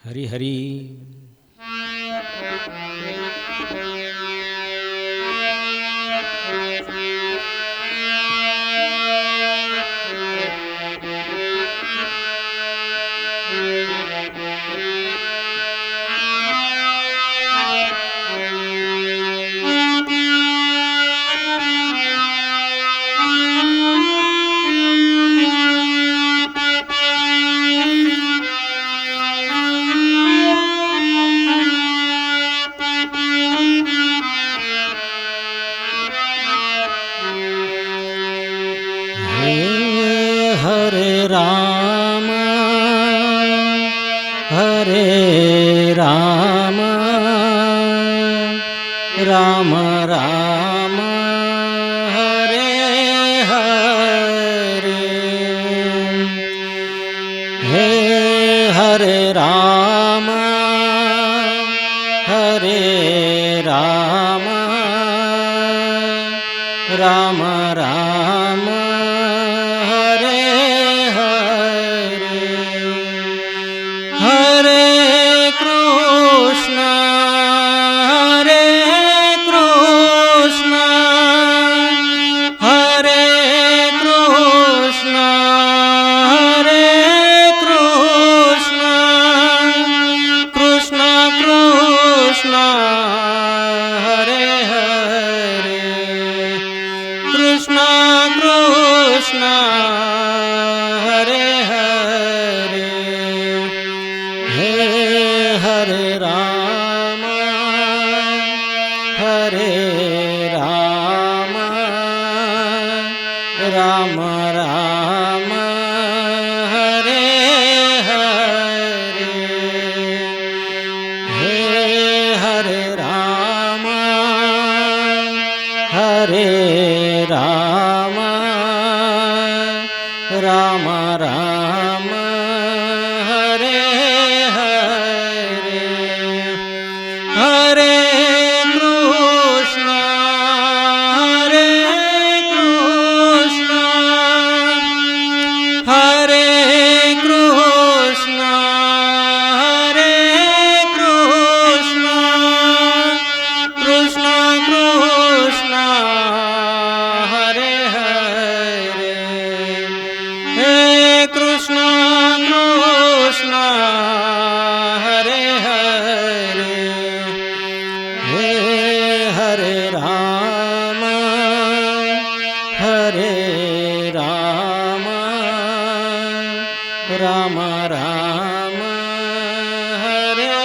हरी हरी. हरे राम हरे राम राम राम हरे हरे. हे हरे राम हरे राम राम राम हरे हरे. हरे कृष्ण हरे कृष्ण हरे कृष्ण हरे कृष्ण कृष्ण कृष्ण हरे हरे कृष्ण कृष्ण हरे हरे. हे हरे राम हरे राम राम राम हरे हरे. हे हरे राम हरे राम राम राम हरे हरे. हरे कृष्ण हरे कृष्ण हरे कृष्ण हरे कृष्ण कृष्ण कृष्ण हरे हरे. हे कृष्ण कृष्ण हरे हरे. हे हरे राम हरे राम राम राम हरे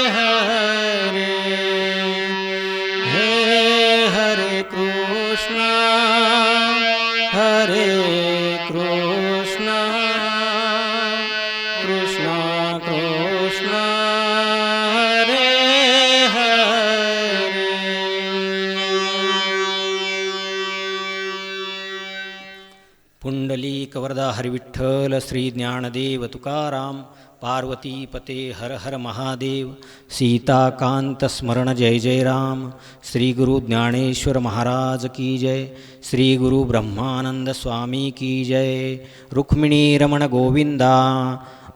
हरे. हे हरे कृष्ण हरे कृष्ण कृष्ण कृष्ण हरे हरे. पुंडलीकवरदा हरिविठ्ठल श्री ज्ञानदेव तुकाराम पार्वतीपते हर हर महादेव. सीताकांत स्मरण जय जय राम. श्री गुरु ज्ञानेश्वर महाराज की जय. श्री गुरु ब्रह्मानंद स्वामी की जय. रुक्मिणी रमण गोविंदा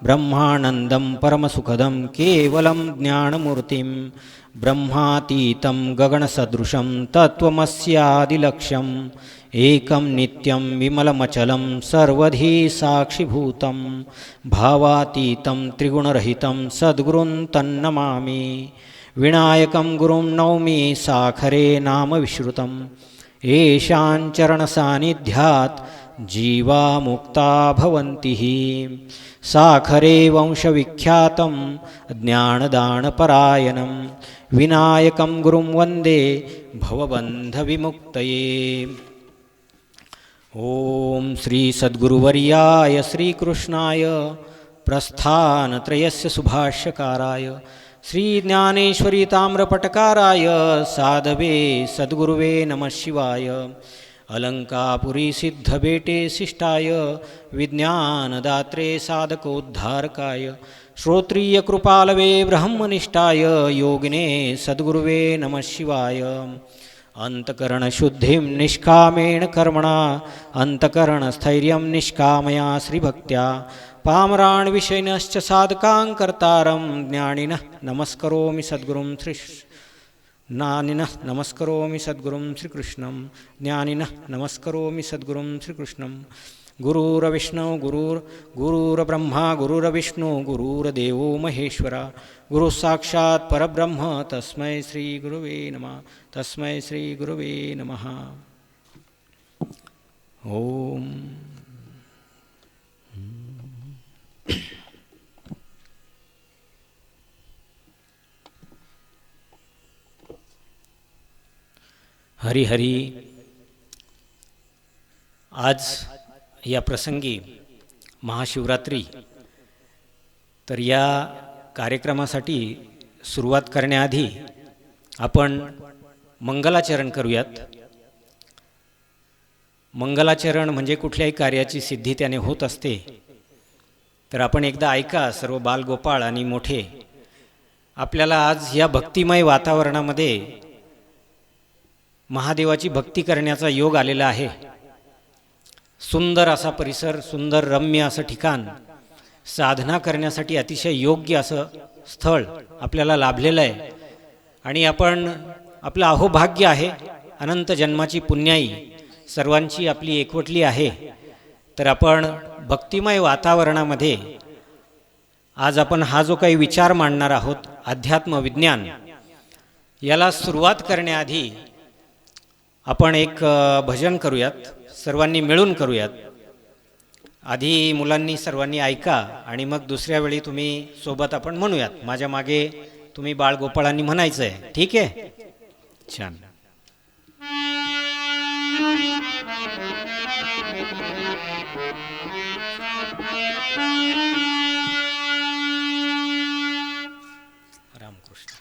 ब्रह्मानंदं परमसुखदं केवलं ज्ञानमूर्तिं ब्रह्मातीतं गगनसदृशं तत्त्वमस्यादिलक्ष्यम् एकं नित्यं विमलमचलं सर्वधी साक्षिभूतं भावातीतं त्रिगुणरहितं सद्गुरुं तन्नमामि. विनायकं गुरुं नौमि साखरे नाम विश्रुतं येषां चरणसान्निध्यात् जीवा मुक्ता भवन्ति. साखरे वंशविख्यातं ज्ञानदानपरायणं विनायकं गुरुं वन्दे भवबन्धविमुक्तये. ओम श्री सद्गुरुवर्याय श्रीकृष्णाय प्रस्थानत्रयस्य सुभाष्यकाराय श्री ज्ञानेश्वरी ताम्रपटकाराय साधवे सद्गुरुवे नमः शिवाय. अलंकापुरी सिद्धबेटे शिष्टाय विज्ञानदात्रे साधकोद्धारकाय श्रोत्रिय कृपालवे ब्रह्मनिष्ठाय योगिने सद्गुरुवे नमः शिवाय. अंतकरणशुद्धिं निष्कामेण कर्मणा अंतकरणस्थैर्यं निष्कामया श्रीभक्त्या पामरान् विषयिनश्च साधकां कर्तारं ज्ञानिनः नमस्करोमि सद्गुरुं ज्ञानिनः नमस्करोमि सद्गुरुं श्रीकृष्णं ज्ञानिनः नमस्करोमि सद्गुरुं श्रीकृष्णं गुरुर्विष्णु गुरुर्ब्रह्मा गुरुर्विष्णु गुरुर्देवो महेश्वरा गुरुः साक्षात् परब्रह्म तस्मै श्री गुरुवे नमः तस्मै श्री गुरुवे नमः। ओम हरी हरी। आज या प्रसंगी महाशिवरात्री, तर या कार्यक्रमासाठी सुरुवात करण्याआधी आपण मंगलाचरण करूयात। मंगलाचरण म्हणजे कुठल्याही कार्याची सिद्धी त्याने होत असते। तर आपण एकदा ऐका सर्व बालगोपाळ आणि मोठे। आपल्याला आज या भक्तिमय वातावरणामध्ये महादेवाची भक्ती करण्याचा योग आलेला आहे। सुंदर असा परिसर, सुंदर रम्य असं ठिकाण, साधना करण्यासाठी अतिशय योग्य असं स्थळ आपल्याला लाभलेलं आहे। आणि आपण आपलं अहोभाग्य आहे, अनंत जन्माची पुण्याई सर्वांची आपली एकवटली आहे। तर आपण भक्तिमय वातावरणामध्ये आज आपण हा जो काही विचार मांडणार आहोत, अध्यात्म विज्ञान, याला सुरुवात करण्याआधी आपण एक भजन करूयात, सर्वांनी मिळून करूयात। आधी मुलांनी सर्वांनी ऐका आणि मग दुसऱ्या वेळी तुम्ही सोबत आपण म्हणूयात। माझ्या मागे तुम्ही बाळगोपाळांनी म्हणायचं आहे, ठीक आहे? छान। रामकृष्ण।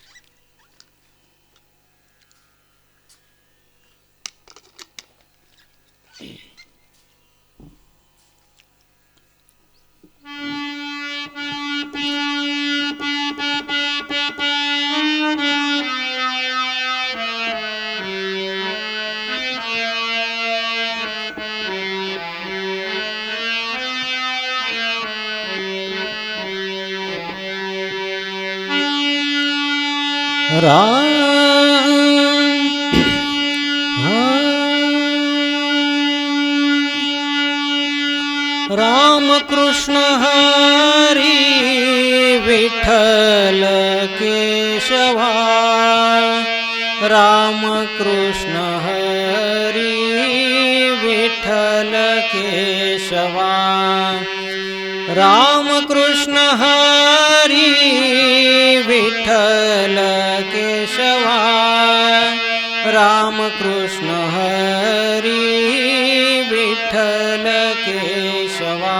राम कृष्ण हरी विठ्ठल केशवा, राम कृष्ण हरी विठ्ठल केशवा, राम कृष्ण हरी विठ्ठल केशवा, राम कृष्ण हरी विठ्ठल केशवा।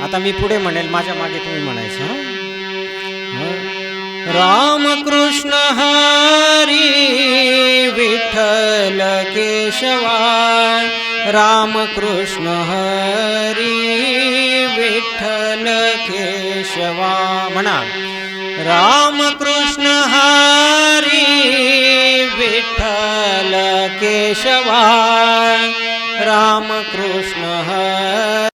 आता मी पुढे म्हणेल, माझ्या मागे तुम्ही म्हणायचं। राम कृष्ण हरी विठ्ठल केशवा, राम कृष्ण हरी विठ्ठल केशवा। म्हणा, राम कृष्ण हरी विठ्ठल केशवा, राम कृष्ण हरी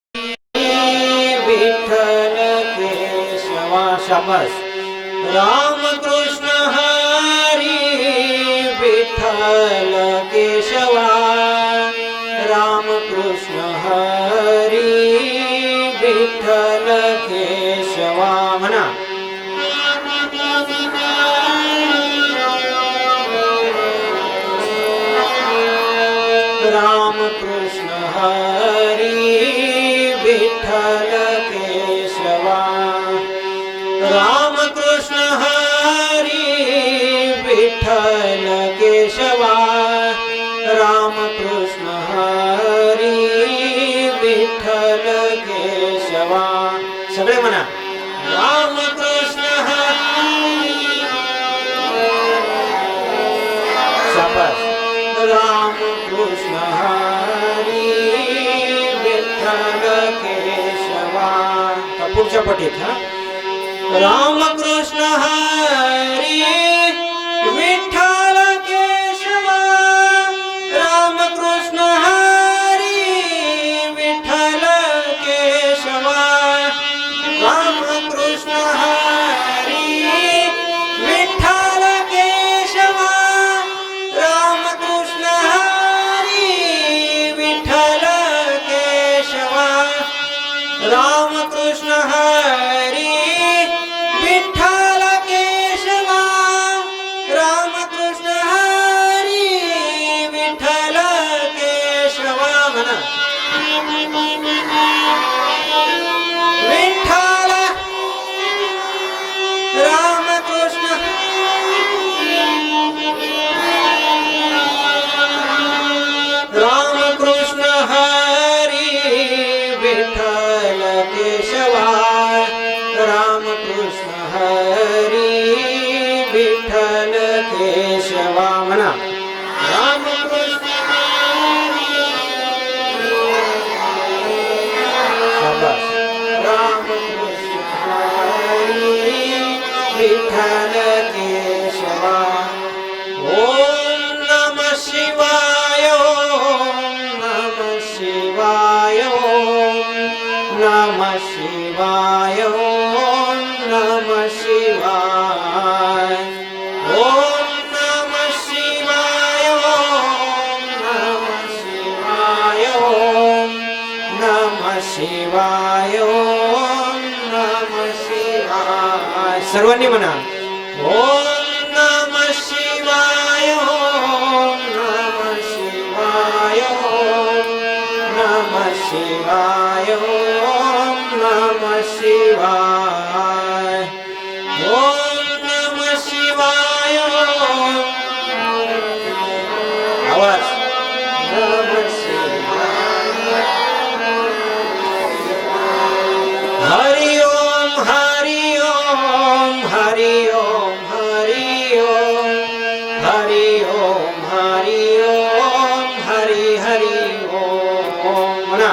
विठ्ठल केशवा। शाबास। राम कृष्ण हरी विठ्ठल केशवा, राम कृष्ण हरी विठ्ठल केशवा। म्हणा, राम कृष्ण हरी विठ्ठल केशवा, राम कृष्ण हरी विठ्ठल केशवा, राम कृष्ण हरी विठ्ठल केशवा। सगळे म्हणा, राम कृष्ण हरी। शाबास। राम कृष्ण हरी विठ्ठल केशवा। पुढच्या पटीत हा, राम कृष्ण हरी विठ्ठल केशवा, रामकृष्ण हरी विठ्ठल केशवा रामकृष्ण हरी विठ्ठल केशवा म्हणा विठ्ठल रामकृष्ण रामकृष्ण हरी विठ्ठल केशवा रामकृष्ण हरी विठ्ठल केशवा म्हणा रामकृष्ण रामकृष्ण हरी विठ्ठल केशवा ओम नमः शिवाय ओम नमः शिवाय ओम नमः शिवाय ओम नमः शिवाय ओम नमः शिवाय ओम नमः शिवाय ओम नमः शिवाय ओम नमः शिवाय सर्वांनी म्हणा ओम नमः शिवाय ओम नमः शिवाय ओम नमः शिवाय ओम नमः शिवाय ओम नमः शिवाय आवाज नमः शिवाय हरि ओम हरि ओम हरि ओम हरि ओम हरि ओम हरि ओम हरि हरि ओम म्हणा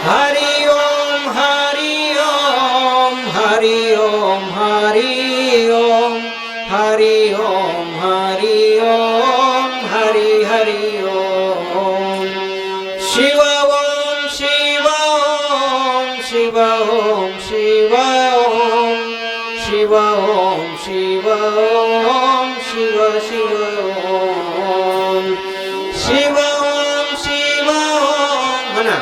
हरि ओम हरि ओम हरि ओम हरि ओम हरि ओम हरि ओम हरि हरि ओम शिव ओम शिव ओम शिव ओम शिव ओम शिव ओम शिव ओम शिव शिव ओम शिव ओम शिव ओम म्हणा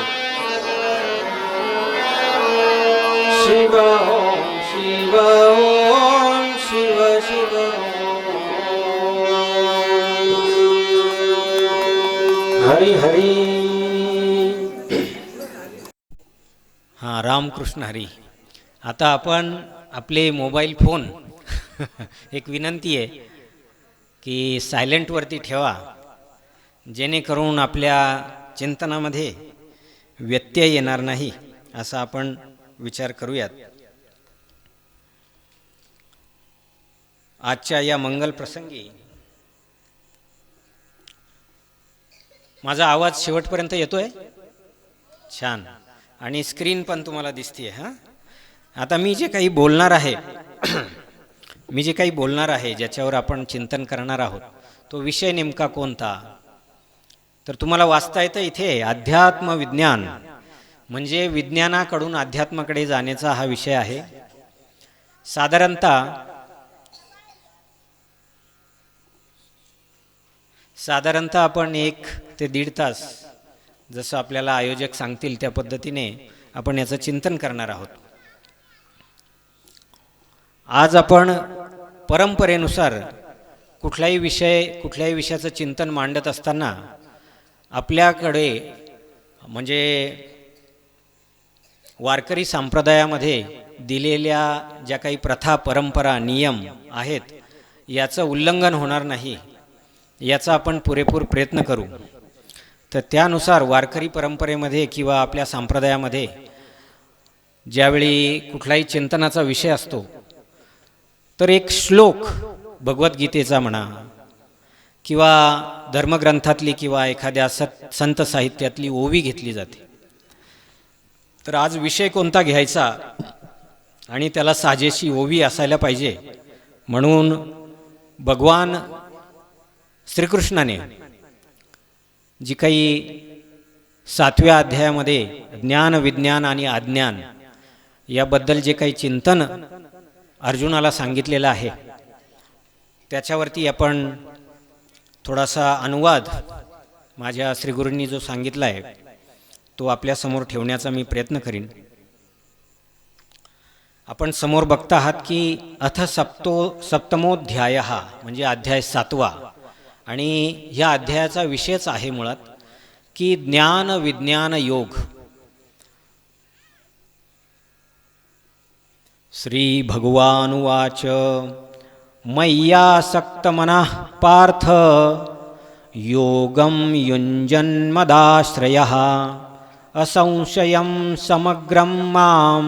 शिव ओम शिव ओम शिव शिव हरी हरी हां रामकृष्ण हरी आता आपण आपले मोबाईल फोन एक विनंती आहे की सायलेंटवरती ठेवा जेणेकरून आपल्या चिंतनामध्ये व्यत्यय येणार नाही असा आपण विचार करूयात आजच्या या मंगल प्रसंगी माझा आवाज शेवटपर्यंत येतोय छान आणि स्क्रीन पण तुम्हाला दिसते हां आता मी जे काही बोलणार आहे ज्याच्यावर आपण चिंतन करणार आहोत तो विषय नेमका कोणता तर तुम्हाला वाचता येतं इथे अध्यात्म विज्ञान म्हणजे विज्ञानाकडून अध्यात्माकडे जाण्याचा हा विषय आहे साधारणतः आपण 1 ते 1.5 तास जसं आपल्याला आयोजक सांगतील त्या पद्धतीने आपण याचं चिंतन करणार आहोत आज आपण परंपरेनुसार कुठल्याही विषयाचं चिंतन मांडत असताना आपल्याकडे म्हणजे वारकरी संप्रदायामध्ये दिलेल्या ज्या काही प्रथा परंपरा नियम आहेत याचं उल्लंघन होणार नाही याचा आपण पुरेपूर प्रयत्न करू तर त्यानुसार वारकरी परंपरेमध्ये किंवा आपल्या संप्रदायामध्ये ज्यावेळी कुठलाही चिंतनाचा विषय असतो तर एक श्लोक भगवद्गीतेचा म्हणा किंवा धर्मग्रंथातली किंवा एखाद्या संत साहित्यातली ओवी घेतली जाते तर आज विषय कोणता घ्यायचा आणि त्याला साजेशी ओवी असायला पाहिजे म्हणून भगवान श्रीकृष्णाने जी काही 7व्या अध्यायामध्ये ज्ञान विज्ञान आणि अज्ञान याबद्दल जे काही चिंतन अर्जुनाला सांगितलेलं आहे त्याच्यावरती आपण थोडासा अनुवाद माझ्या श्रीगुरूंनी जो सांगितला आहे तो आपल्यासमोर ठेवण्याचा मी प्रयत्न करीन आपण समोर बघता आहात की अथ सप्तमोध्याय म्हणजे अध्याय 7वा, आणि ह्या अध्यायाचा विषयच आहे मुळात की ज्ञान विज्ञान योग. श्री भगवानुवाच मय्यासक्तमनः पार्थ योगं युञ्जन्मदाश्रयः असंशयं समग्रं मां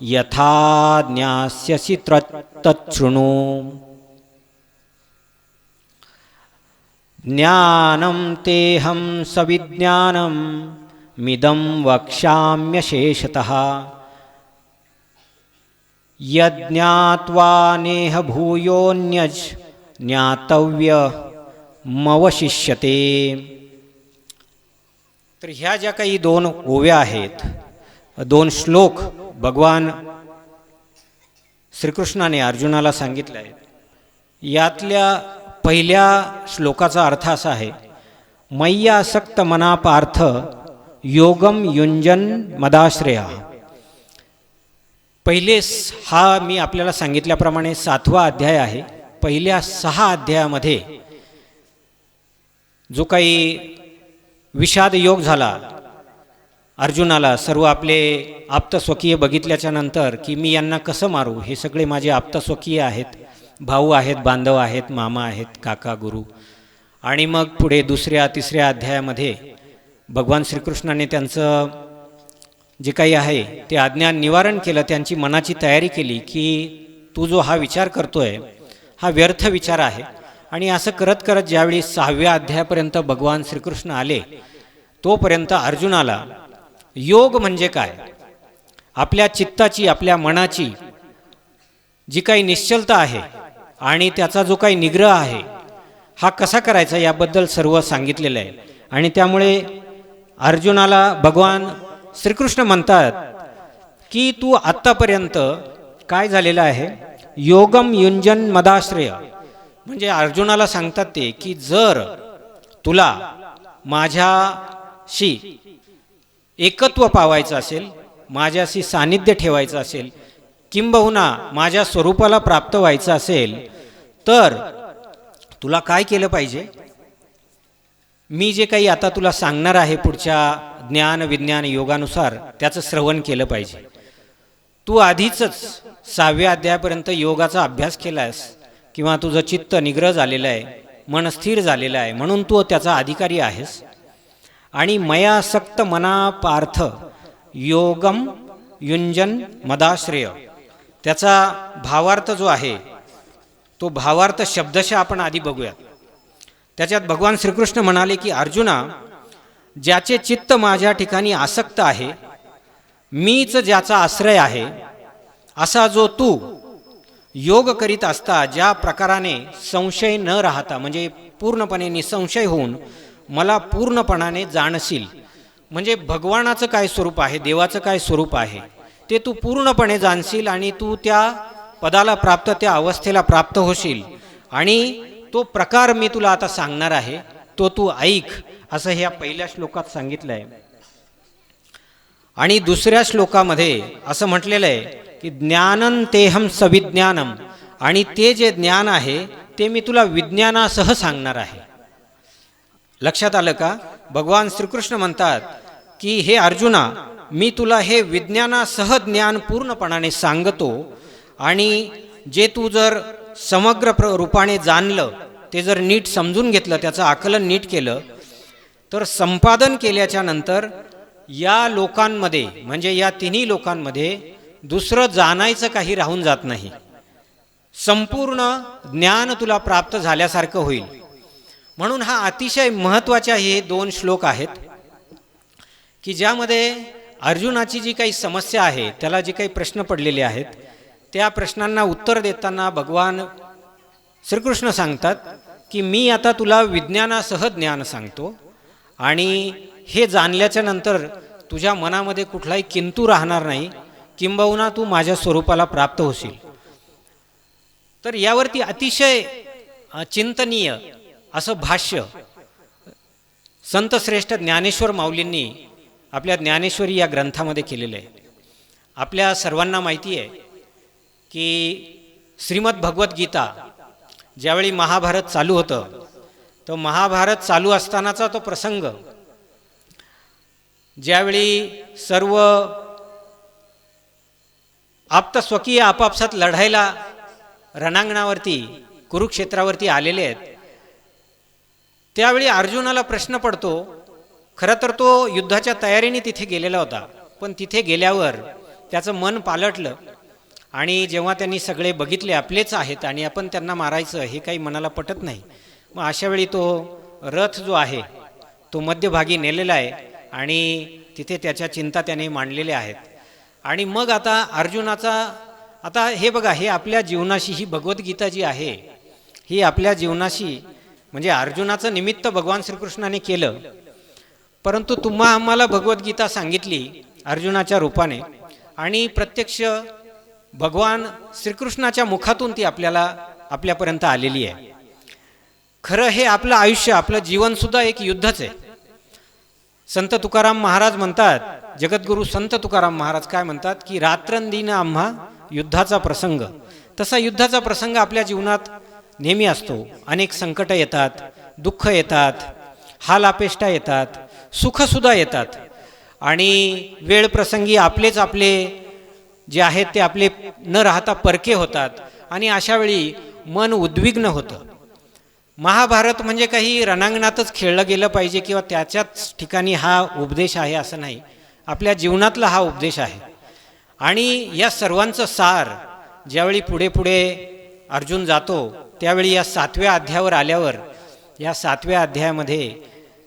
यथा ज्ञास्यसि तच्छृणु. ज्ञानं तेहं सविज्ञानं मिदं वक्ष्याम्यशेषतः यज्ञात्वा नेह भूयोऽन्यज् ज्ञातव्यमवशिष्यते. तर ह्या ज्या काही 2 ओव्या आहेत, 2 श्लोक भगवान श्रीकृष्णाने अर्जुनाला सांगितले आहेत. यातल्या पहिल्या श्लोकाचा अर्थ असा आहे, मय्यासक्त मना पार्थ योगम युंजन मदाश्रया. पहिले हा मी आपल्याला सांगितल्याप्रमाणे 7वा अध्याय आहे. पहिल्या 6 अध्यायामध्ये जो काही विषाद योग झाला अर्जुनाला, सर्व आपले आप्तस्वकीय बघितल्याच्या नंतर की मी यांना कसं मारू, हे सगळे माझे आप्तस्वकीय आहेत, भाऊ आहेत, बांधव आहेत, मामा आहेत, काका, गुरु. आणि मग पुढे 2ऱ्या 3ऱ्या अध्यायामध्ये भगवान श्रीकृष्णाने त्यांचं जे काही आहे ते अज्ञान निवारण केलं, त्यांची मनाची तयारी केली की तू जो हा विचार करतोय हा व्यर्थ विचार आहे. आणि असं करत करत ज्यावेळी 6व्या अध्यायापर्यंत भगवान श्रीकृष्ण आले, तोपर्यंत अर्जुनाला योग म्हणजे काय, आपल्या चित्ताची, आपल्या मनाची जी काही निश्चलता आहे आणि त्याचा जो काही निग्रह आहे हा कसा करायचा याबद्दल सर्व सांगितलेलं आहे. आणि त्यामुळे अर्जुनाला भगवान श्रीकृष्ण म्हणतात की तू आत्तापर्यंत काय झालेलं आहे, योगम युंजन मदाश्रय. म्हणजे अर्जुनाला सांगतात ते की जर तुला माझ्याशी एकत्व पावायचं असेल, माझ्याशी सानिध्य ठेवायचं असेल, किंबहुना माझ्या स्वरूपाला प्राप्त व्हायचं असेल, तर तुला काय केलं पाहिजे, मी जे काही आता तुला सांगणार आहे पुढच्या ज्ञान विज्ञान योगानुसार त्याचं श्रवण केलं पाहिजे. तू आधीच 6व्या अध्यायापर्यंत योगाचा अभ्यास केलास किंवा तुझं चित्त निग्रह झालेलं आहे, मन स्थिर झालेलं आहे, म्हणून तू त्याचा अधिकारी आहेस. आणि मयासक्त मना पार्थ योगम युंजन मदाश्रय, त्याचा भावार्थ जो आहे तो भावार्थ शब्दशः आपण आधी बघूयात. त्याच्यात भगवान श्रीकृष्ण म्हणाले की अर्जुना, ज्याचे चित्त माझ्या ठिकाणी आसक्त आहे, मीच ज्याचा आश्रय आहे, असा जो तू योग करीत असता ज्या प्रकाराने संशय न राहता, म्हणजे पूर्णपणे निसंशय होऊन मला पूर्णपणाने जाणशील, म्हणजे भगवानाचं काय स्वरूप आहे, देवाचं काय स्वरूप आहे ते तू पूर्णपणे जाणशील आणि तू त्या पदाला प्राप्त, त्या अवस्थेला प्राप्त होशील. आणि तो प्रकार मी तुला आता सांगणार आहे तो तू ऐक, असं ह्या पहिल्या श्लोकात सांगितलं आहे. आणि 2ऱ्या श्लोकामध्ये असं म्हटलेलं आहे की ज्ञानं तेहं सविज्ञानम, आणि ते जे ज्ञान आहे ते मी तुला विज्ञानासह सांगणार आहे. लक्षात आलं का? भगवान श्रीकृष्ण म्हणतात की हे अर्जुना, मी तुला हे विज्ञानासह ज्ञान पूर्णपणाने सांगतो, आणि जे तू जर समग्र रूपाने जाणलं, ते जर नीट समजून घेतलं, त्याचं आकलन नीट केलं, तर संपादन केल्याच्या नंतर या लोकांमध्ये, म्हणजे या 3 लोकांमध्ये दुसरं जाणायचं काही राहून जात नाही. संपूर्ण ज्ञान तुला प्राप्त झाल्यासारखं होईल. म्हणून हा अतिशय महत्त्वाचे हे 2 श्लोक आहेत की ज्यामध्ये अर्जुनाची जी काही समस्या आहे, त्याला जे काही प्रश्न पडलेले आहेत, त्या प्रश्नांना उत्तर देताना भगवान श्रीकृष्ण सांगतात की मी आता तुला विज्ञानासह ज्ञान सांगतो, आणि हे जाणल्याच्या नंतर तुझ्या मनामध्ये कुठलाही किंतु राहणार नाही, किंबहुना तू माझ्या स्वरूपाला प्राप्त होशील. तर यावरती अतिशय चिंतनीय असं भाष्य संत श्रेष्ठ ज्ञानेश्वर माऊलींनी आपल्या ज्ञानेश्वरी या ग्रंथामध्ये केलेलं आहे. आपल्या सर्वांना माहिती आहे की श्रीमद भगवद्गीता ज्यावेळी महाभारत चालू होतं, तो महाभारत चालू असतानाचा तो प्रसंग, ज्यावेळी सर्व आप्तस्वकीय आपापसात लढायला रणांगणावरती कुरुक्षेत्रावरती आलेले आहेत, त्यावेळी अर्जुनाला प्रश्न पडतो. खरं तर तो युद्धाच्या तयारीने तिथे गेलेला होता, पण तिथे गेल्यावर त्याचं मन पालटलं आणि जेव्हा त्यांनी सगळे बघितले आपलेच आहेत आणि आपण त्यांना मारायचं हे काही मनाला पटत नाही, मग अशावेळी तो रथ जो आहे तो मध्यभागी नेलेला आहे आणि तिथे त्याच्या चिंता त्याने मांडलेल्या आहेत. आणि मग आता अर्जुनाचा, आता हे बघा, हे आपल्या जीवनाशी, ही भगवद्गीता जी आहे ही आपल्या जीवनाशी, म्हणजे अर्जुनाचं निमित्त भगवान श्रीकृष्णाने केलं, परंतु तुम्हा आम्हाला भगवद्गीता सांगितली अर्जुनाच्या रूपाने आणि प्रत्यक्ष भगवान श्रीकृष्णाच्या मुखातून ती आपल्यापर्यंत आलेली आहे. खरं हे आपलं आयुष्य, आपलं जीवनसुद्धा एक युद्धच आहे. संत तुकाराम महाराज म्हणतात, जगद्गुरू संत तुकाराम महाराज काय म्हणतात की रात्रंदिन आम्हा युद्धाचा प्रसंग. तसा युद्धाचा प्रसंग आपल्या जीवनात नेहमी असतो. अनेक संकट येतात, दुःख येतात, हाल अपेष्टा येतात, सुखसुद्धा येतात आणि वेळ प्रसंगी आपले जे आहेत ते आपले न राहता परके होतात आणि अशावेळी मन उद्विग्न होतं. महाभारत म्हणजे काही रणांगणातच खेळलं गेलं पाहिजे किंवा त्याच्याच ठिकाणी हा उपदेश आहे असं नाही, आपल्या जीवनातला हा उपदेश आहे. आणि या सर्वांचं सार ज्यावेळी पुढे पुढे अर्जुन जातो त्यावेळी या 7व्या अध्यायावर आल्यावर, या 7व्या अध्यायामध्ये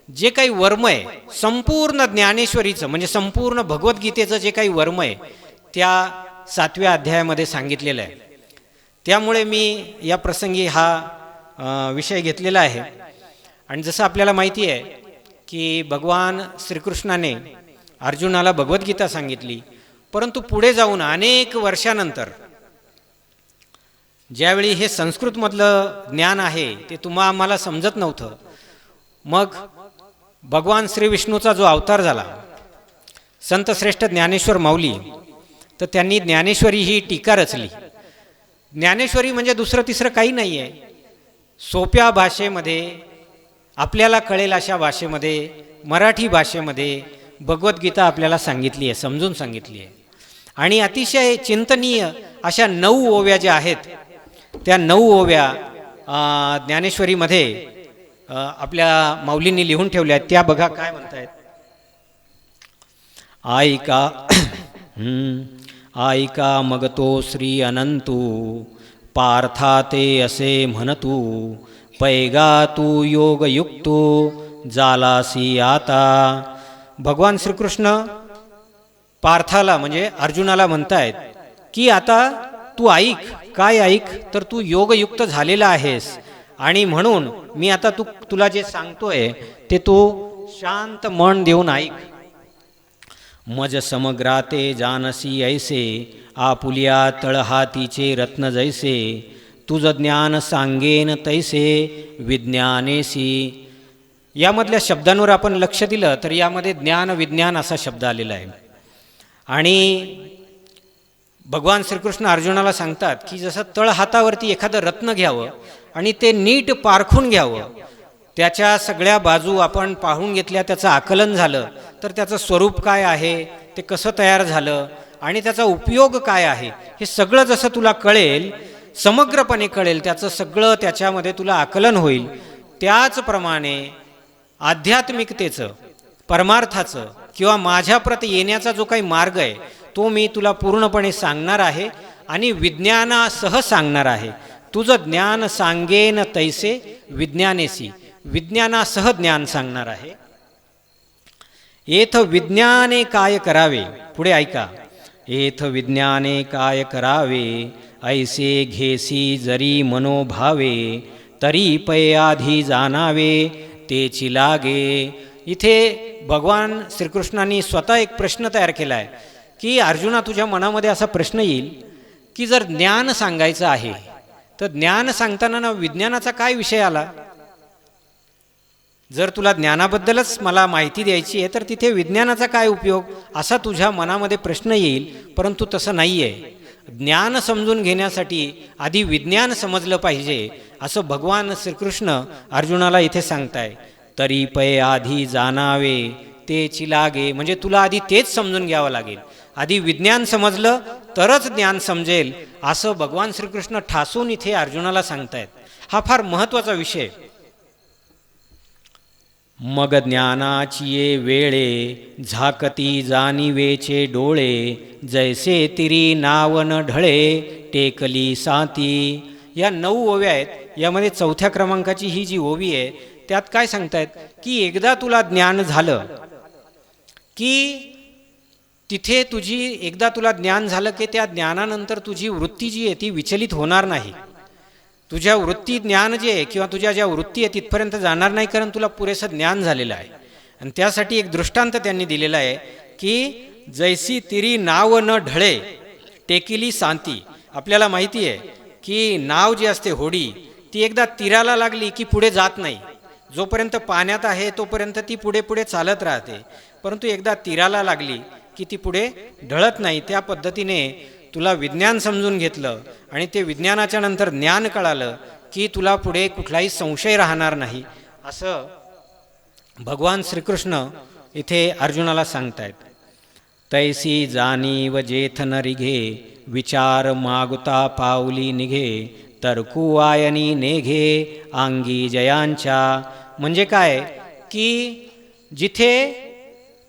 जे काही वर्म आहे संपूर्ण ज्ञानेश्वरीचं, म्हणजे संपूर्ण भगवद्गीतेचं जे काही वर्म आहे त्या 7व्या अध्यायामध्ये सांगितलेलं आहे. त्यामुळे मी या प्रसंगी हा विषय घेतलेला आहे. आणि जसं आपल्याला माहिती आहे की भगवान श्रीकृष्णाने अर्जुनाला भगवद्गीता सांगितली, परंतु पुढे जाऊन अनेक वर्षानंतर ज्यावेळी हे संस्कृतमधलं ज्ञान आहे ते आम्हाला समजत नव्हतं, मग भगवान श्री विष्णूचा जो अवतार झाला संतश्रेष्ठ ज्ञानेश्वर माऊली, तर त्यांनी ज्ञानेश्वरी ही टीका रचली. ज्ञानेश्वरी म्हणजे दुसरं तिसरं काही नाही आहे, सोप्या भाषेमध्ये आपल्याला कळेल अशा भाषेमध्ये, मराठी भाषेमध्ये भगवद्गीता आपल्याला सांगितली आहे, समजून सांगितली आहे. आणि अतिशय चिंतनीय अशा 9 ओव्या ज्या आहेत त्या 9 ओव्या ज्ञानेश्वरीमध्ये आपल्या माऊलींनी लिहून ठेवल्या आहेत. त्या बघा काय म्हणतायत. ऐका मग तो श्री अनंतू, पार्था ते असे म्हणतू, पैगा तू योगयुक्तो जालासी आता. भगवान श्रीकृष्ण पार्थाला म्हणजे अर्जुनाला म्हणतायत की आता तू ऐक. काय ऐक, तर तू योगयुक्त झालेला आहेस आणि म्हणून मी आता तुला जे सांगतोय ते तू शांत मन देऊन ऐक. मज समग्राते जानसी ऐसे, आपुलिया तळहातीचे रत्न जैसे, तुझ ज्ञान सांगेन तैसे विज्ञानेसी. यामधल्या शब्दांवर आपण लक्ष दिलं तर यामध्ये ज्ञान विज्ञान असा शब्द आलेला आहे. आणि भगवान श्रीकृष्ण अर्जुनाला सांगतात की जसं तळहातावरती एखादं रत्न घ्यावं आणि ते नीट पारखून घ्यावं, त्याच्या सगळ्या बाजू आपण पाहून घेतल्या, त्याचं आकलन झालं तर त्याचं स्वरूप काय आहे, ते कसं तयार झालं आणि त्याचा उपयोग काय आहे, हे सगळं जसं तुला कळेल, समग्रपणे कळेल, त्याचं सगळं त्याच्यामध्ये तुला आकलन होईल, त्याचप्रमाणे आध्यात्मिकतेचं, परमार्थाचं किंवा माझ्याप्रत येण्याचा जो काही मार्ग आहे तो मी तुला पूर्णपणे सांगणार आहे आणि विज्ञानासह सांगणार आहे. तुझं ज्ञान सांगेन तैसे विज्ञानेसी, विज्ञानासह ज्ञान सांगणार आहे. एथ विज्ञाने काय करावे, पुढे ऐका. एथ विज्ञाने काय करावे, ऐसे घेसी जरी मनोभावे, तरी पै आधी जाणावे तेची लागे. इथे भगवान श्रीकृष्णांनी स्वतः एक प्रश्न तयार केला आहे की अर्जुना, तुझ्या मनामध्ये असा प्रश्न येईल की जर ज्ञान सांगायचं आहे तर ज्ञान सांगताना ना विज्ञानाचा काय विषय आला. जर तुला ज्ञानाबद्दलच मला माहिती द्यायची आहे तर तिथे विज्ञानाचा काय उपयोग, असा तुझ्या मनामध्ये प्रश्न येईल. परंतु तसं नाही आहे. ज्ञान समजून घेण्यासाठी आधी विज्ञान समजलं पाहिजे असं भगवान श्रीकृष्ण अर्जुनाला इथे सांगताय. तरी पै आधी जाणावे तेची लागे, म्हणजे तुला आधी तेच समजून घ्यावं लागेल. आधी विज्ञान समजलं तरच ज्ञान समजेल असं भगवान श्रीकृष्ण ठासून इथे अर्जुनाला सांगतायत. हा फार महत्त्वाचा विषय. मग ज्ञानाची ये वेळे झाकती जाणीवेचे डोळे, जैसे तिरी नावन ढळे टेकली साती. या 9 ओव्या आहेत. यामध्ये 4थ्या क्रमांकाची ही जी ओवी आहे त्यात काय सांगतायत की एकदा तुला ज्ञान झालं की तिथे एकदा तुला ज्ञान झालं की त्या ज्ञानानंतर तुझी वृत्ती जी आहे ती विचलित होणार नाही. तुझ्या वृत्ती ज्ञान जे आहे किंवा तुझ्या ज्या वृत्ती आहे तिथपर्यंत जाणार नाही, कारण तुला पुरेसं ज्ञान झालेलं आहे. आणि त्यासाठी एक दृष्टांत त्यांनी दिलेला आहे की जैसी तिरी नाव न ढळे टेकिली सांती. आपल्याला माहिती आहे की नाव जी असते होडी ती एकदा तीराला लागली की पुढे जात नाही. जोपर्यंत पाण्यात आहे तोपर्यंत ती पुढे पुढे चालत राहते, परंतु एकदा तीराला लागली की ती पुढे ढळत नाही. त्या पद्धतीने तुला विज्ञान समजून घेतलं आणि ते विज्ञानाच्या नंतर ज्ञान कळालं की तुला पुढे कुठलाही संशय राहणार नाही, असं भगवान श्रीकृष्ण इथे अर्जुनाला सांगतायत. तैसी जाणीव जेथ न रिघे विचार मागुता पावली निघे, तरकू आयनी नेघे अंगी जयांच्या. म्हणजे काय की जिथे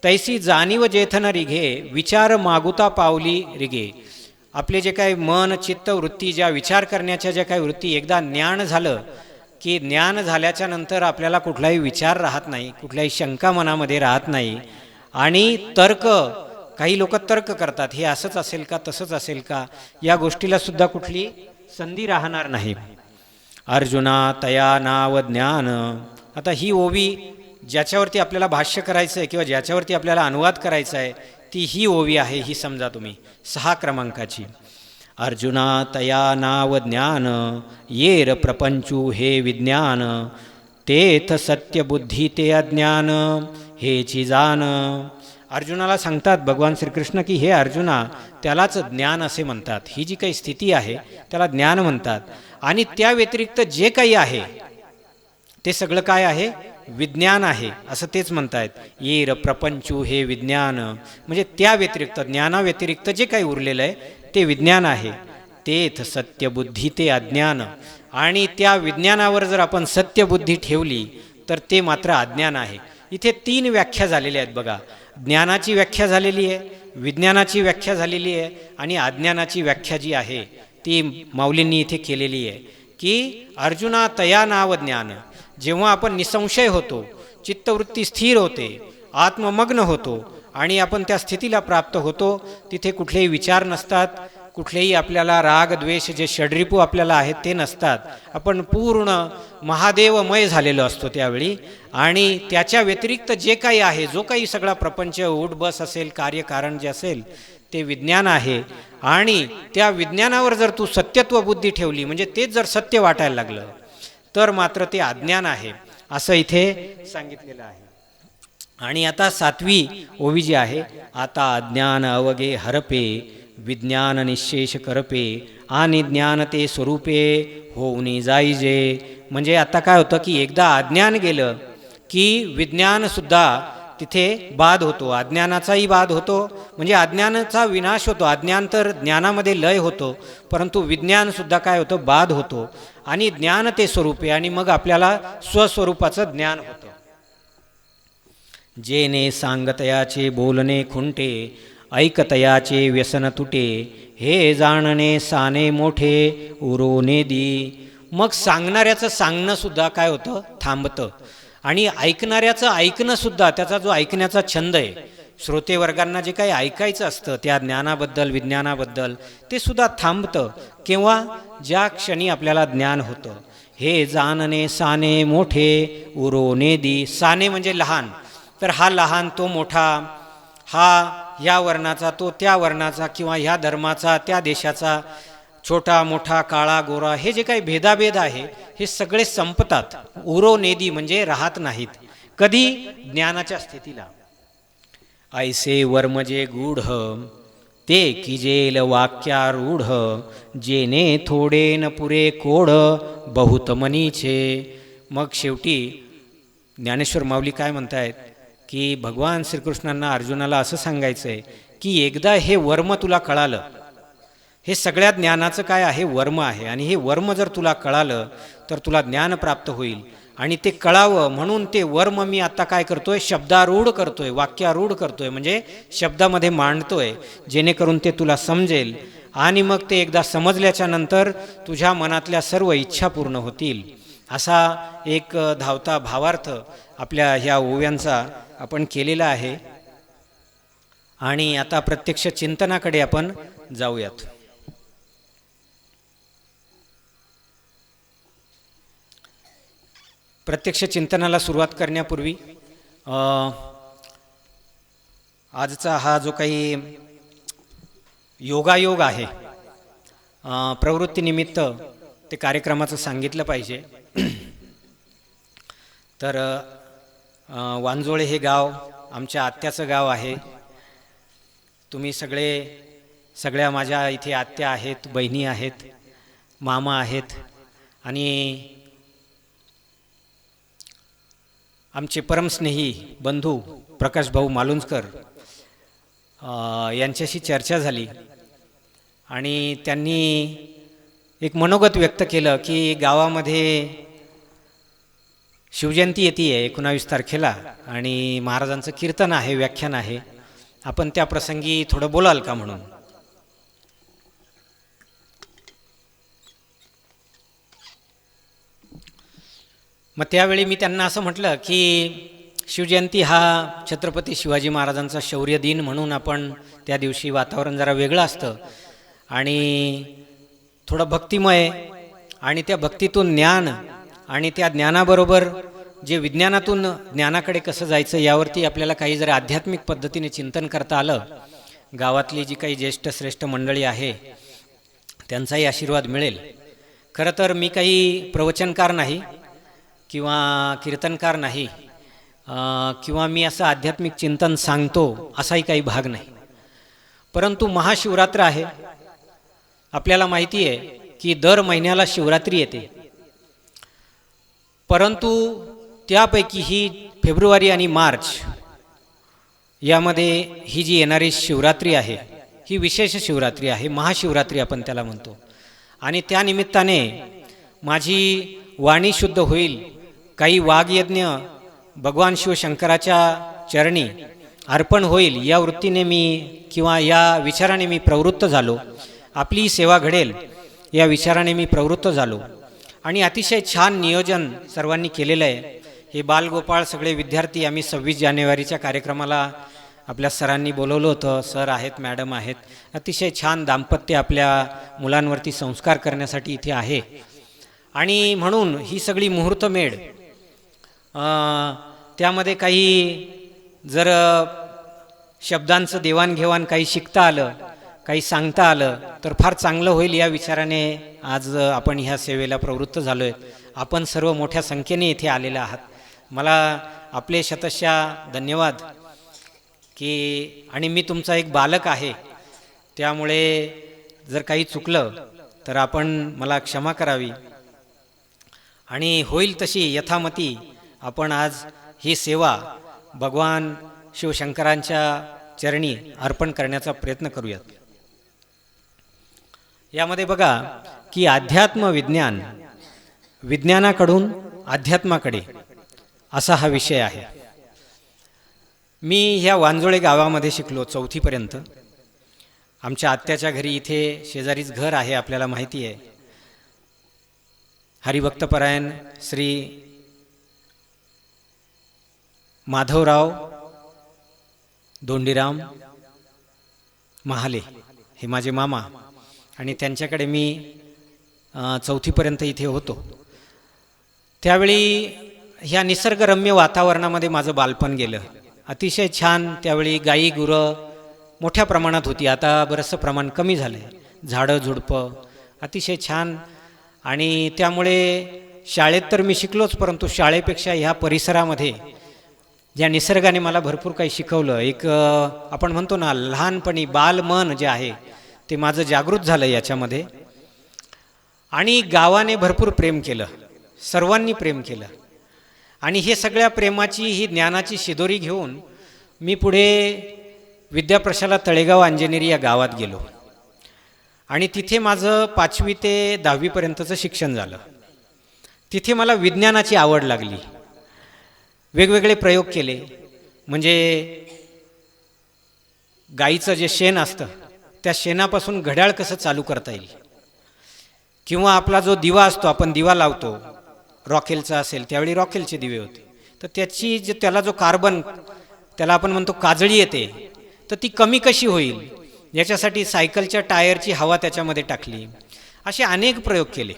तैसी जाणीव जेथन रिघे विचार मागुता पावली रिघे, आपले जे काही मन चित्त वृत्ती ज्या विचार करण्याच्या ज्या काही वृत्ती एकदा ज्ञान झालं की ज्ञान झाल्याच्या नंतर आपल्याला कुठलाही विचार राहत नाही, कुठल्याही शंका मनामध्ये राहत नाही. आणि तर्क, काही लोक तर्क करतात हे असंच असेल का तसंच असेल का, या गोष्टीला सुद्धा कुठली संधी राहणार नाही. अर्जुना तया नाव ज्ञान. आता ही ओवी ज्याच्यावरती आपल्याला भाष्य करायचं आहे किंवा ज्याच्यावरती आपल्याला अनुवाद करायचा आहे ती ही ओवी आहे. ही समजा तुम्ही 6 क्रमांकाची. अर्जुना तया नाव ज्ञान येर प्रपंचू हे विज्ञान, तेथ सत्यबुद्धी ते अज्ञान हेची जाण. अर्जुनाला सांगतात भगवान श्रीकृष्ण की हे अर्जुना, त्यालाच ज्ञान असे म्हणतात. ही जी काही स्थिती आहे त्याला ज्ञान म्हणतात. आणि त्या व्यतिरिक्त जे काही आहे ते सगळं काय आहे, विज्ञान आहे असं तेच म्हणतायत. येर प्रपंचू हे विज्ञान, म्हणजे त्या व्यतिरिक्त ज्ञानाव्यतिरिक्त जे काही उरलेलं आहे ते विज्ञान आहे. तेथ सत्यबुद्धी ते अज्ञान. आणि त्या विज्ञानावर जर आपण सत्यबुद्धी ठेवली तर ते मात्र अज्ञान आहे. इथे 3 व्याख्या झालेल्या आहेत बघा. ज्ञानाची व्याख्या झालेली आहे, विज्ञानाची व्याख्या झालेली आहे आणि अज्ञानाची व्याख्या जी आहे ती माऊलींनी इथे केलेली आहे की अर्जुना तया नाव ज्ञान. जेव्हा आपण निसंशय होतो, चित्तवृत्ती स्थिर होते, आत्ममग्न होतो आणि आपण त्या स्थितीला प्राप्त होतो, तिथे कुठलेही विचार नसतात, कुठलेही आपल्याला राग द्वेष जे षड्रिपू आपल्याला आहेत ते नसतात. आपण पूर्ण महादेवमय झालेलो असतो त्यावेळी. आणि त्याच्या व्यतिरिक्त जे काही आहे, जो काही सगळा प्रपंच उठ बस असेल, कार्यकारण जे असेल ते विज्ञान आहे. आणि त्या विज्ञानावर जर तू सत्यत्व बुद्धी ठेवली, म्हणजे तेच जर सत्य वाटायला लागलं तर मात्र ते अज्ञान आहे असं इथे सांगितलेलं आहे. आणि आता 7वी ओवी जी आहे, आता अज्ञान अवगे हरपे विज्ञान निशेष करपे, आणि ज्ञान ते स्वरूपे होऊनी जाईजे. म्हणजे आता काय होतं की एकदा अज्ञान गेलं की विज्ञानसुद्धा तिथे बाद होतो, अज्ञानाचाही बाद होतो. म्हणजे अज्ञानाचा विनाश होतो. अज्ञान तर ज्ञानामध्ये लय होतो, परंतु विज्ञानसुद्धा काय होतं, बाद होतो. आणि ज्ञान ते स्वरूपे, आणि मग आपल्याला स्वस्वरूपाचं ज्ञान होतं. जेने सांगतयाचे बोलणे खुंटे, ऐकतयाचे व्यसन तुटे, हे जाणणे साने मोठे उरो नेदी. मग सांगणाऱ्याचं सांगणं सुद्धा काय होतं, थांबतं. आणि ऐकणाऱ्याचं ऐकणंसुद्धा, त्याचा जो ऐकण्याचा छंद आहे, श्रोतेवर्गांना जे काही ऐकायचं असतं त्या ज्ञानाबद्दल विज्ञानाबद्दल, ते सुद्धा थांबतं. किंवा ज्या क्षणी आपल्याला ज्ञान होतं. हे जाणणे साने मोठे उरो नेदी. साने म्हणजे लहान, तर हा लहान तो मोठा, हा ह्या वर्णाचा तो त्या वर्णाचा, किंवा ह्या धर्माचा त्या देशाचा, छोटा मोठा काळा गोरा, हे जे काही भेदाभेद आहे हे सगळे संपतात. उरो नेदी म्हणजे राहत नाहीत. कधी, ज्ञानाच्या स्थितीला. ऐसे वर्मजे गूढ ते किजेल वाक्यारूढ, जेने थोडे न पुरे कोड, बहुत मनीचे. मग शेवटी ज्ञानेश्वर माऊली काय म्हणतायत की भगवान श्रीकृष्णांना अर्जुनाला असं सांगायचं आहे की एकदा हे वर्म तुला कळालं, हे सगळ्या ज्ञानाचं काय आहे, वर्म आहे, आणि हे वर्म जर तुला कळालं तर तुला ज्ञान प्राप्त होईल. आणि ते कळावं म्हणून ते वर्म मी आता काय करतोय, शब्दारूढ करतोय, वाक्यारूढ करतोय, म्हणजे शब्दामध्ये मांडतोय, जेणेकरून ते तुला समजेल. आणि मग ते एकदा समजल्याच्या नंतर तुझ्या मनातल्या सर्व इच्छा पूर्ण होतील. असा एक धावता भावार्थ आपल्या ह्या ओव्यांचा आपण केलेला आहे. आणि आता प्रत्यक्ष चिंतनाकडे आपण जाऊयात. प्रत्यक्ष चिंतनाला सुरुवात करण्यापूर्वी आजचा हा जो काही योगायोग आहे, प्रवृत्तीनिमित्त ते कार्यक्रमाचं सांगितलं पाहिजे. तर वांजोळे हे गाव आमच्या आत्याचं गाव आहे. तुम्ही सगळ्या माझ्या इथे आत्या आहेत, बहिणी आहेत, मामा आहेत, आणि आमचे परमस्नेही बंधू प्रकाश भाऊ मालुंजकर यांच्याशी चर्चा झाली. आणि त्यांनी एक मनोगत व्यक्त केलं की गावामध्ये शिवजयंती येते आहे 19 तारखेला, आणि महाराजांचं कीर्तन आहे, व्याख्यान आहे, आपण त्या प्रसंगी थोडं बोलाल का म्हणून. मग त्यावेळी मी त्यांना असं म्हटलं की शिवजयंती हा छत्रपती शिवाजी महाराजांचा शौर्य दिन म्हणून आपण त्या दिवशी वातावरण जरा वेगळं असतं आणि थोडं भक्तिमय, आणि त्या भक्तीतून ज्ञान, आणि त्या ज्ञानाबरोबर जे विज्ञानातून ज्ञानाकडे कसं जायचं यावरती आपल्याला काही जर आध्यात्मिक पद्धतीने चिंतन करता आलं, गावातली जी काही ज्येष्ठ श्रेष्ठ मंडळी आहे त्यांचाही आशीर्वाद मिळेल. खरं तर मी काही प्रवचनकार नाही किंवा कीर्तनकार नाही, किंवा मी असं आध्यात्मिक चिंतन सांगतो असाही काही भाग नाही. परंतु महाशिवरात्र आहे, आपल्याला माहिती आहे की दर महिन्याला शिवरात्री येते, परंतु त्यापैकी ही फेब्रुवारी आणि मार्च यामध्ये ही जी येणारी शिवरात्री आहे ही विशेष शिवरात्री आहे, महाशिवरात्री आपण त्याला म्हणतो. आणि त्या निमित्ताने माझी वाणी शुद्ध होईल, काही वाग्यज्ञ भगवान शिवशंकराच्या चरणी अर्पण होईल या वृत्तीने मी किंवा या विचाराने मी प्रवृत्त झालो. आपली सेवा घडेल या विचाराने मी प्रवृत्त झालो. आणि अतिशय छान नियोजन सर्वांनी केलेलं आहे. हे बालगोपाळ सगळे विद्यार्थी आम्ही 26 जानेवारीच्या कार्यक्रमाला आपल्या सरांनी बोलवलं होतं. सर आहेत, मॅडम आहेत, अतिशय छान दाम्पत्य आपल्या मुलांवरती संस्कार करण्यासाठी इथे आहे. आणि म्हणून ही सगळी मुहूर्तमेढ, त्यामध्ये काही जर शब्दांचं देवाणघेवाण काही शिकता आलं, काही सांगता आलं तर फार चांगलं होईल या विचाराने आज आपण ह्या सेवेला प्रवृत्त झालो आहे. आपण सर्व मोठ्या संख्येने इथे आलेले आहात. मला आपले शतशः धन्यवाद की, आणि मी तुमचा एक बालक आहे त्यामुळे जर काही चुकलं तर आपण मला क्षमा करावी, आणि होईल तशी यथामती आपण आज ही सेवा भगवान शिवशंकरांच्या चरणी अर्पण करण्याचा प्रयत्न करूयात. यामध्ये बघा की अध्यात्म विज्ञान, विज्ञानाकडून अध्यात्माकडे असा हा विषय आहे. मी ह्या वांजोळे गावामध्ये शिकलो 4थी पर्यंत. आमच्या आत्याच्या घरी इथे शेजारीच घर आहे, आपल्याला माहिती आहे. हरिभक्तपरायण श्री माधवराव दोंडीराम महाले हे माझे मामा, आणि त्यांच्याकडे मी 4थी पर्यंत इथे होतो. त्यावेळी ह्या निसर्गरम्य वातावरणामध्ये माझं बालपण गेलं. अतिशय छान. त्यावेळी गाई गुरं मोठ्या प्रमाणात होती, आता बरंचसं प्रमाण कमी झालं आहे. झाडं झुडपं अतिशय छान. आणि त्यामुळे शाळेत तर मी शिकलोच, परंतु शाळेपेक्षा ह्या परिसरामध्ये ज्या निसर्गाने मला भरपूर काही शिकवलं. एक आपण म्हणतो ना, लहानपणी बालमन जे आहे ते माझं जागृत झालं याच्यामध्ये. आणि गावाने भरपूर प्रेम केलं, सर्वांनी प्रेम केलं. आणि हे सगळ्या प्रेमाची, ही ज्ञानाची शिदोरी घेऊन मी पुढे विद्याप्रशाला तळेगाव अंजनेरी या गावात गेलो. आणि तिथे माझं 5वी ते 10वीपर्यंतचं शिक्षण झालं. तिथे मला विज्ञानाची आवड लागली. वेगवेगळे प्रयोग केले. म्हणजे गाईचं जे शेण असतं त्या शेणापासून घड्याळ कसं चालू करता येईल, किंवा आपला जो दिवा असतो, आपण दिवा लावतो, रॉकेलचा असेल त्यावेळी रॉकेलचे दिवे होते, तर त्याची जे त्याला जो कार्बन, त्याला आपण म्हणतो काजळी येते, तर ती कमी कशी होईल याच्यासाठी सायकलच्या टायरची हवा त्याच्यामध्ये टाकली. असे अनेक प्रयोग केले.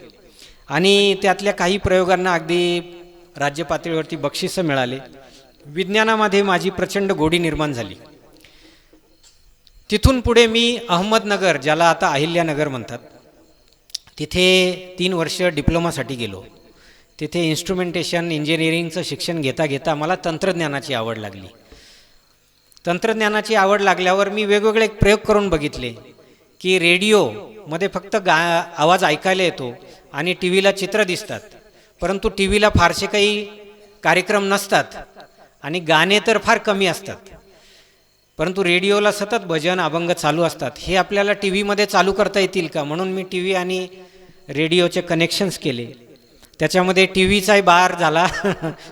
आणि त्यातल्या काही प्रयोगांना अगदी राज्य पातळीवरती बक्षिसं मिळाले. विज्ञानामध्ये माझी प्रचंड गोडी निर्माण झाली. तिथून पुढे मी अहमदनगर, ज्याला आता अहिल्यानगर म्हणतात, तिथे 3 वर्ष डिप्लोमासाठी गेलो. तिथे इन्स्ट्रुमेंटेशन इंजिनिअरिंगचं शिक्षण घेता घेता मला तंत्रज्ञानाची आवड लागली. तंत्रज्ञानाची आवड लागल्यावर मी वेगवेगळे प्रयोग करून बघितले की रेडिओमध्ये फक्त आवाज ऐकायला येतो आणि टी व्हीला चित्र दिसतात, परंतु टी व्हीला फारसे काही कार्यक्रम नसतात आणि गाणे तर फार कमी असतात, परंतु रेडिओला सतत भजन अभंग चालू असतात. हे आपल्याला टी व्हीमध्ये चालू करता येतील का? म्हणून मी टी व्ही आणि रेडिओचे कनेक्शन्स केले. त्याच्यामध्ये टी व्हीचाही बार झाला,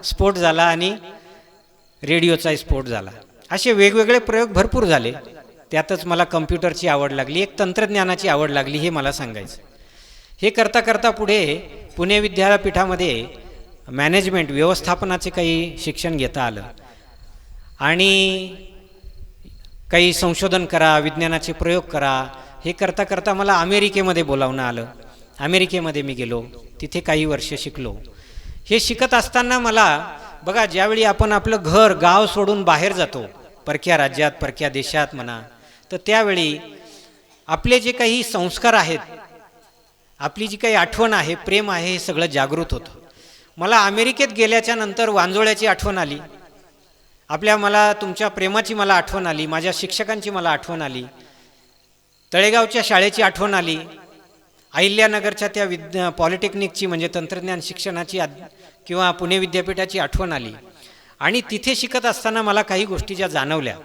स्फोट झाला, आणि रेडिओचाही स्फोट झाला. असे वेगवेगळे प्रयोग भरपूर झाले. त्यातच मला कम्प्युटरची आवड लागली, एक तंत्रज्ञानाची आवड लागली, हे मला सांगायचं. हे करता करता पुढे पुणे विद्यापीठामध्ये मॅनेजमेंट, व्यवस्थापनाचे काही शिक्षण घेता आलं. आणि काही संशोधन करा, विज्ञानाचे प्रयोग करा, हे करता करता मला अमेरिकेमध्ये बोलावणं आलं. अमेरिकेमध्ये मी गेलो, तिथे काही वर्ष शिकलो. हे शिकत असताना मला बघा, ज्यावेळी आपण आपलं घर गाव सोडून बाहेर जातो, परक्या राज्यात, परक्या देशात म्हणा, तर त्यावेळी आपले जे काही संस्कार आहेत, आपली जी काही आठवण आहे, प्रेम आहे, हे सगळं जागृत होतं. मला अमेरिकेत गेल्याच्या नंतर वांजोळ्याची आठवण आली, मला तुमच्या प्रेमाची मला आठवण आली, माझ्या शिक्षकांची मला आठवण आली, तळेगावच्या शाळेची आठवण आली, अहिल्यानगरच्या त्या पॉलिटेक्निकची म्हणजे तंत्रज्ञान शिक्षणाची किंवा पुणे विद्यापीठाची आठवण आली. आणि तिथे शिकत असताना मला काही गोष्टी ज्या जाणवल्या,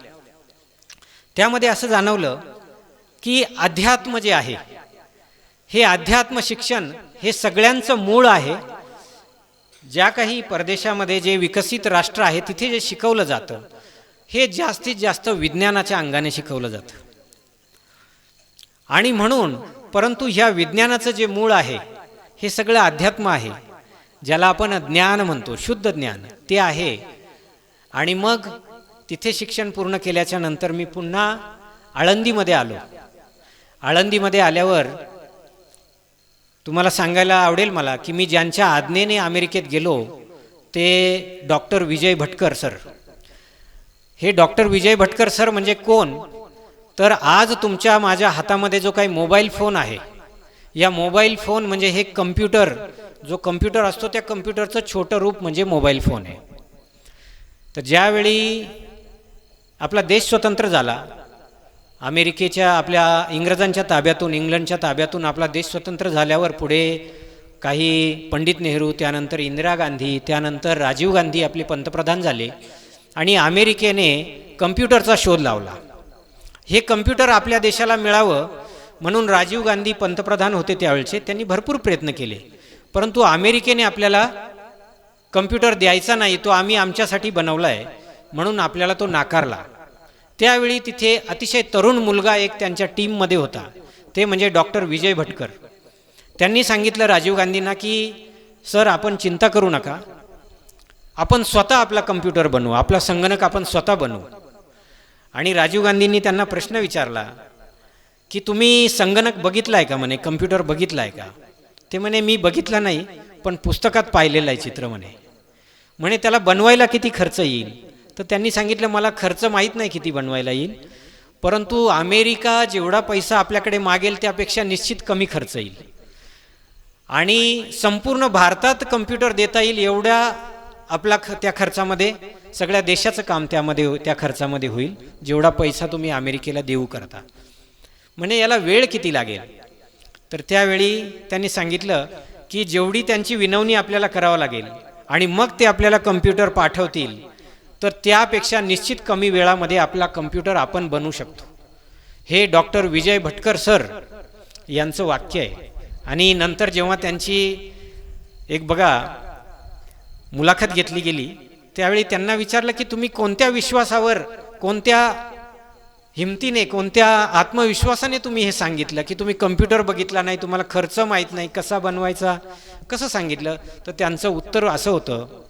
त्यामध्ये असं जाणवलं की अध्यात्म जे आहे, हे अध्यात्म शिक्षण हे सगळ्यांचं मूळ आहे. ज्या काही परदेशामध्ये जे विकसित राष्ट्र आहे तिथे जे शिकवलं जातं, हे जास्तीत जास्त विज्ञानाच्या अंगाने शिकवलं जातं. आणि म्हणून, परंतु ह्या विज्ञानाचं जे मूळ आहे हे सगळं अध्यात्म आहे, ज्याला आपण ज्ञान म्हणतो, शुद्ध ज्ञान ते आहे. आणि मग तिथे शिक्षण पूर्ण केल्याच्या नंतर मी पुन्हा आळंदीमध्ये आलो. आळंदीमध्ये आल्यावर तुम्हाला सांगायला आवडेल मला की मी ज्यांच्या आज्ञेने अमेरिकेत गेलो ते डॉक्टर विजय भटकर सर. हे डॉक्टर विजय भटकर सर म्हणजे कोण? तर आज तुमच्या माझ्या हातामध्ये जो काही मोबाईल फोन आहे, या मोबाईल फोन म्हणजे हे कम्प्युटर, जो कम्प्युटर असतो त्या कम्प्युटरचं छोटं रूप म्हणजे मोबाईल फोन आहे. तर ज्यावेळी आपला देश स्वतंत्र झाला, अमेरिकेच्या आपल्या इंग्रजांच्या ताब्यातून, इंग्लंडच्या ताब्यातून आपला देश स्वतंत्र झाल्यावर पुढे काही पंडित नेहरू, त्यानंतर इंदिरा गांधी, त्यानंतर राजीव गांधी आपले पंतप्रधान झाले. आणि अमेरिकेने कम्प्युटरचा शोध लावला. हे कम्प्युटर आपल्या देशाला मिळावं म्हणून राजीव गांधी पंतप्रधान होते त्यावेळचे, त्यांनी भरपूर प्रयत्न केले, परंतु अमेरिकेने आपल्याला कम्प्युटर द्यायचा नाही, तो आम्ही आमच्यासाठी बनवला आहे म्हणून आपल्याला तो नाकारला. त्यावेळी तिथे अतिशय तरुण मुलगा एक त्यांच्या टीममध्ये होता, ते म्हणजे डॉक्टर विजय भटकर. त्यांनी सांगितलं राजीव गांधींना की सर, आपण चिंता करू नका, आपण स्वतः आपला कम्प्युटर बनवू, आपला संगणक आपण स्वतः बनवू. आणि राजीव गांधींनी त्यांना प्रश्न विचारला की तुम्ही संगणक बघितला आहे का म्हणे, कम्प्युटर बघितला आहे का? ते म्हणे मी बघितला नाही, पण पुस्तकात पाहिलेलं आहे चित्र म्हणे त्याला बनवायला किती खर्च येईल? तर त्यांनी सांगितलं मला खर्च माहीत नाही किती बनवायला येईल, परंतु अमेरिका जेवढा पैसा आपल्याकडे मागेल त्यापेक्षा निश्चित कमी खर्च येईल. आणि संपूर्ण भारतात कम्प्युटर देता येईल एवढ्या त्या खर्चामध्ये सगळ्या देशाचं काम त्या खर्चामध्ये होईल, जेवढा पैसा तुम्ही अमेरिकेला देऊ करता. म्हणे याला वेळ किती लागेल? तर त्यावेळी त्यांनी सांगितलं की जेवढी त्यांची विनवणी आपल्याला करावं लागेल आणि मग ते आपल्याला कम्प्युटर पाठवतील, तर त्यापेक्षा निश्चित कमी वेळामध्ये आपला कम्प्युटर आपण बनवू शकतो. हे डॉक्टर विजय भटकर सर यांचं वाक्य आहे. आणि नंतर जेव्हा त्यांची एक बघा मुलाखत घेतली गेली, त्यावेळी त्यांना विचारलं की तुम्ही कोणत्या विश्वासावर, कोणत्या हिमतीने, कोणत्या आत्मविश्वासाने तुम्ही हे सांगितलं की तुम्ही कम्प्युटर बघितला नाही, तुम्हाला खर्च माहीत नाही, कसा बनवायचा, कसं सांगितलं? तर त्यांचं उत्तर असं होतं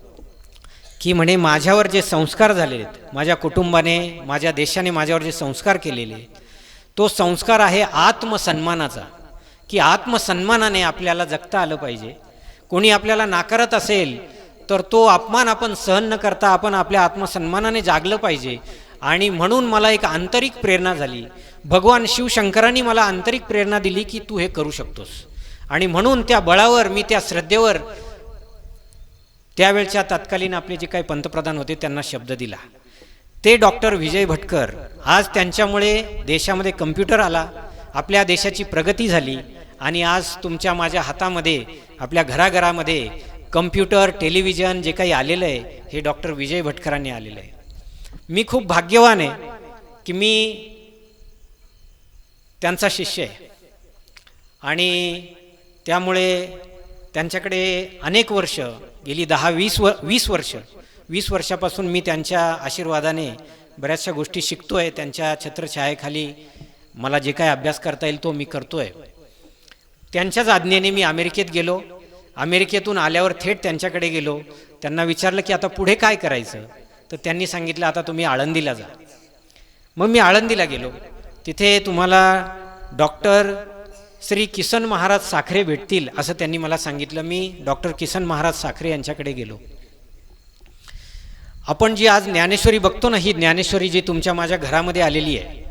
की म्हणे माझ्यावर जे संस्कार झालेले आहेत, माझ्या कुटुंबाने, माझ्या देशाने माझ्यावर जे संस्कार केलेले, तो संस्कार आहे आत्मसन्मानाचा, की आत्मसन्मानाने आपल्याला जगता आलं पाहिजे. कोणी आपल्याला नाकारत असेल तर तो अपमान आपण सहन न करता आपण आपल्या आत्मसन्मानाने जागलं पाहिजे. आणि म्हणून मला एक आंतरिक प्रेरणा झाली, भगवान शिवशंकरांनी मला आंतरिक प्रेरणा दिली की तू हे करू शकतोस. आणि म्हणून त्या बळावर मी, त्या श्रद्धेवर त्यावेळच्या तत्कालीन आपले जे काही पंतप्रधान होते त्यांना शब्द दिला. ते डॉक्टर विजय भटकर, आज त्यांच्यामुळे देशामध्ये कम्प्युटर आला, आपल्या देशाची प्रगती झाली. आणि आज तुमच्या माझ्या हातामध्ये, आपल्या घराघरामध्ये कम्प्युटर, टेलिव्हिजन जे काही आलेलं आहे, हे डॉक्टर विजय भटकरांनी आलेलं आहे. मी खूप भाग्यवान आहे की मी त्यांचा शिष्य आहे. आणि त्यामुळे त्यांच्याकडे अनेक वर्ष, गेली 20 वर्षापासून मी त्यांच्या आशीर्वादाने बऱ्याचशा गोष्टी शिकतोय. त्यांच्या छत्रछायेखाली मला जे काय अभ्यास करता येईल तो मी करतोय. त्यांच्याच आज्ञेने मी अमेरिकेत गेलो. अमेरिकेतून आल्यावर थेट त्यांच्याकडे गेलो. त्यांना विचारलं की आता पुढे काय करायचं? तर त्यांनी सांगितलं आता तुम्ही आळंदीला जा. मग मी आळंदीला गेलो. तिथे तुम्हाला डॉक्टर श्री किसन महाराज साखरे भेटतील असं त्यांनी मला सांगितलं. मी डॉक्टर किसन महाराज साखरे यांच्याकडे गेलो. आपण जी आज ज्ञानेश्वरी बघतो ना, ही ज्ञानेश्वरी जी तुमच्या माझ्या घरामध्ये आलेली आहे,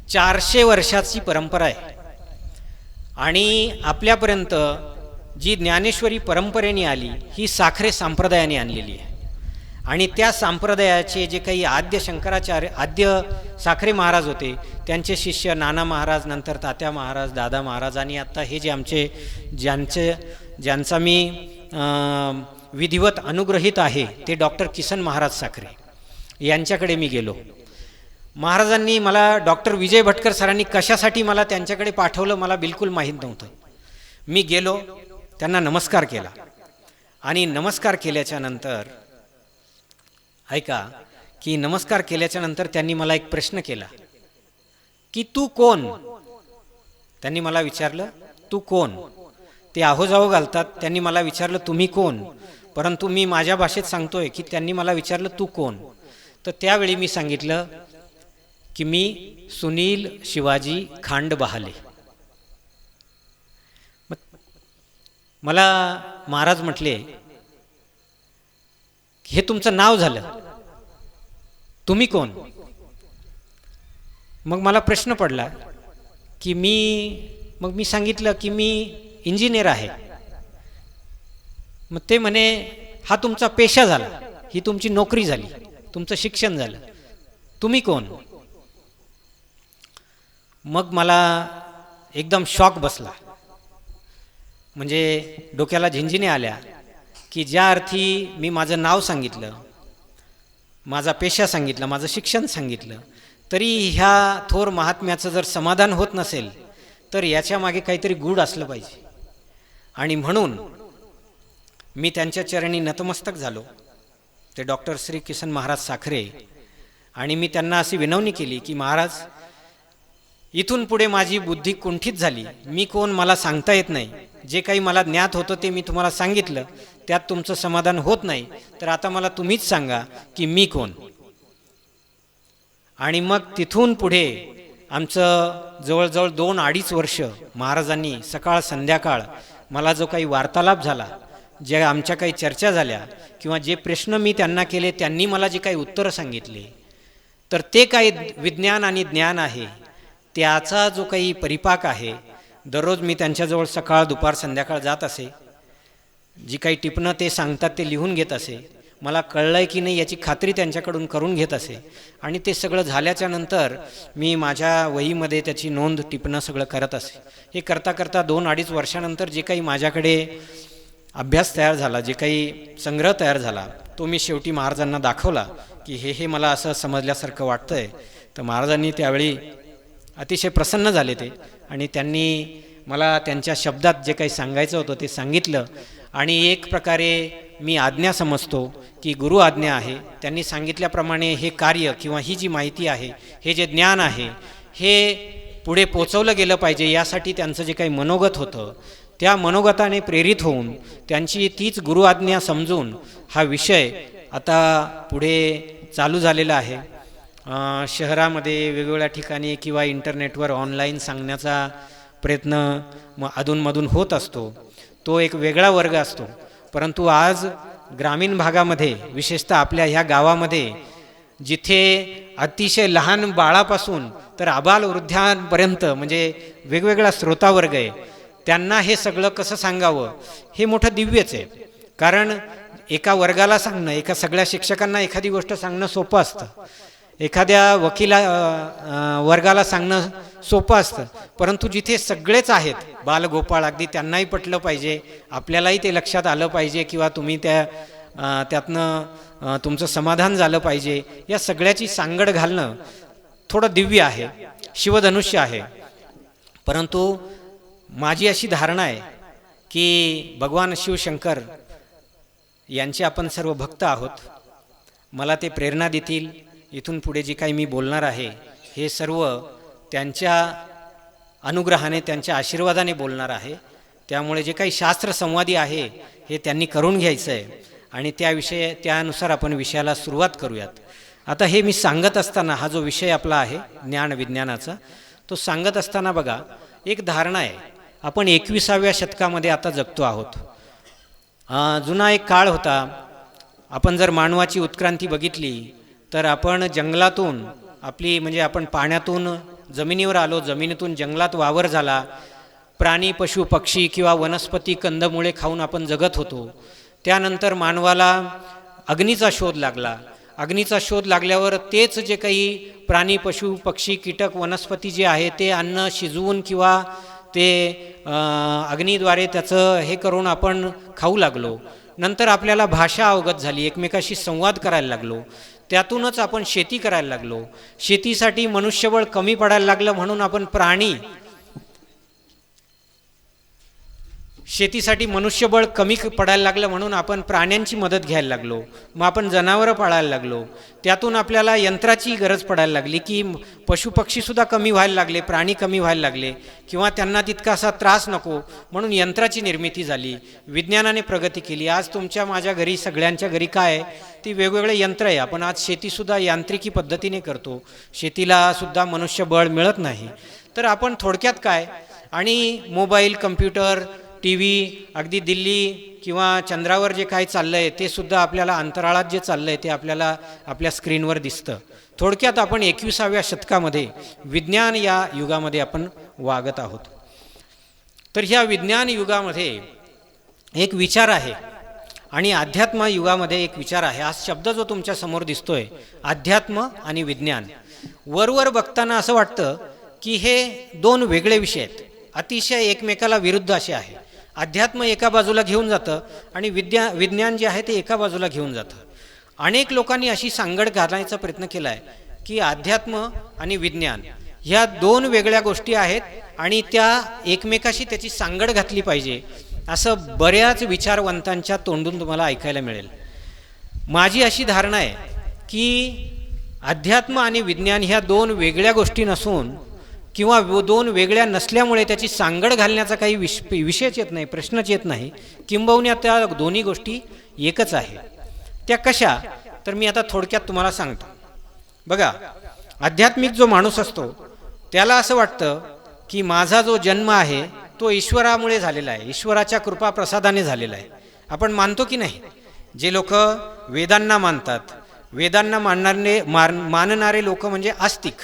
400 वर्षाची परंपरा आहे. आणि आपल्यापर्यंत जी ज्ञानेश्वरी परंपरेने आली, ही साखरे संप्रदायाने आणलेली आहे. आणि त्या संप्रदायाचे जे काही आद्य शंकराचार्य, आद्य साखरे महाराज होते, त्यांचे शिष्य नाना महाराज, नंतर तात्या महाराज, दादा महाराज, आणि आता हे जे आमचे ज्यांचा मी विधिवत अनुग्रहित आहे ते डॉक्टर किसन महाराज साखरे यांच्याकडे मी गेलो. महाराजांनी मला, डॉक्टर विजय भटकर सरांनी कशासाठी मला त्यांच्याकडे पाठवलं मला बिलकुल माहीत नव्हतं. मी गेलो, त्यांना नमस्कार केला. आणि नमस्कार केल्याच्या नंतर ऐका की नमस्कार केल्याच्या नंतर त्यांनी मला एक प्रश्न केला की तू कोण? त्यांनी मला विचारलं तू कोण? ते आहोजाहो घालतात. त्यांनी मला विचारलं तुम्ही कोण? परंतु मी माझ्या भाषेत सांगतोय की त्यांनी मला विचारलं तू कोण? तर त्यावेळी मी सांगितलं की मी सुनील शिवाजी खांड बहाले. मला महाराज म्हटले हे तुमचं नाव झालं, तुम्ही कोण? मग मला प्रश्न पडला की मग मी सांगितलं की मी इंजिनियर आहे. मग ते म्हणे हा तुमचा पेशा झाला, ही तुमची नोकरी झाली, तुमचं शिक्षण झालं, तुम्ही कोण? मग मला एकदम शॉक बसला. म्हणजे डोक्याला झिंझिने आल्या की ज्या अर्थी मी माझं नाव सांगितलं, माझा पेशा सांगितला, माझं शिक्षण सांगितलं, तरी ह्या थोर महात्म्याचं जर समाधान होत नसेल तर याच्या मागे काहीतरी गूढ असलं पाहिजे. आणि म्हणून मी त्यांच्या चरणी नतमस्तक झालो, ते डॉक्टर श्री किसन महाराज साखरे. आणि मी त्यांना अशी विनवणी केली की महाराज, इथून पुढे माझी बुद्धी कुंठित झाली, मी कोण मला सांगता येत नाही. जे काही मला ज्ञात होतं ते मी तुम्हाला सांगितलं, त्यात तुमचं समाधान होत नाही, तर आता मला तुम्हीच सांगा की मी कोण. आणि मग तिथून पुढे आमचं जवळजवळ 2-2.5 वर्ष महाराजांनी सकाळ संध्याकाळ मला जो काही वार्तालाप झाला, जे आमच्या काही चर्चा झाल्या, किंवा जे प्रश्न मी त्यांना केले, त्यांनी मला जे काही उत्तरं सांगितले, तर ते काही विज्ञान आणि ज्ञान आहे, त्याचा जो काही परिपाक आहे. दररोज मी त्यांच्याजवळ सकाळ दुपार संध्याकाळ जात असे. जी काही टिपणं ते सांगतात ते लिहून घेत असे. मला कळलं आहे की नाही याची खात्री त्यांच्याकडून करून घेत असे. आणि ते सगळं झाल्याच्या नंतर मी माझ्या वहीमध्ये त्याची नोंद टिपणं सगळं करत असे. हे करता करता 2-2.5 वर्षानंतर जे काही माझ्याकडे अभ्यास तयार झाला, जे काही संग्रह तयार झाला, तो मी शेवटी महाराजांना दाखवला की हे मला असं समजल्यासारखं वाटतं आहे. तर महाराजांनी त्यावेळी अतिशय प्रसन्न झाले ते, आणि त्यांनी मला त्यांच्या शब्दात जे काही सांगायचं होतं ते सांगितलं. आणि एक प्रकारे मी आज्ञा समजतो की गुरु आज्ञा आहे. त्यांनी सांगितल्याप्रमाणे हे कार्य किंवा ही जी माहिती आहे, हे जे ज्ञान आहे, हे पुढे पोचवलं गेलं पाहिजे. यासाठी त्यांचं जे काही मनोगत होतं, त्या मनोगताने प्रेरित होऊन त्यांची तीच गुरु आज्ञा समजून हा विषय आता पुढे चालू झालेला आहे. शहरामध्ये वेगवेगळ्या ठिकाणी किंवा इंटरनेटवर ऑनलाईन सांगण्याचा प्रयत्न अधूनमधून होत असतो. तो एक वेगळा वर्ग असतो. परंतु आज ग्रामीण भागामध्ये, विशेषतः आपल्या ह्या गावामध्ये, जिथे अतिशय लहान बाळापासून तर आबालवृद्धांपर्यंत म्हणजे वेगवेगळा श्रोतावर्ग आहे, त्यांना हे सगळं कसं सांगावं हे मोठं दिव्यच आहे. कारण एका वर्गाला सांगणं, एका सगळ्या शिक्षकांना एखादी गोष्ट सांगणं सोपं असतं, एखाद्या वर्गाला सांगणं सोपं असतं. परंतु जिथे सगळेच आहेत, बालगोपाळ, अगदी त्यांनाही पटलं पाहिजे, आपल्यालाही ते लक्षात आलं पाहिजे किंवा तुम्ही त्यातनं तुमचं समाधान झालं पाहिजे, या सगळ्याची सांगड घालणं थोडं दिव्य आहे, शिवधनुष्य आहे. परंतु माझी अशी धारणा आहे की भगवान शिवशंकर यांचे आपण सर्व भक्त आहोत. मला ते प्रेरणा देतील. इथून पुढे जे काही मी बोलणार आहे हे सर्व त्यांच्या अनुग्रहाने, त्यांच्या आशीर्वादाने बोलणार आहे. त्यामुळे जे काही शास्त्रसंवादी आहे हे त्यांनी करून घ्यायचं आहे आणि त्यानुसार आपण विषयाला सुरुवात करूयात. आता हे मी सांगत असताना, हा जो विषय आपला आहे ज्ञान विज्ञानाचा, तो सांगत असताना बघा, एक धारणा आहे, आपण 21व्या शतकामध्ये आता जगतो आहोत. जुना एक काळ होता. आपण जर मानवाची उत्क्रांती बघितली तर आपण जंगलातून आपण पाण्यातून जमिनीवर आलो, जमिनीतून जंगलात वावर झाला, प्राणी पशु पक्षी किंवा वनस्पती कंदमुळे खाऊन आपण जगत होतो. त्यानंतर मानवाला अग्नीचा शोध लागला. अग्नीचा शोध लागल्यावर तेच जे काही प्राणी पशु पक्षी कीटक वनस्पती जे आहे ते अन्न शिजवून किंवा ते अग्नीद्वारे त्याचं हे करून आपण खाऊ लागलो. नंतर आपल्याला भाषा अवगत झाली, एकमेकाशी संवाद करायला लागलो. त्यातूनच आपण शेती करायला लागलो. शेतीसाठी मनुष्यबळ कमी पडायला लागलं म्हणून आपण शेतीसाठी मनुष्यबळ कमी पडायला लागलं म्हणून आपण प्राण्यांची मदत घ्यायला लागलो. मग आपण जनावरं पाळायला लागलो. त्यातून आपल्याला यंत्राची गरज पडायला लागली की पशुपक्षीसुद्धा कमी व्हायला लागले, प्राणी कमी व्हायला लागले किंवा त्यांना तितका असा त्रास नको म्हणून यंत्राची निर्मिती झाली. विज्ञानाने प्रगती केली. आज तुमच्या माझ्या घरी, सगळ्यांच्या घरी काय आहे, ती वेगवेगळे यंत्र आहे. आपण आज शेतीसुद्धा यांत्रिकी पद्धतीने करतो. शेतीला सुद्धा मनुष्यबळ मिळत नाही. तर आपण थोडक्यात काय, आणि मोबाईल, कम्प्युटर, टी व्ही, अगदी दिल्ली किंवा चंद्रावर जे काही चाललं आहे ते सुद्धा आपल्याला, अंतराळात जे चाललं आहे ते आपल्याला आपल्या स्क्रीनवर दिसतं. थोडक्यात आपण 21व्या शतकामध्ये विज्ञान या युगामध्ये आपण वागत आहोत. तर ह्या विज्ञान युगामध्ये एक विचार आहे आणि अध्यात्म युगामध्ये एक विचार आहे. हा शब्द जो तुमच्या समोर दिसतोय, अध्यात्म आणि विज्ञान, वरवर बघताना असं वाटतं की हे दोन वेगळे विषय आहेत, अतिशय एकमेकाला विरुद्ध असे आहे. अध्यात्म एका बाजूला घेऊन जातं आणि विज्ञान जे आहे ते एका बाजूला घेऊन जातं. अनेक लोकांनी अशी सांगड घालण्याचा प्रयत्न केला आहे की अध्यात्म आणि विज्ञान ह्या दोन वेगळ्या गोष्टी आहेत आणि त्या एकमेकाशी त्याची सांगड घातली पाहिजे, असं बऱ्याच विचारवंतांच्या तोंडून तुम्हाला ऐकायला मिळेल. माझी अशी धारणा आहे की अध्यात्म आणि विज्ञान ह्या दोन वेगळ्या गोष्टी नसून किंवा दोन वेगळ्या नसल्यामुळे त्याची सांगड घालण्याचा काही विषयच येत नाही, प्रश्नच येत नाही. किंबहुना त्या दोन्ही गोष्टी एकच आहे. त्या कशा, तर मी आता थोडक्यात तुम्हाला सांगतो. बघा, आध्यात्मिक जो माणूस असतो त्याला असं वाटतं की माझा जो जन्म आहे तो ईश्वरामुळे झालेला आहे, ईश्वराच्या कृपा प्रसादाने झालेला आहे. आपण मानतो की नाही? जे लोक वेदांना मानतात, वेदांना मानणारे लोक म्हणजे आस्तिक.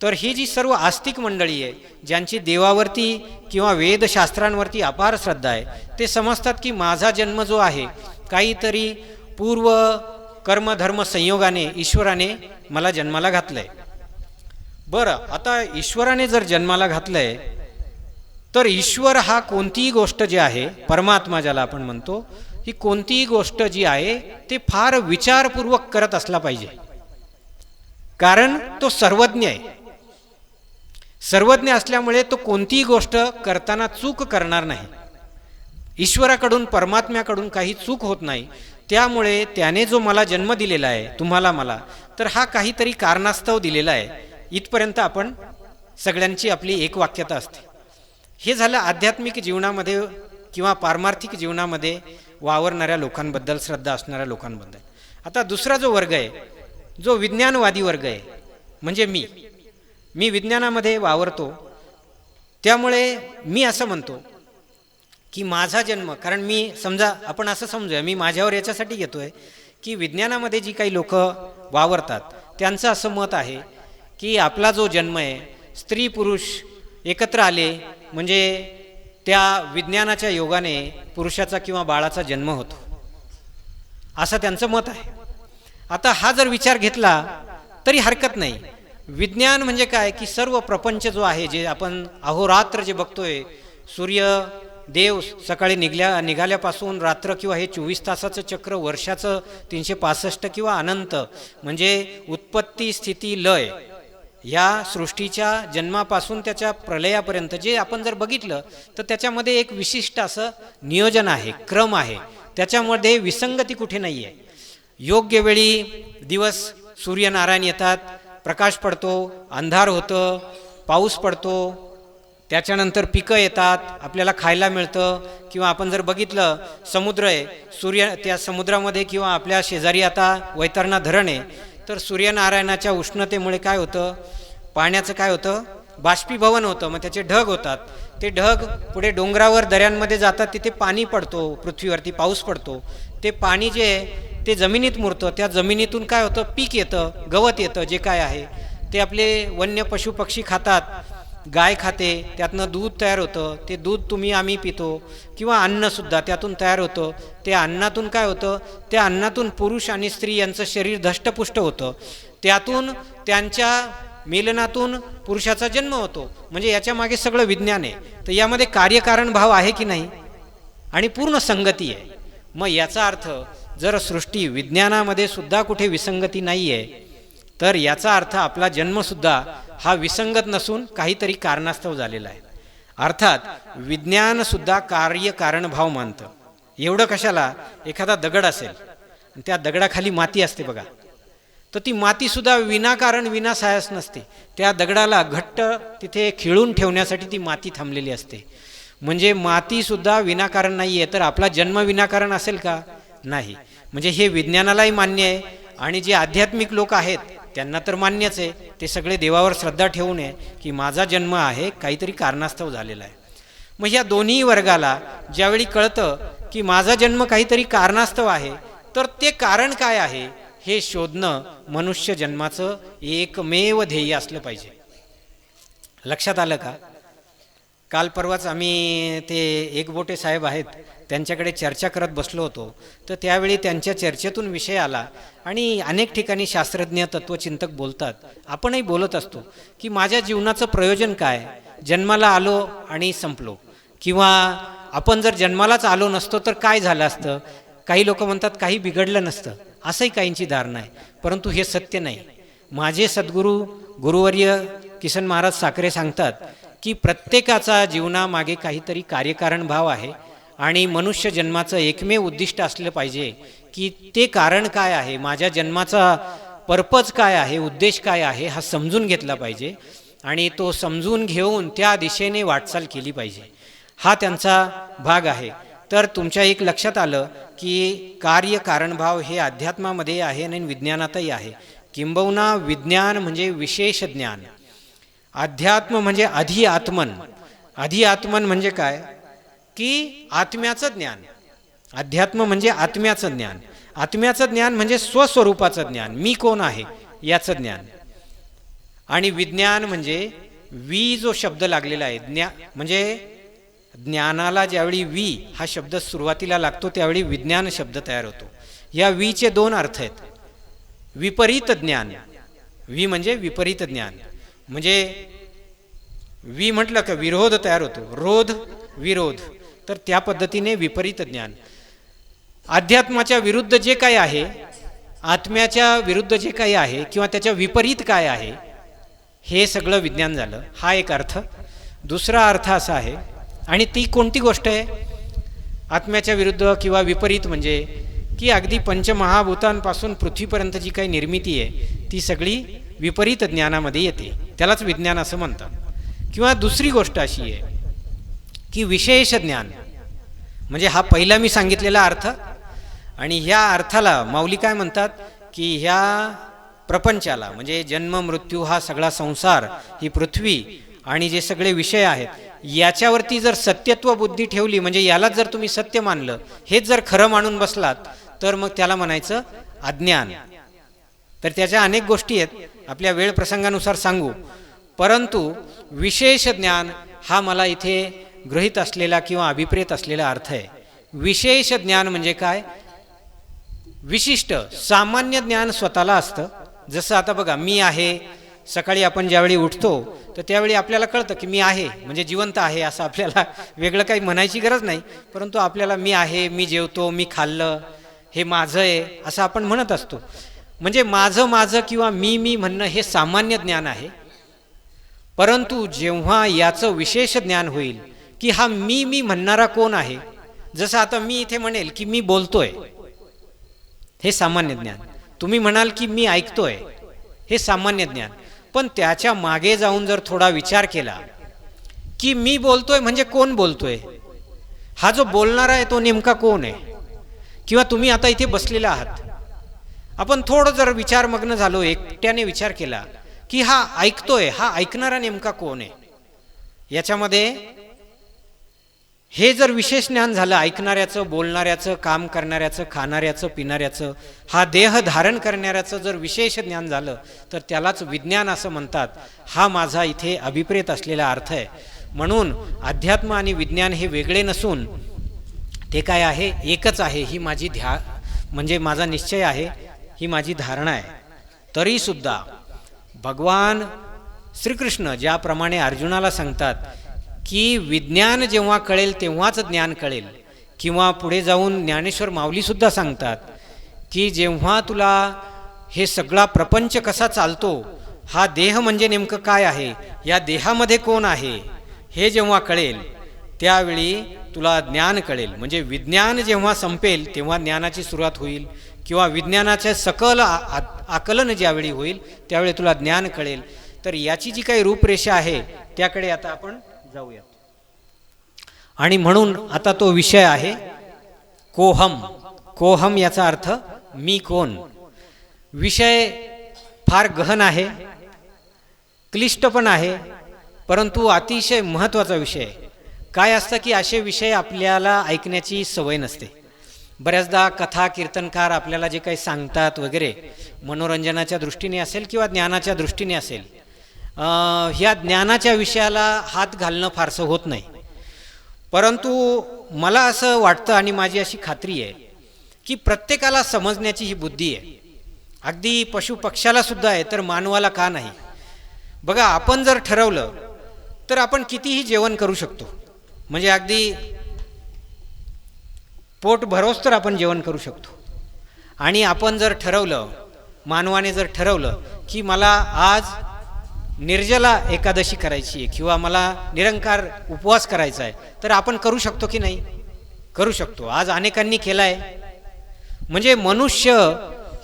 तर ही जी सर्व आस्तिक मंडळी आहे, ज्यांची देवावरती किंवा वेदशास्त्रांवरती अपार श्रद्धा आहे, ते समजतात की माझा जन्म जो आहे काहीतरी पूर्व कर्मधर्म संयोगाने ईश्वराने मला जन्माला घातलंय. बरं, आता ईश्वराने जर जन्माला घातलंय तर ईश्वर हा कोणतीही गोष्ट जी आहे, परमात्मा ज्याला आपण म्हणतो, ही कोणतीही गोष्ट जी आहे ते फार विचारपूर्वक करत असला पाहिजे. कारण तो सर्वज्ञ आहे. सर्वज्ञ असल्यामुळे तो कोणतीही गोष्ट करताना चूक करणार नाही. ईश्वराकडून, परमात्म्याकडून काही चूक होत नाही. त्यामुळे त्याने जो मला जन्म दिलेला आहे, तुम्हाला मला, तर हा काहीतरी कारणास्तव दिलेला आहे. इथपर्यंत आपण सगळ्यांची आपली एकवाक्यता असते. हे झालं आध्यात्मिक जीवनामध्ये किंवा पारमार्थिक जीवनामध्ये वावरणाऱ्या लोकांबद्दल, श्रद्धा असणाऱ्या लोकांबद्दल. आता दुसरा जो वर्ग आहे, जो विज्ञानवादी वर्ग आहे, म्हणजे मी विज्ञानामध्ये वावरतो. त्यामुळे मी असं म्हणतो की माझा जन्म, कारण मी समजा, आपण असं समजूया, मी माझ्यावर याच्यासाठी घेतोय की विज्ञानामध्ये जी काही लोक वावरतात त्यांचं असं मत आहे की आपला जो जन्म आहे, स्त्री पुरुष एकत्र आले म्हणजे त्या विज्ञानाच्या योगाने पुरुषाचा किंवा बाळाचा जन्म होतो, असं त्यांचं मत आहे. आता हा जर विचार घेतला तरी हरकत नाही. विज्ञान म्हणजे काय की सर्व प्रपंच जो आहे, जे आपण अहोरात्र जे बघतोय, सूर्य देव सकाळी निघाल्यापासून रात्र, किंवा हे 24 तासाचं चक्र, वर्षाचं 365 किंवा अनंत, म्हणजे उत्पत्ती स्थिती लय, या सृष्टीच्या जन्मापासून त्याच्या प्रलयापर्यंत जे आपण जर बघितलं तर त्याच्यामध्ये एक विशिष्ट असं नियोजन आहे, क्रम आहे. त्याच्यामध्ये विसंगती कुठे नाही आहे. योग्य वेळी दिवस सूर्यनारायण येतात, प्रकाश पडतो, अंधार होतं, पाऊस पडतो, त्याच्यानंतर पिकं येतात, आपल्याला खायला मिळतं. किंवा आपण जर बघितलं, समुद्र आहे, त्या समुद्रामध्ये किंवा आपल्या शेजारी आता वैतरणा धरण आहे, तर सूर्यनारायणाच्या उष्णतेमुळे काय होतं, पाण्याचं काय होतं, बाष्पीभवन होतं, मग त्याचे ढग होतात. ते ढग पुढे डोंगरावर, दऱ्यांमध्ये जातात, तिथे पाणी पडतो, पृथ्वीवरती पाऊस पडतो. ते पाणी जे आहे ते जमिनीत मुरतं. त्या जमिनीतून काय होतं, पीक येतं, गवत येतं, जे काय आहे ते आपले वन्य पशु पक्षी खातात, गाय खाते, त्यातनं दूध तयार होतं. ते दूध आम्ही पितो, किंवा अन्नसुद्धा त्यातून तयार होतं. त्या अन्नातून काय होतं, त्या अन्नातून पुरुष आणि स्त्री यांचं शरीर धष्टपुष्ट होतं. त्यातून त्यांच्या मेलनातून पुरुषाचा जन्म होतो. म्हणजे याच्या मागे सगळं विज्ञान आहे. तर यामध्ये कार्यकारण भाव आहे की नाही, आणि पूर्ण संगती आहे. मग याचा अर्थ, जर सृष्टी विज्ञानामध्ये सुद्धा कुठे विसंगती नाही आहे, तर याचा अर्थ आपला जन्मसुद्धा हा विसंगत नसून काहीतरी कारणास्तव झालेला आहे. अर्थात विज्ञानसुद्धा कार्यकारणभाव मानतं. एवढं कशाला, एखादा दगड असेल आणि त्या दगडाखाली माती असते बघा, तर ती मातीसुद्धा विनाकारण विनासायास नसते. त्या दगडाला घट्ट तिथे खिळून ठेवण्यासाठी ती माती थांबलेली असते. म्हणजे मातीसुद्धा विनाकारण नाही आहे. तर आपला जन्म विनाकारण असेल का, नाही. म्हणजे हे विज्ञानालाही मान्य आहे, आणि जे आध्यात्मिक लोक आहेत त्यांना तर मान्यच आहे. ते सगळे देवावर श्रद्धा ठेवून आहे की माझा जन्म आहे काहीतरी कारणास्तव झालेला आहे. मग या दोन्ही वर्गाला ज्यावेळी कळतं की माझा जन्म काहीतरी कारणास्तव आहे, तर ते कारण काय आहे हे शोधणं मनुष्य जन्माचं एकमेव ध्येय असलं पाहिजे. लक्षात आलं का? काल परवाच आम्ही ते एकबोटे साहेब आहेत त्यांच्याकडे चर्चा करत बसलो होतो. तर त्यावेळी त्यांच्या चर्चेतून विषय आला, आणि अनेक ठिकाणी शास्त्रज्ञ तत्वचिंतक बोलतात, आपणही बोलत असतो की माझ्या जीवनाचं प्रयोजन काय, जन्माला आलो आणि संपलो, किंवा आपण जर जन्मालाच आलो नसतो तर काय झालं असतं. काही लोक म्हणतात काही बिघडलं नसतं, असंही काहींची धारणा आहे. परंतु हे सत्य नाही. माझे सद्गुरू गुरुवर्य किसन महाराज साखरे सांगतात की प्रत्येकाचा जीवनामागे काहीतरी कार्यकारण भाव आहे, आणि मनुष्य जन्माचं एकमेव उद्दिष्ट असलं पाहिजे की ते कारण काय आहे, माझ्या जन्माचा पर्पज काय आहे, उद्देश काय आहे, हा समजून घेतला पाहिजे, आणि तो समजून घेऊन त्या दिशेने वाटचाल केली पाहिजे. हा त्यांचा भाग आहे. तर तुमच्या एक लक्षात आलं की कार्यकारणभाव हे अध्यात्मामध्ये आहे आणि विज्ञानातही आहे. किंबहुना विज्ञान म्हणजे विशेष ज्ञान, अध्यात्म म्हणजे अधिआत्मन. अधिआत्मन म्हणजे काय की आत्म्याचं ज्ञान. अध्यात्म म्हणजे आत्म्याचं ज्ञान. आत्म्याचं ज्ञान म्हणजे स्वस्वरूपाचं ज्ञान, मी कोण आहे याचं ज्ञान. आणि विज्ञान म्हणजे जो शब्द लागलेला आहे, म्हणजे ज्ञानाला ज्यावेळी हा शब्द सुरुवातीला लागतो त्यावेळी विज्ञान शब्द तयार होतो. या वीचे दोन अर्थ आहेत. विपरीत ज्ञान, वी म्हणजे विपरीत ज्ञान, म्हणजे वी म्हटलं का विरोध तयार होतो, रोध विरोध, तर त्या पद्धतीने विपरीत ज्ञान. अध्यात्माच्या विरुद्ध जे काही आहे, आत्म्याच्या विरुद्ध जे काही आहे किंवा त्याच्या विपरीत काय आहे, हे सगळं विज्ञान झालं. हा एक अर्थ. दुसरा अर्थ असा आहे, आणि ती कोणती गोष्ट आहे आत्म्याच्या विरुद्ध किंवा विपरीत, म्हणजे की अगदी पंचमहाभूतांपासून पृथ्वीपर्यंत जी काही निर्मिती आहे ती सगळी विपरीत ज्ञानामध्ये येते, त्यालाच विज्ञान असं म्हणतात. किंवा दुसरी गोष्ट अशी आहे की विशेष ज्ञान, म्हणजे हा पहिला मी सांगितलेला अर्थ, आणि ह्या अर्थाला माऊली काय म्हणतात की ह्या प्रपंचाला, म्हणजे जन्म मृत्यू हा सगळा संसार, ही पृथ्वी आणि जे सगळे विषय आहेत, याच्यावरती जर सत्यत्व बुद्धी ठेवली, म्हणजे यालाच जर तुम्ही सत्य मानलं, हेच जर खरं मानून बसलात, तर मग त्याला म्हणायचं अज्ञान. तर त्याच्या अनेक गोष्टी आहेत, आपल्या वेळ प्रसंगानुसार सांगू, परंतु विशेष ज्ञान हा मला इथे गृहीत असलेला किंवा अभिप्रेत असलेला अर्थ आहे. विशेष ज्ञान म्हणजे काय? विशिष्ट. सामान्य ज्ञान स्वतःला असतं. जसं आता बघा, मी आहे, सकाळी आपण ज्यावेळी उठतो तर त्यावेळी आपल्याला कळतं की मी आहे, म्हणजे जिवंत आहे, असं आपल्याला वेगळं काही म्हणायची गरज नाही, परंतु आपल्याला मी आहे, मी जेवतो, मी खाल्लं, हे माझं आहे, असं आपण म्हणत असतो. म्हणजे माझं माझं किंवा मी म्हणणं हे सामान्य ज्ञान आहे. परंतु जेव्हा याचं विशेष ज्ञान होईल की हा मी म्हणणारा कोण आहे, जसं आता मी इथे म्हणेल की मी बोलतोय, हे सामान्य ज्ञान. तुम्ही म्हणाल की मी ऐकतोय, हे सामान्य ज्ञान. पण त्याच्या मागे जाऊन जर थोडा विचार केला की मी बोलतोय म्हणजे कोण बोलतोय, हा जो बोलणारा आहे तो नेमका कोण आहे, किंवा तुम्ही आता इथे बसलेला आहात, आपण थोडं जर विचारमग्न झालो, एकट्याने विचार केला की हा ऐकतोय, हा ऐकणारा नेमका कोण आहे, याच्यामध्ये हे जर विशेष ज्ञान झालं, ऐकणाऱ्याचं, बोलणाऱ्याचं, काम करणाऱ्याचं, खाणाऱ्याचं, पिणाऱ्याचं, हा देह धारण करणाऱ्याचं जर विशेष ज्ञान झालं, तर त्यालाच विज्ञान असं म्हणतात. हा माझा इथे अभिप्रेत असलेला अर्थ आहे. म्हणून अध्यात्म आणि विज्ञान हे वेगळे नसून ते काय आहे, एकच आहे. ही माझी म्हणजे माझा निश्चय आहे, ही माझी धारणा आहे. तरीसुद्धा भगवान श्रीकृष्ण ज्याप्रमाणे अर्जुनाला सांगतात की विज्ञान जेव्हा कळेल तेव्हाच ज्ञान कळेल, किंवा पुढे जाऊन ज्ञानेश्वर माऊलीसुद्धा सांगतात की जेव्हा तुला हे सगळा प्रपंच कसा चालतो, हा देह म्हणजे नेमकं काय आहे, या देहामध्ये कोण आहे, हे जेव्हा कळेल त्यावेळी तुला ज्ञान कळेल. म्हणजे विज्ञान जेव्हा संपेल तेव्हा ज्ञानाची सुरुवात होईल, किंवा विज्ञानाचे सकल आकलन ज्यावेळी होईल त्यावेळी तुला ज्ञान कळेल. तर याची जी काही रूपरेषा आहे त्याकडे आता आपण जाऊया. आणि म्हणून आता तो विषय आहे कोहम. कोहम याचा अर्थ मी कोण. विषय फार गहन आहे, क्लिष्ट पण आहे, परंतु अतिशय महत्त्वाचा विषय. काय असतं की असे विषय आपल्याला ऐकण्याची सवय नसते. बऱ्याचदा कथा कीर्तनकार आपल्याला जे काही सांगतात वगैरे, मनोरंजनाच्या दृष्टीने असेल किंवा ज्ञानाच्या दृष्टीने असेल, ह्या ज्ञानाच्या विषयाला हात घालणं फारसं होत नाही. परंतु मला असं वाटतं आणि माझी अशी खात्री आहे की प्रत्येकाला समजण्याची ही बुद्धी आहे. अगदी पशुपक्ष्याला सुद्धा आहे, तर मानवाला का नाही? बघा, आपण जर ठरवलं तर आपण कितीही जेवण करू शकतो. म्हणजे अगदी पोट भरोस तर आपण जेवण करू शकतो. आणि आपण जर ठरवलं, मानवाने जर ठरवलं की मला आज निर्जला एकादशी करायची आहे किंवा मला निरंकार उपवास करायचा आहे, तर आपण करू शकतो की नाही? करू शकतो. आज अनेकांनी केला आहे. म्हणजे मनुष्य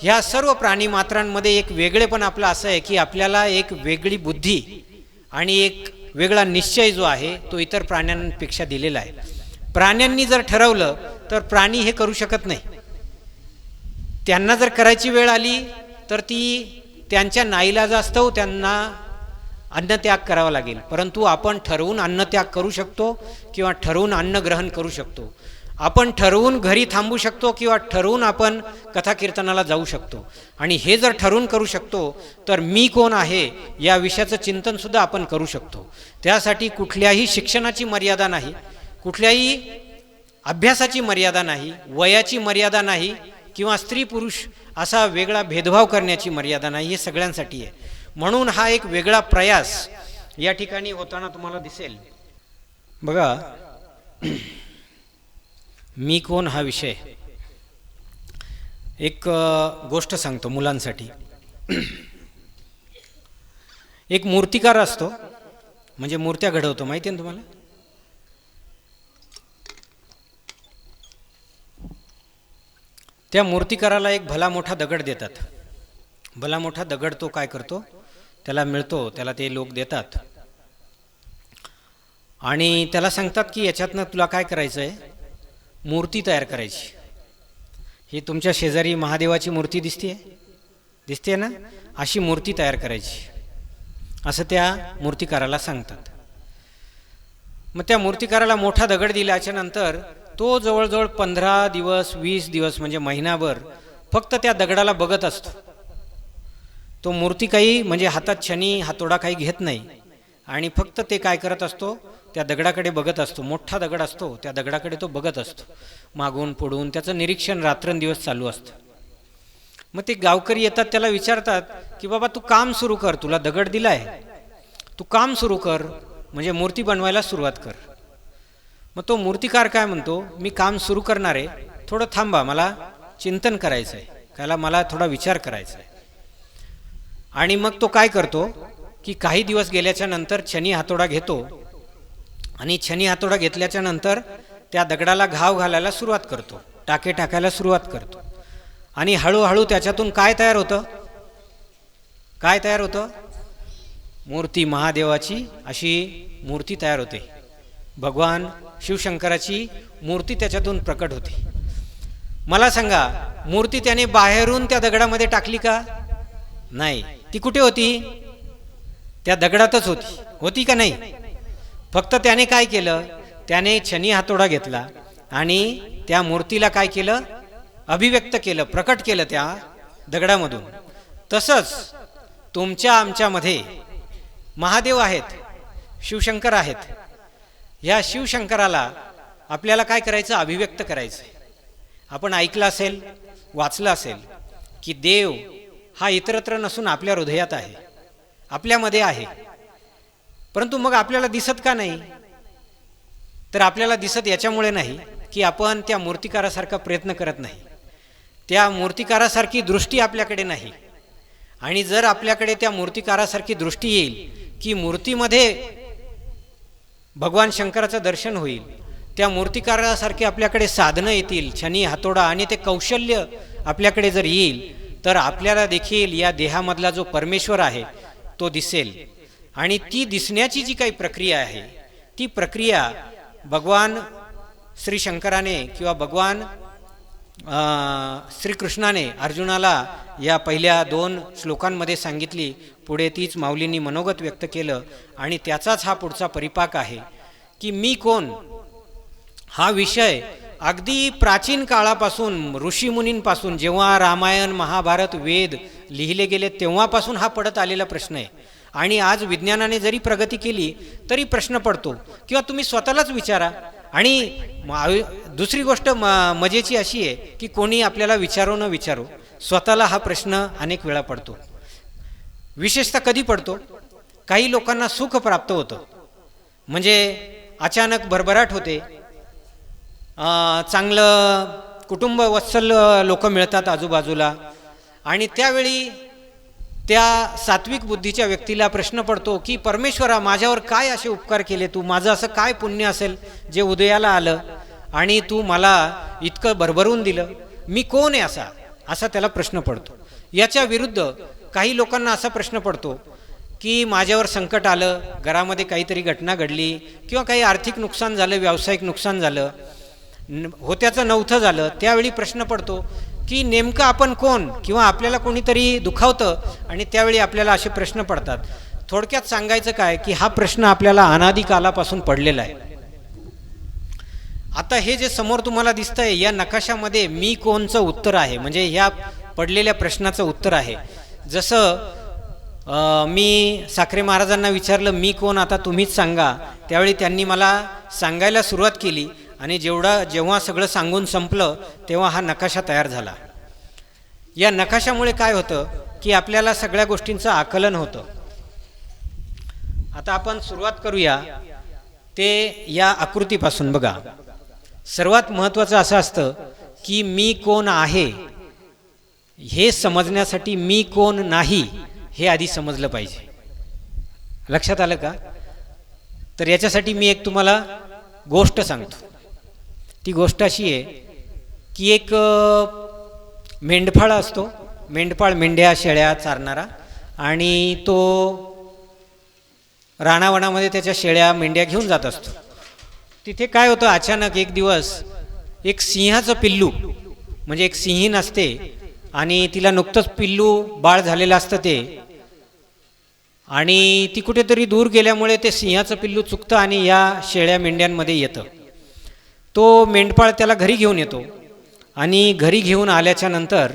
ह्या सर्व प्राणी मात्रांमध्ये एक वेगळेपण आपलं असं आहे की आपल्याला एक वेगळी बुद्धी आणि एक वेगळा निश्चय जो आहे तो इतर प्राण्यांपेक्षा दिलेला आहे. प्राण्यांनी जर ठरवलं तर प्राणी हे करू शकत नाही. त्यांना जर करायची वेळ आली तर ती त्यांच्या नाईलाजास्तव त्यांना अन्नत्याग करावा लागेल. परंतु आपण ठरवून अन्नत्याग करू शकतो किंवा ठरवून अन्न ग्रहण करू शकतो. आपण ठरवून घरी थांबू शकतो किंवा ठरवून आपण कथा कीर्तनाला जाऊ शकतो. आणि हे जर ठरवून करू शकतो तर मी कोण आहे या विषयाचं चिंतनसुद्धा आपण करू शकतो. त्यासाठी कुठल्याही शिक्षणाची मर्यादा नाही, कुठल्याही अभ्यासाची मर्यादा नाही, वयाची मर्यादा नाही, किंवा स्त्री पुरुष असा वेगळा भेदभाव करण्याची मर्यादा नाही, हे सगळ्यांसाठी आहे. म्हणून हा एक वेगळा प्रयास या ठिकाणी होताना तुम्हाला दिसेल. बघा, मी कोण हा विषय, एक गोष्ट सांगतो मुलांसाठी. एक मूर्तिकार असतो, म्हणजे मूर्त्या घडवतो, माहिती आहे ना तुम्हाला. त्या मूर्तिकाराला एक भला मोठा दगड देतात. भला मोठा दगड तो काय करतो, त्याला मिळतो, त्याला ते लोक देतात आणि त्याला सांगतात की याच्यातनं तुला काय करायचं आहे, मूर्ती तयार करायची. ही तुमच्या शेजारी महादेवाची मूर्ती दिसते ना, अशी मूर्ती तयार करायची असं त्या मूर्तिकाराला सांगतात. मग त्या मूर्तिकाराला मोठा दगड दिल्याच्या नंतर तो जवळजवळ 15 दिवस 20 दिवस म्हणजे महिनाभर फक्त त्या दगडाला बघत असतो. तो मूर्ती काही म्हणजे हातात छनी हातोडा काही घेत नाही आणि फक्त ते काय करत असतो, त्या दगडाकडे बघत असतो. मोठा दगड असतो, त्या दगडाकडे तो बघत असतो, मागून पुढून त्याचं निरीक्षण रात्रंदिवस चालू असतं. मग ते गावकरी येतात, त्याला विचारतात की बाबा तू काम सुरू कर, तुला दगड दिलाय, तू काम सुरू कर, म्हणजे मूर्ती बनवायला सुरुवात कर. मग तो मूर्तिकार काय म्हणतो, मी काम सुरू करणार आहे, थोडं थांबा, मला चिंतन करायचं आहे, त्याला मला थोडा विचार करायचा आहे. आणि मग तो काय करतो की काही दिवस गेल्याच्या नंतर छनी हातोडा घेतो आणि छनी हातोडा घेतल्याच्या नंतर त्या दगडाला घाव घालायला सुरुवात करतो, टाके टाकायला सुरुवात करतो आणि हळूहळू त्याच्यातून काय तयार होतं, मूर्ती, महादेवाची अशी मूर्ती तयार होते. भगवान शिवशंकराची मूर्ती त्याच्यातून प्रकट होते. मला सांगा, मूर्ती त्याने बाहेरून त्या दगडामध्ये टाकली का? नाही. ती कुठे होती? त्या दगडातच होती का नाही? फक्त त्याने काय केलं, त्याने छनी हातोडा घेतला आणि त्या मूर्तीला काय केलं, अभिव्यक्त केलं, प्रकट केलं त्या दगडामधून. तसंच तुमच्या आमच्यामध्ये महादेव आहेत, शिवशंकर आहेत. या शिवशंकराला आपल्याला काय करायचं, अभिव्यक्त करायचं. आपण ऐकलं असेल, वाचलं असेल की देव हा इतरत्र नसून आपल्या हृदयात आहे, आपल्यामध्ये आहे. परंतु मग आपल्याला दिसत का नाही? तर आपल्याला दिसत याच्यामुळे नाही की आपण त्या मूर्तिकारासारखा प्रयत्न करत नाही, त्या मूर्तिकारासारखी दृष्टी आपल्याकडे नाही. आणि जर आपल्याकडे त्या मूर्तिकारासारखी दृष्टी येईल की मूर्तीमध्ये भगवान शंकराचं दर्शन होईल, त्या मूर्तिकारासारखे आपल्याकडे साधनं येतील, छनी हातोडा आणि ते कौशल्य आपल्याकडे जर येईल, तर आपल्याला देखील या देहामधला जो परमेश्वर आहे तो दिसेल. आणि ती दिसण्याची जी काही प्रक्रिया आहे, ती प्रक्रिया भगवान श्री शंकराने किंवा भगवान श्रीकृष्णाने अर्जुनाला या पहिल्या 2 श्लोकांमध्ये सांगितली. पुढे तीच माऊलींनी मनोगत व्यक्त केलं आणि त्याचाच हा पुढचा परिपाक आहे की मी कोण हा विषय अगदी प्राचीन काळापासून, ऋषीमुनींपासून, जेव्हा रामायण महाभारत वेद लिहिले गेले तेव्हापासून हा पडत आलेला प्रश्न आहे. आणि आज विज्ञानाने जरी प्रगती केली तरी प्रश्न पडतो. किंवा तुम्ही स्वतःलाच विचारा. आणि दुसरी गोष्ट मजेची अशी आहे की कोणी आपल्याला विचारो न विचारो स्वतःला हा प्रश्न अनेक वेळा पडतो. विशेषतः कधी पडतो? काही लोकांना सुख प्राप्त होतं, म्हणजे अचानक भरभराट होते, चांगलं कुटुंब वत्सल लोक मिळतात आजूबाजूला, आणि त्यावेळी त्या सात्विक बुद्धीच्या व्यक्तीला प्रश्न पडतो की परमेश्वरा, माझ्यावर काय असे उपकार केले तू, माझं असं काय पुण्य असेल जे उदयाला आलं आणि तू मला इतकं भरभरून दिलं, मी कोण आहे असा त्याला प्रश्न पडतो. याच्या विरुद्ध काही लोकांना असा प्रश्न पडतो की माझ्यावर संकट आलं, घरामध्ये काहीतरी घटना घडली किंवा काही आर्थिक नुकसान झालं, व्यावसायिक नुकसान झालं, होत्याचं नव्हतं झालं, त्यावेळी प्रश्न पडतो की नेमकं आपण कोण, किंवा आपल्याला कोणीतरी दुखावतं आणि त्यावेळी आपल्याला असे प्रश्न पडतात. थोडक्यात सांगायचं काय की हा प्रश्न आपल्याला अनादी कालापासून पडलेला आहे. आता हे जे समोर तुम्हाला दिसतंय या नकाशामध्ये मी कोणचं उत्तर आहे, म्हणजे ह्या पडलेल्या प्रश्नाचं उत्तर आहे. जसं मी साखरे महाराजांना विचारलं मी कोण, आता तुम्हीच सांगा, त्यावेळी त्यांनी मला सांगायला सुरुवात केली आणि जेव्हा सगळं सांगून संपलं तेव्हा हा नकाशा तयार झाला. या नकाशामुळे काय होतं की आपल्याला सगळ्या गोष्टींचं आकलन होतं. आता आपण सुरुवात करूया ते या आकृतीपासून. बघा, सर्वात महत्त्वाचं असं असतं की मी कोण आहे हे समजण्यासाठी मी कोण नाही हे आधी समजलं पाहिजे. लक्षात आलं का? तर याच्यासाठी मी एक तुम्हाला गोष्ट सांगतो. ती गोष्ट अशी आहे की एक मेंढपाळ असतो. मेंढपाळ मेंढ्या शेळ्या चारणारा, आणि तो रानावनामध्ये त्याच्या शेळ्या मेंढ्या घेऊन जात असतो. तिथे काय होतं, अचानक एक दिवस एक सिंहाचं पिल्लू, म्हणजे एक सिंहीण असते आणि तिला नुकतंच पिल्लू बाळ झालेलं असतं ते, आणि ती कुठेतरी दूर गेल्यामुळे ते सिंहाचं पिल्लू चुकतं आणि या शेळ्या मेंढ्यांमध्ये येतं. तो मेंढपाळ त्याला घरी घेऊन येतो आणि घरी घेऊन आल्याच्या नंतर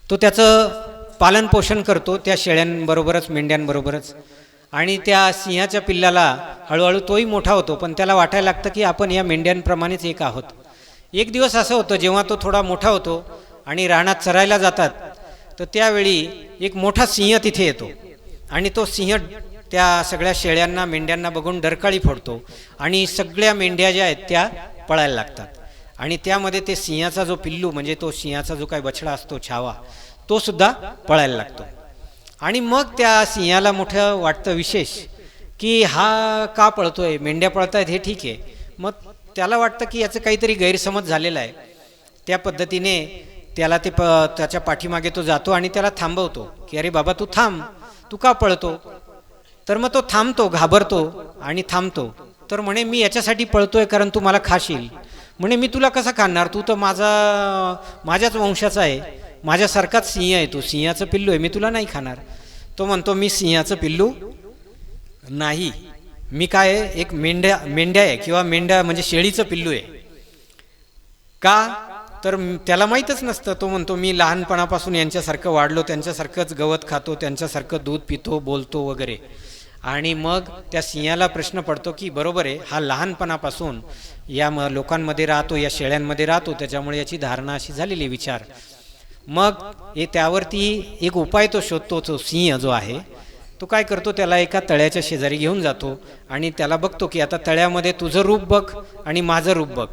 तो त्याचं पालनपोषण करतो त्या शेळ्यांबरोबरच मेंढ्यांबरोबरच. आणि त्या सिंहाच्या पिल्लाला हळूहळू तोही मोठा होतो, पण त्याला वाटायला लागतं की आपण या मेंढ्यांप्रमाणेच एक आहोत. एक दिवस असं होतं जेव्हा तो थोडा मोठा होतो आणि रानात चरायला जातात, तर त्यावेळी एक मोठा सिंह तिथे येतो आणि तो सिंह त्या सगळ्या शेळ्यांना मेंढ्यांना बघून डरकाळी फोडतो आणि सगळ्या मेंढ्या ज्या आहेत त्या पळायला लागतात. आणि त्यामध्ये ते सिंहाचा जो पिल्लू, म्हणजे तो सिंहाचा जो काही बछडा असतो छावा, तो सुद्धा पळायला लागतो. आणि मग त्या सिंहाला मोठं वाटतं विशेष की हा का पळतोय, मेंढ्या पळतायत हे ठीक आहे. मग त्याला वाटतं की याचं काहीतरी गैरसमज झालेला आहे. त्या पद्धतीने त्याला त्याच्या पाठीमागे तो जातो आणि त्याला थांबवतो की अरे बाबा तू थांब, तू का पळतो? तर मग तो थांबतो, घाबरतो आणि थांबतो. तर म्हणे मी याच्यासाठी पळतोय कारण तू मला खाशील. म्हणे मी तुला कसा खाणार, तू तर माझ्याच वंशाचा आहे, माझ्यासारखाच सिंह आहे, तू सिंहाचं पिल्लू आहे, मी तुला नाही खाणार. तो म्हणतो मी सिंहाचं पिल्लू नाही, मी काय आहे, एक मेंढ्या आहे, किंवा मेंढ्या म्हणजे शेळीचं पिल्लू आहे. का? तर त्याला माहीतच नसतं. तो म्हणतो मी लहानपणापासून यांच्यासारखं वाढलो, त्यांच्यासारखंच गवत खातो, त्यांच्यासारखं दूध पितो, बोलतो वगैरे. आणि मग त्या सिंहाला प्रश्न पडतो की बरोबर आहे, हा लहानपणापासून या लोकांमध्ये राहतो, या शेळ्यांमध्ये राहतो, त्याच्यामुळे याची धारणा अशी झालेली विचार. मग त्यावरती एक उपाय तो शोधतो. तो सिंह जो आहे तो काय करतो, त्याला एका तळ्याच्या शेजारी घेऊन जातो आणि त्याला बघतो की आता तळ्यामध्ये तुझं रूप बघ आणि माझं रूप बघ,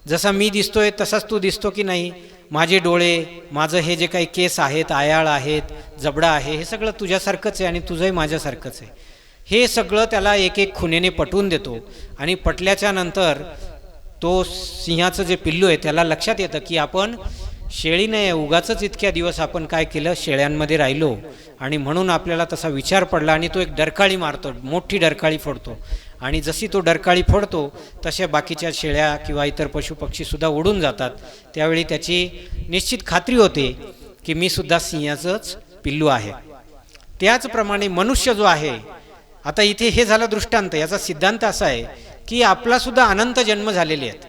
जसा मी दिसतोय तसाच तू दिसतो की नाही, माझे डोळे, माझं हे जे काही केस आहेत, आयाळ आहेत, जबडा आहे, हे सगळं तुझ्यासारखंच आहे आणि तुझंही माझ्यासारखंच आहे. हे सगळं त्याला एक एक खुणेने पटवून देतो. आणि पटल्याच्या नंतर तो सिंहाचं जे पिल्लू आहे त्याला लक्षात येतं की आपण शेळी नाही, उगाचच इतक्या दिवस आपण काय केलं, शेळ्यांमध्ये राहिलो, आणि म्हणून आपल्याला तसा विचार पडला. आणि तो एक डरकाळी मारतो, मोठी डरकाळी फोडतो. आणि जशी तो डरकाळी फोडतो तशा बाकीच्या शेळ्या किंवा इतर पशुपक्षीसुद्धा उडून जातात. त्यावेळी त्याची निश्चित खात्री होते की मी सुद्धा सिंहाचंच पिल्लू आहे. त्याचप्रमाणे मनुष्य जो आहे, आता इथे हे झालं दृष्टांत. याचा सिद्धांत असा आहे की आपलासुद्धा अनंत जन्म झालेले आहेत,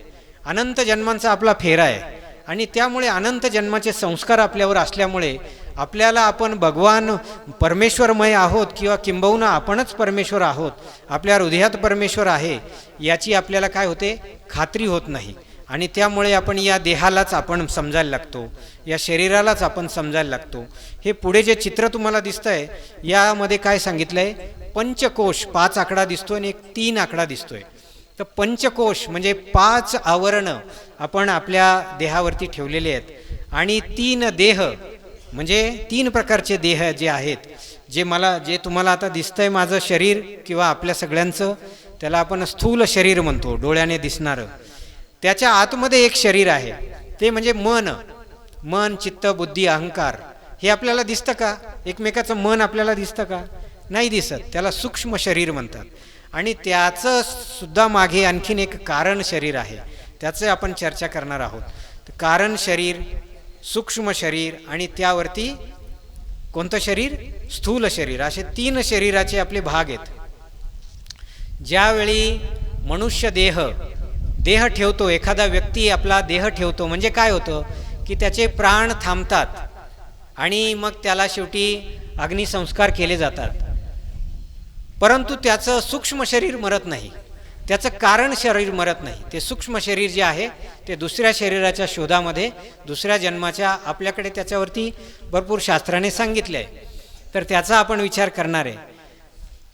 अनंत जन्मांचा आपला फेरा आहे. आणि त्यामुळे अनंत जन्माचे संस्कार आपल्यावर असल्यामुळे आपल्याला आपण भगवान परमेश्वरमय आहोत किंवा किंबहुना आपणच परमेश्वर आहोत, आपल्या हृदयात परमेश्वर आहे याची आपल्याला काय होते, खात्री होत नाही. आणि त्यामुळे आपण या देहालाच आपण समजायला लागतो, या शरीरालाच आपण समजायला लागतो. हे पुढे जे चित्र तुम्हाला दिसतंय यामध्ये काय सांगितलंय, पंचकोश, 5 आकडा दिसतोय आणि एक 3 आकडा दिसतोय. तर पंचकोश म्हणजे 5 आवरणं आपण आपल्या देहावरती ठेवलेले आहेत. आणि 3 देह म्हणजे 3 प्रकारचे देह जे आहेत, जे तुम्हाला आता दिसतंय माझं शरीर किंवा आपल्या सगळ्यांचं, त्याला आपण स्थूल शरीर म्हणतो, डोळ्याने दिसणारं. त्याच्या आतमध्ये एक शरीर आहे, ते म्हणजे मन, चित्त, बुद्धी, अहंकार. हे आपल्याला दिसतं का? एकमेकाचं मन आपल्याला दिसतं का? नाही दिसत. त्याला सूक्ष्म शरीर म्हणतात. आणि त्याचं सुद्धा मागे आणखीन एक कारण शरीर आहे, त्याचं आपण चर्चा करणार आहोत. कारण शरीर, सूक्ष्म शरीर आणि त्यावरती कोणतं शरीर, स्थूल शरीर, असे 3 शरीराचे आपले भाग आहेत. ज्यावेळी मनुष्य देह ठेवतो, एखादा व्यक्ती आपला देह ठेवतो, म्हणजे काय होतं की त्याचे प्राण थांबतात आणि मग त्याला शेवटी अग्निसंस्कार केले जातात. परंतु त्याचं सूक्ष्म शरीर मरत नाही. त्याचं कारण शरीर मरत नाही. ते सूक्ष्म शरीर जे आहे ते दुसऱ्या शरीराच्या शोधामध्ये, दुसऱ्या जन्माच्या, आपल्याकडे त्याच्यावरती भरपूर शास्त्राने सांगितले आहे, तर त्याचा आपण विचार करणार आहे.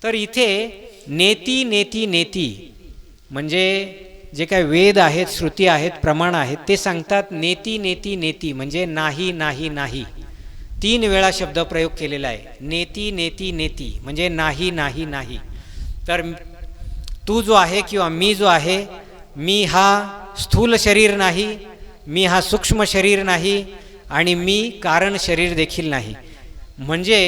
तर इथे नेती नेती नेती म्हणजे जे काय वेद आहेत, श्रुती आहेत, प्रमाण आहेत, ते सांगतात नेती नेती नेती म्हणजे नाही नाही नाही. 3 वेळा शब्द प्रयोग केलेला आहे. नेती नेती नेती म्हणजे नाही नाही नाही. तर तू जो आहे किंवा मी जो आहे, मी हा स्थूल शरीर नाही, मी हा सूक्ष्म शरीर नाही आणि मी कारण शरीर देखील नाही. म्हणजे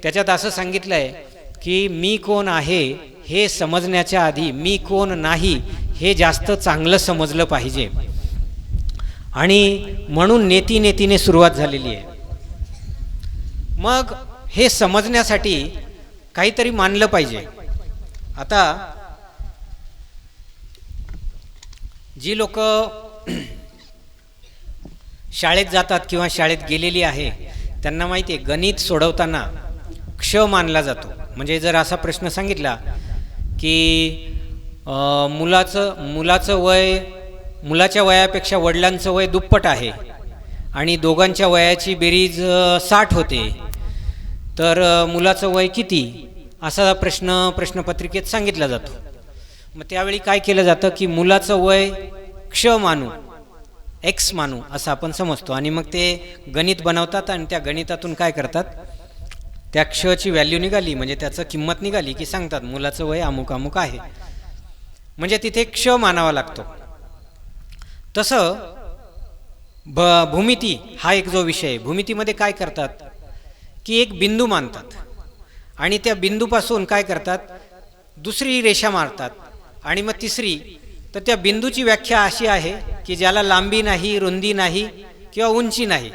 त्याच्यात असं सांगितलं आहे की मी कोण आहे हे समजण्याच्या आधी मी कोण नाही हे जास्त चांगलं समजलं पाहिजे. आणि म्हणून नेती नेतीने सुरुवात झालेली आहे. मग हे समजण्यासाठी काहीतरी मानलं पाहिजे. आता जी लोक शाळेत जातात किंवा शाळेत गेलेली आहे त्यांना माहिती आहे, गणित सोडवताना क्ष मानला जातो. म्हणजे जर असा प्रश्न सांगितला की मुलाच्या वयापेक्षा वडिलांचं वय दुप्पट आहे आणि दोघांच्या वयाची बेरीज 60 होते, तर मुलाचं वय किती, असा प्रश्न प्रश्नपत्रिकेत सांगितला जातो. मग त्यावेळी काय केलं जातं की मुलाचं वय क्ष मानू, एक्स मानू असं आपण समजतो. आणि मग ते गणित बनवतात आणि त्या गणितातून काय करतात, त्या क्षची व्हॅल्यू निघाली म्हणजे त्याचं किंमत निघाली की सांगतात मुलाचं वय अमुक अमुक आहे. म्हणजे तिथे क्ष मानावा लागतो. तसं भूमिती हा एक जो विषय आहे, भूमितीमध्ये काय करतात की एक बिंदू मानतात आणि त्या बिंदूपासून काय करतात, दुसरी रेषा मारतात आणि मग तिसरी. तर त्या बिंदूची व्याख्या अशी आहे की ज्याला लांबी नाही, रुंदी नाही किंवा उंची नाही,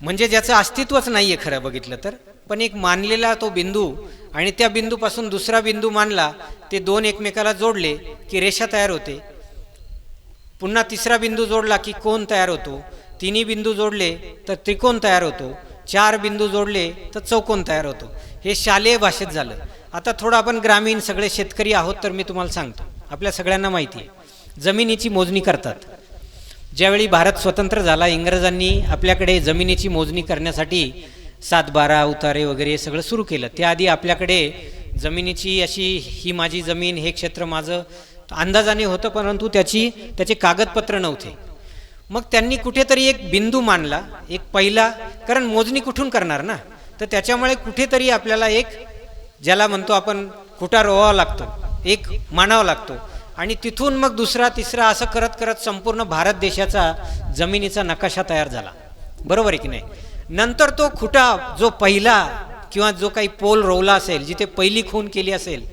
म्हणजे ज्याचं अस्तित्वच नाही आहे खरं बघितलं तर, पण एक मानलेला तो बिंदू आणि त्या बिंदूपासून दुसरा बिंदू मानला, ते 2 एकमेकाला जोडले की रेषा तयार होते. पुन्हा तिसरा बिंदू जोडला की कोन तयार होतो. 3 बिंदू जोडले तर त्रिकोण तयार होतो. 4 बिंदू जोडले तर चौकोन तयार होतो. हे शालेय भाषेत झालं. आता थोडं आपण ग्रामीण सगळे शेतकरी आहोत तर मी तुम्हाला सांगतो, आपल्या सगळ्यांना माहिती आहे जमिनीची मोजणी करतात. ज्यावेळी भारत स्वतंत्र झाला, इंग्रजांनी आपल्याकडे जमिनीची मोजणी करण्यासाठी 7-12 उतारे वगैरे सगळं सुरू केलं. त्याआधी आपल्याकडे जमिनीची अशी ही माझी जमीन, हे क्षेत्र माझं अंदाजाने होतं, परंतु त्याचे कागदपत्र नव्हते. मग त्यांनी कुठेतरी एक बिंदू मानला, एक पहिला, कारण मोजणी कुठून करणार ना, तर त्याच्यामुळे कुठेतरी आपल्याला एक ज्याला म्हणतो आपण कुठा रोवावा लागतो, एक मानावा लागतो. आणि तिथून मग दुसरा तिसरा असं करत करत संपूर्ण भारत देशाचा जमिनीचा नकाशा तयार झाला. बरोबर आहे की नाही. नंतर तो खुटा जो पहिला किंवा जो काही पोल रोवला असेल, जिथे पहिली खून केली असेल,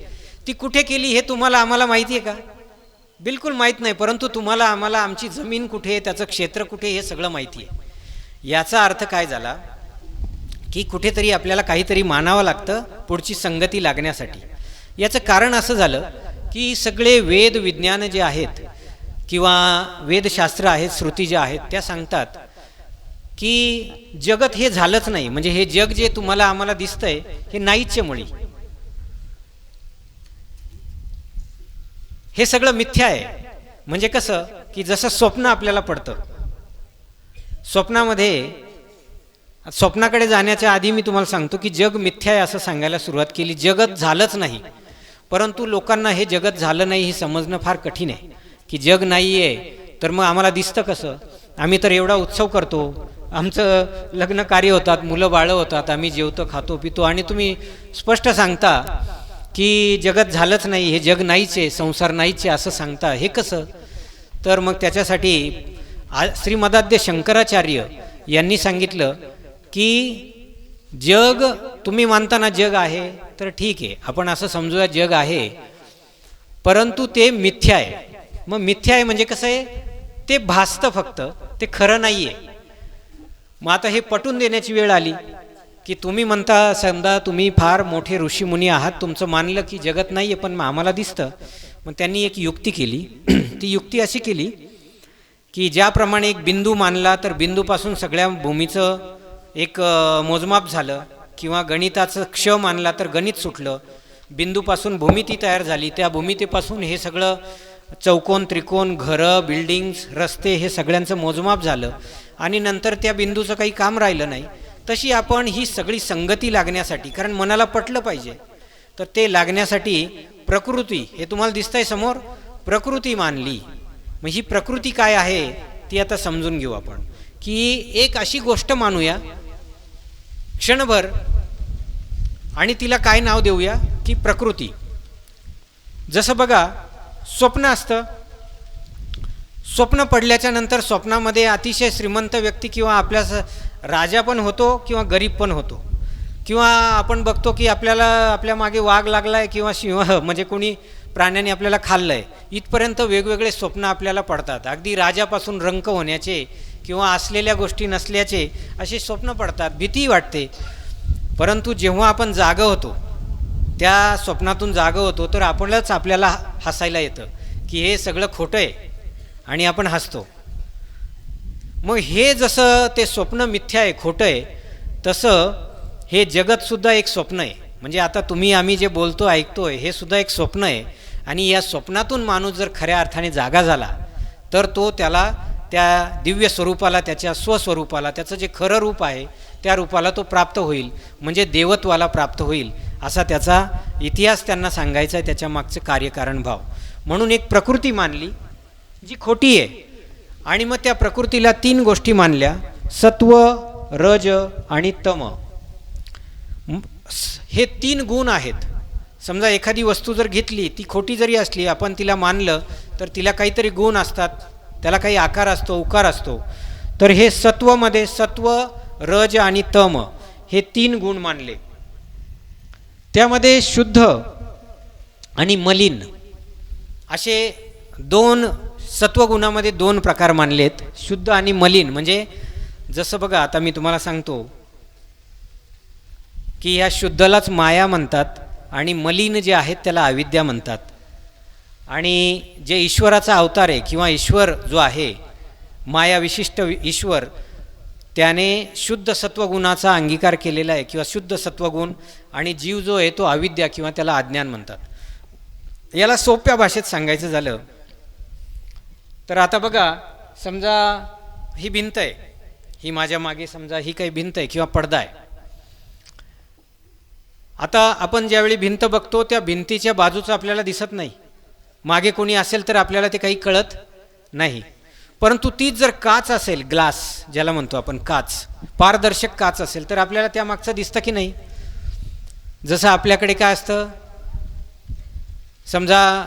ती कुठे केली हे तुम्हाला आम्हाला माहिती आहे का? बिलकुल माहीत नाही. परंतु तुम्हाला आम्हाला आमची जमीन कुठे, त्याचं क्षेत्र कुठे, हे सगळं माहिती आहे. याचा अर्थ काय झाला की कुठेतरी आपल्याला काहीतरी मानावं लागतं पुढची संगती लागण्यासाठी. याचं कारण असं झालं की सगळे वेद विज्ञान जे आहेत किंवा वेदशास्त्र आहेत, श्रुती ज्या आहेत, त्या सांगतात की जगत हे झालंच नाही. म्हणजे हे जग जे तुम्हाला आम्हाला दिसतंय हे नाहीचे मुळी, हे सगळं मिथ्या आहे. म्हणजे कसं की जसं स्वप्न आपल्याला पडतं, स्वप्नाकडे जाण्याच्या आधी मी तुम्हाला सांगतो की जग मिथ्या आहे असं सांगायला सुरुवात केली. जगत झालंच नाही. परंतु लोकांना हे जगत झालं नाही हे समजणं फार कठीण आहे की जग नाही आहे तर मग आम्हाला दिसतं कसं. आम्ही तर एवढा उत्सव करतो, आमचं लग्न कार्य होतात, मुलं बाळं होतात, आम्ही जेवतो, खातो, पितो, आणि तुम्ही स्पष्ट सांगता की जगत झालंच नाही, हे जग नाहीच आहे, संसार नाहीच आहे असं सांगता. हे कसं? तर मग त्याच्यासाठी श्रीमदाद्य शंकराचार्य यांनी सांगितलं की जग तुम्ही मानताना जग आहे तर ठीक आहे, आपण असं समजूया जग आहे, परंतु ते मिथ्या आहे. मग मिथ्या आहे म्हणजे कसं आहे, ते भासतं फक्त, ते खरं नाही आहे. मग आता हे पटवून देण्याची वेळ आली की तुम्ही म्हणता, समजा तुम्ही फार मोठे ऋषीमुनी आहात, तुमचं मानलं की जगत नाही आहे पण मग आम्हाला दिसतं. मग त्यांनी एक युक्ती केली. ती युक्ती अशी केली की ज्याप्रमाणे एक बिंदू मानला तर बिंदूपासून सगळ्या भूमीचं एक मोजमाप झालं, किंवा गणिताचं क्ष मानला तर गणित सुटलं, बिंदूपासून भूमिती तयार झाली, त्या भूमितीपासून हे सगळं चौकोन त्रिकोण घरं बिल्डिंग्स रस्ते हे सगळ्यांचं मोजमाप झालं आणि नंतर त्या बिंदूचं काही काम राहिलं नाही. तशी आपण ही सगळी संगती लागण्यासाठी, कारण मनाला पटलं पाहिजे, तर ते लागण्यासाठी प्रकृती, हे तुम्हाला दिसतंय समोर, प्रकृती मानली. मग ही प्रकृती काय आहे ती आता समजून घेऊ आपण, की एक अशी गोष्ट मानूया क्षणभर आणि तिला काय नाव देऊया की प्रकृती. जसं बघा स्वप्न असतं, स्वप्न पडल्याच्या नंतर स्वप्नामध्ये अतिशय श्रीमंत व्यक्ती किंवा आपल्या राजा पण होतो किंवा गरीब पण होतो, किंवा आपण बघतो की आपल्याला आपल्या मागे वाघ लागला आहे किंवा सिंह म्हणजे कोणी प्राण्याने आपल्याला खाल्लं आहे, इथपर्यंत वेगवेगळे स्वप्न आपल्याला पडतात. अगदी राजापासून रंक होण्याचे किंवा असलेल्या गोष्टी नसल्याचे असे स्वप्न पडतात, भीती वाटते. परंतु जेव्हा आपण जागं होतो, त्या स्वप्नातून जागं होतो, तर आपल्याला हसायला येतं की हे सगळं खोटं आहे आणि आपण हसतो. मग हे जसं ते स्वप्न मिथ्या आहे, खोटं आहे, तसं हे जगतसुद्धा एक स्वप्न आहे. म्हणजे आता तुम्ही आम्ही जे बोलतो ऐकतोय हे सुद्धा एक स्वप्न आहे. आणि या स्वप्नातून माणूस जर खऱ्या अर्थाने जागा झाला तर तो त्याला त्या दिव्य स्वरूपाला, त्याच्या स्वस्वरूपाला, त्याचं जे खरं रूप आहे त्या रूपाला तो प्राप्त होईल, म्हणजे देवत्वाला प्राप्त होईल, असा त्याचा इतिहास त्यांना सांगायचा आहे, त्याच्या मागचं कार्यकारण भाव. म्हणून एक प्रकृती मानली जी खोटी आहे. आणि मग त्या प्रकृतीला 3 गोष्टी मानल्या, सत्व रज आणि तम. हे 3 गुण आहेत. समजा एखादी वस्तू जर घेतली, ती खोटी जरी असली, आपण तिला मानलं तर तिला काहीतरी गुण असतात, त्याला काही आकार असतो, उकार असतो. तर हे सत्वमध्ये सत्व रज आणि तम हे 3 गुण मानले. त्यामध्ये शुद्ध आणि मलिन असे 2 सत्वगुणामध्ये 2 प्रकार मानलेत, शुद्ध आणि मलिन. म्हणजे जसं बघा आता मी तुम्हाला सांगतो की ह्या शुद्धलाच माया म्हणतात आणि मलिन जे आहेत त्याला अविद्या म्हणतात. आणि जे ईश्वराचा अवतार आहे किंवा ईश्वर जो आहे, माया विशिष्ट ईश्वर, त्याने शुद्ध सत्वगुणाचा अंगीकार केलेला आहे किंवा शुद्ध सत्वगुण, आणि जीव जो आहे तो अविद्या किंवा त्याला अज्ञान म्हणतात. याला सोप्या भाषेत सांगायचं झालं तर आता बघा, समजा ही भिंत आहे, ही माझ्या मागे समजा ही काही भिंत आहे किंवा पडदा आहे. आता आपण ज्यावेळी भिंत बघतो त्या भिंतीच्या बाजूचं आपल्याला दिसत नाही, मागे कोणी असेल तर आपल्याला ते काही कळत नाही. परंतु तीच जर काच असेल, ग्लास ज्याला म्हणतो आपण, काच, पारदर्शक काच असेल, तर आपल्याला त्या मागचं दिसतं की नाही. जसं आपल्याकडे काय असतं, समजा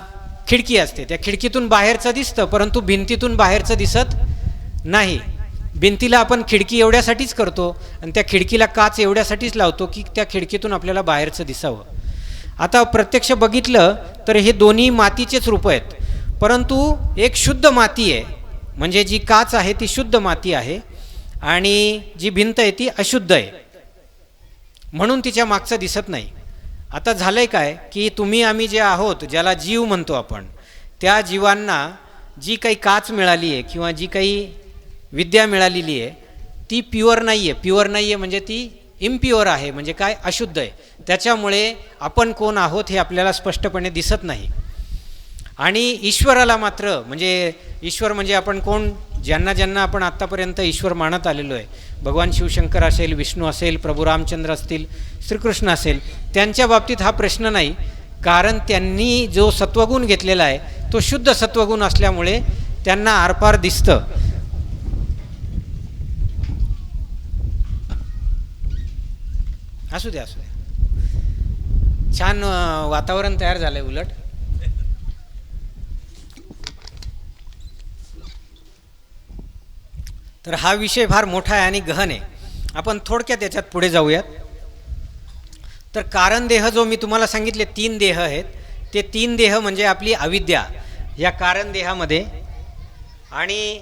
खिडकी असते, त्या खिडकीतून बाहेरचं दिसतं परंतु भिंतीतून बाहेरचं दिसत नाही. भिंतीला आपण खिडकी एवढ्यासाठीच करतो आणि त्या खिडकीला काच एवढ्यासाठीच लावतो की त्या खिडकीतून आपल्याला बाहेरचं दिसावं. आता प्रत्यक्ष बघितलं तर हे दोन्ही मातीचेच रूप आहेत, परंतु एक शुद्ध माती आहे, म्हणजे जी काच आहे ती शुद्ध माती आहे आणि जी भिंत आहे ती अशुद्ध आहे, म्हणून तिच्या मागचं दिसत नाही. आता झालंय काय की तुम्ही आम्ही जे आहोत, ज्याला जीव म्हणतो आपण, त्या जीवांना जी काही काच मिळाली आहे किंवा जी काही विद्या मिळालेली आहे ती प्युअर नाही आहे. प्युअर नाही आहे म्हणजे ती इम्प्युअर आहे, म्हणजे काय, अशुद्ध आहे. त्याच्यामुळे आपण कोण आहोत हे आपल्याला स्पष्टपणे दिसत नाही. आणि ईश्वराला मात्र, म्हणजे ईश्वर म्हणजे आपण कोण, ज्यांना ज्यांना आपण आत्तापर्यंत ईश्वर मानत आलेलो आहे, भगवान शिवशंकर असेल, विष्णू असेल, प्रभू रामचंद्र असतील, श्रीकृष्ण असेल, त्यांच्या बाबतीत हा प्रश्न नाही, कारण त्यांनी जो सत्वगुण घेतलेला आहे तो शुद्ध सत्वगुण असल्यामुळे त्यांना आरपार दिसतं. असू द्या असू द्या, छान वातावरण तयार झालंय उलट. तर हा विषय फार मोठा आहे आणि गहन आहे, आपण थोडक्यात याच्यात पुढे जाऊयात. तर कारण देह जो मी तुम्हाला सांगितले 3 देह आहेत, ते 3 देह म्हणजे आपली अविद्या या कारण देहामध्ये. आणि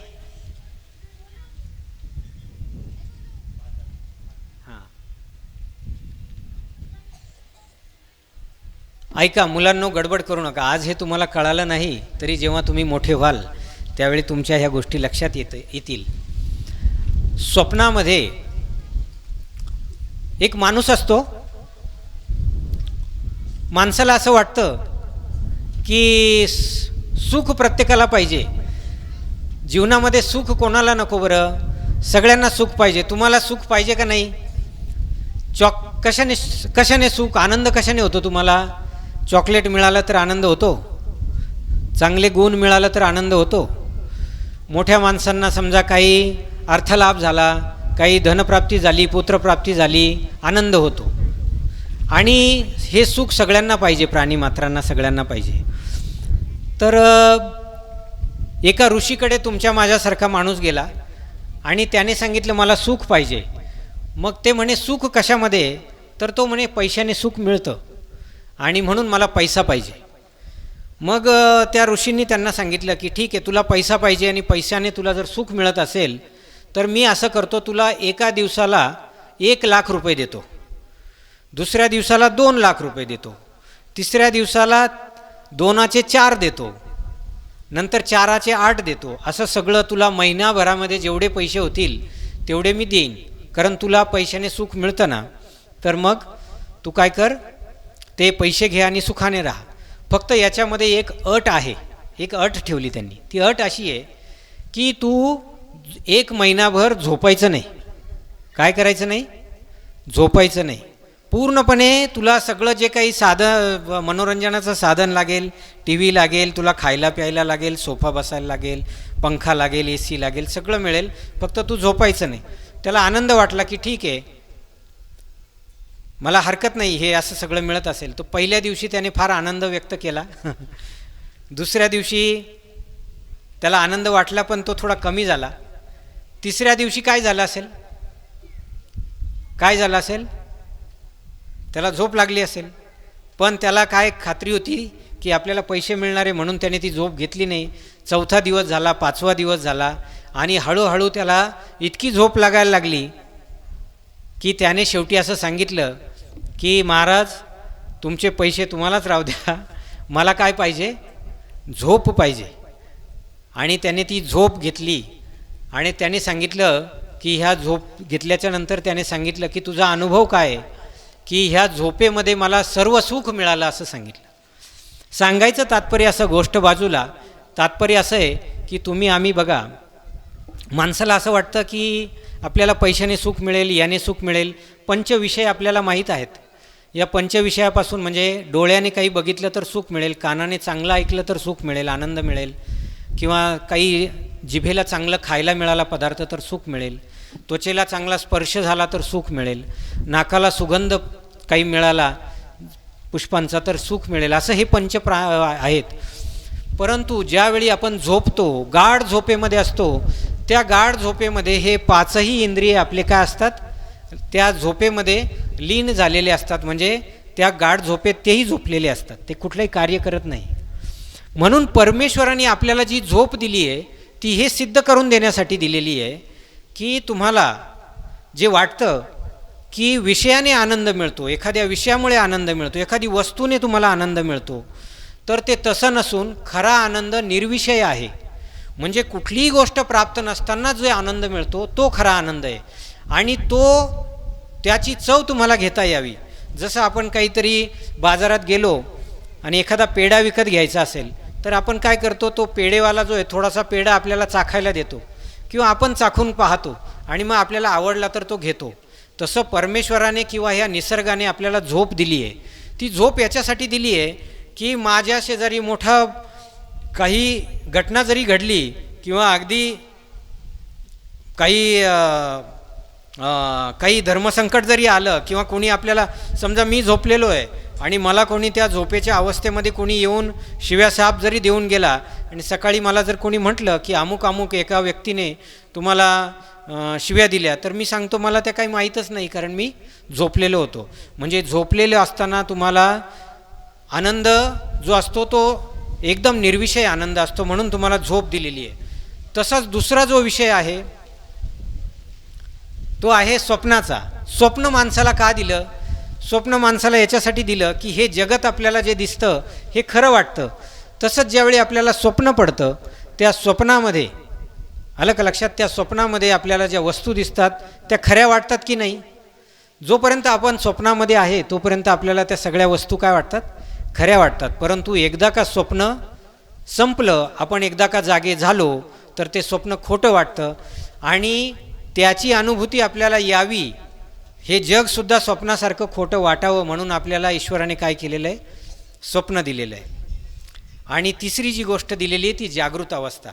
ऐका मुलांनो, गडबड करू नका. आज हे तुम्हाला कळालं नाही तरी जेव्हा तुम्ही मोठे व्हाल त्यावेळी तुमच्या ह्या गोष्टी लक्षात येतील. स्वप्नामध्ये एक माणूस असतो माणसाला असं वाटतं की सुख प्रत्येकाला पाहिजे. जीवनामध्ये सुख कोणाला नको बरं? सगळ्यांना सुख पाहिजे. तुम्हाला सुख पाहिजे का नाही? कशाने सुख, आनंद कशाने होतो तुम्हाला? चॉकलेट मिळालं तर आनंद होतो, चांगले गुण मिळालं तर आनंद होतो, मोठ्या माणसांना समजा काही अर्थलाभ झाला, काही धनप्राप्ती झाली, पुत्रप्राप्ती झाली, आनंद होतो. आणि हे सुख सगळ्यांना पाहिजे, प्राणीमात्रांना सगळ्यांना पाहिजे. तर एका ऋषीकडे तुमच्या माझ्यासारखा माणूस गेला आणि त्याने सांगितलं मला सुख पाहिजे. मग ते म्हणे सुख कशामध्ये? तर तो म्हणे पैशाने सुख मिळतं आणि म्हणून मला पैसा पाहिजे. मग त्या ऋषींनी त्यांना सांगितलं की ठीक आहे, तुला पैसा पाहिजे आणि पैशाने तुला जर सुख मिळत असेल तर मी असं करतो, तुला एका दिवसाला 1,00,000 रुपये देतो, दुसऱ्या दिवसाला 2,00,000 रुपये देतो, तिसऱ्या दिवसाला 2चे 4 देतो, नंतर 4चे 8 देतो. असं सगळं तुला महिनाभरामध्ये जेवढे पैसे होतील तेवढे मी देईन. कारण तुला पैशाने सुख मिळतं ना, तर मग तू काय कर, ते पैसे घे आणि सुखाने राहा. फक्त याच्यामध्ये एक अट आहे, एक अट ठेवली त्यांनी. ती अट अशी आहे की तू 1 महिनाभर झोपायचं नाही. काय करायचं नाही? झोपायचं नाही. पूर्णपणे तुला सगळं जे काही मनोरंजनाचं साधन लागेल, टी व्ही लागेल, तुला खायला प्यायला लागेल, सोफा बसायला लागेल, पंखा लागेल, AC लागेल, सगळं मिळेल, फक्त तू झोपायचं नाही. त्याला आनंद वाटला की ठीक आहे, मला हरकत नाही हे असं सगळं मिळत असेल. तो पहिल्या दिवशी त्याने फार आनंद व्यक्त केला. दुसऱ्या दिवशी त्याला आनंद वाटला पण तो थोडा कमी झाला. तिसऱ्या दिवशी काय झालं असेल? काय झालं असेल? त्याला झोप लागली असेल. पण त्याला काय खात्री होती की आपल्याला पैसे मिळणारे, म्हणून त्याने ती झोप घेतली नाही. चौथा दिवस झाला, 5वा दिवस झाला आणि हळूहळू त्याला इतकी झोप लागायला लागली की त्याने शेवटी असं सांगितलं की महाराज, तुमचे पैसे तुम्हालाच राहू द्या, मला काय पाहिजे? झोप पाहिजे. आणि त्याने ती झोप घेतली आणि त्याने सांगितलं की ह्या झोप घेतल्याच्या नंतर त्याने सांगितलं की तुझा अनुभव काय आहे? की ह्या झोपेमध्ये मला सर्व सुख मिळालं असं सांगितलं. सांगायचं तात्पर्य असं, गोष्ट बाजूला, तात्पर्य असं आहे की आम्ही बघा, माणसाला असं वाटतं की आपल्याला पैशाने सुख मिळेल, याने सुख मिळेल. पंचविषय आपल्याला माहीत आहेत. या पंचविषयापासून म्हणजे डोळ्याने काही बघितलं तर सुख मिळेल, कानाने चांगलं ऐकलं तर सुख मिळेल, आनंद मिळेल, किंवा काही जिभेला चांगलं खायला मिळाला पदार्थ तर सुख मिळेल, त्वचेला चांगला स्पर्श झाला तर सुख मिळेल, नाकाला सुगंध काही मिळाला पुष्पांचा तर सुख मिळेल. असं हे आहेत. परंतु ज्यावेळी आपण झोपतो, गाढ झोपेमध्ये असतो, त्या गाढ झोपेमध्ये हे 5ही इंद्रिय आपले काय असतात? त्या झोपेमध्ये लीन झालेले असतात. म्हणजे त्या गाढ झोपेत तेही झोपलेले असतात, ते कुठलंही कार्य करत नाही. म्हणून परमेश्वराने आपल्याला जी झोप दिली आहे ती हे सिद्ध करून देण्यासाठी दिलेली आहे की तुम्हाला जे वाटतं की विषयाने आनंद मिळतो, एखाद्या विषयामुळे आनंद मिळतो, एखादी वस्तूने तुम्हाला आनंद मिळतो, तर ते तसं नसून खरा आनंद निर्विषय आहे. म्हणजे कुठलीही गोष्ट प्राप्त नसताना जो आनंद मिळतो तो खरा आनंद आहे. आणि त्याची चव तुम्हाला घेता यावी. जसं आपण काहीतरी बाजारात गेलो आणि एखादा पेढा विकत घ्यायचा असेल तर आपण काय करतो, तो पेढेवाला जो आहे थोडासा पेढा आपल्याला चाखायला देतो किंवा आपण चाखून पाहतो आणि मग आपल्याला आवडला तर तो घेतो. तसं परमेश्वराने किंवा ह्या निसर्गाने आपल्याला झोप दिली आहे. ती झोप याच्यासाठी दिली आहे की माझ्या शेजारी मोठा काही घटना जरी घडली किंवा अगदी काही धर्मसंकट जरी आलं किंवा कोणी आपल्याला, समजा मी झोपलेलो आहे आणि मला कोणी त्या झोपेच्या अवस्थेमध्ये कोणी येऊन शिव्यासाप जरी देऊन गेला आणि सकाळी मला जर कोणी म्हटलं की अमुक अमुक एका व्यक्तीने तुम्हाला शिव्या दिल्या, तर मी सांगतो मला त्या काही माहीतच नाही, कारण मी झोपलेलो होतो. म्हणजे झोपलेलो असताना तुम्हाला आनंद जो असतो तो एकदम निर्विषय आनंद असतो, म्हणून तुम्हाला झोप दिलेली आहे. तसाच दुसरा जो विषय आहे तो आहे स्वप्नाचा. स्वप्न माणसाला का दिलं? स्वप्न माणसाला याच्यासाठी दिलं की हे जगत आपल्याला जे दिसतं हे खरं वाटतं. तसंच ज्यावेळी आपल्याला स्वप्न पडतं त्या स्वप्नामध्ये, आलं का लक्षात, त्या स्वप्नामध्ये आपल्याला ज्या वस्तू दिसतात त्या खऱ्या वाटतात की नाही? जोपर्यंत आपण स्वप्नामध्ये आहे तोपर्यंत आपल्याला त्या सगळ्या वस्तू काय वाटतात? खऱ्या वाटतात, परंतु एकदा का स्वप्न संपलं, आपण एकदा का जागे झालो तर ते स्वप्न खोटं वाटतं. आणि त्याची अनुभूती आपल्याला यावी, हे जगसुद्धा स्वप्नासारखं खोटं वाटावं म्हणून आपल्याला ईश्वराने काय केलेलं आहे, स्वप्न दिलेलं आहे. आणि तिसरी जी गोष्ट दिलेली आहे ती जागृत अवस्था.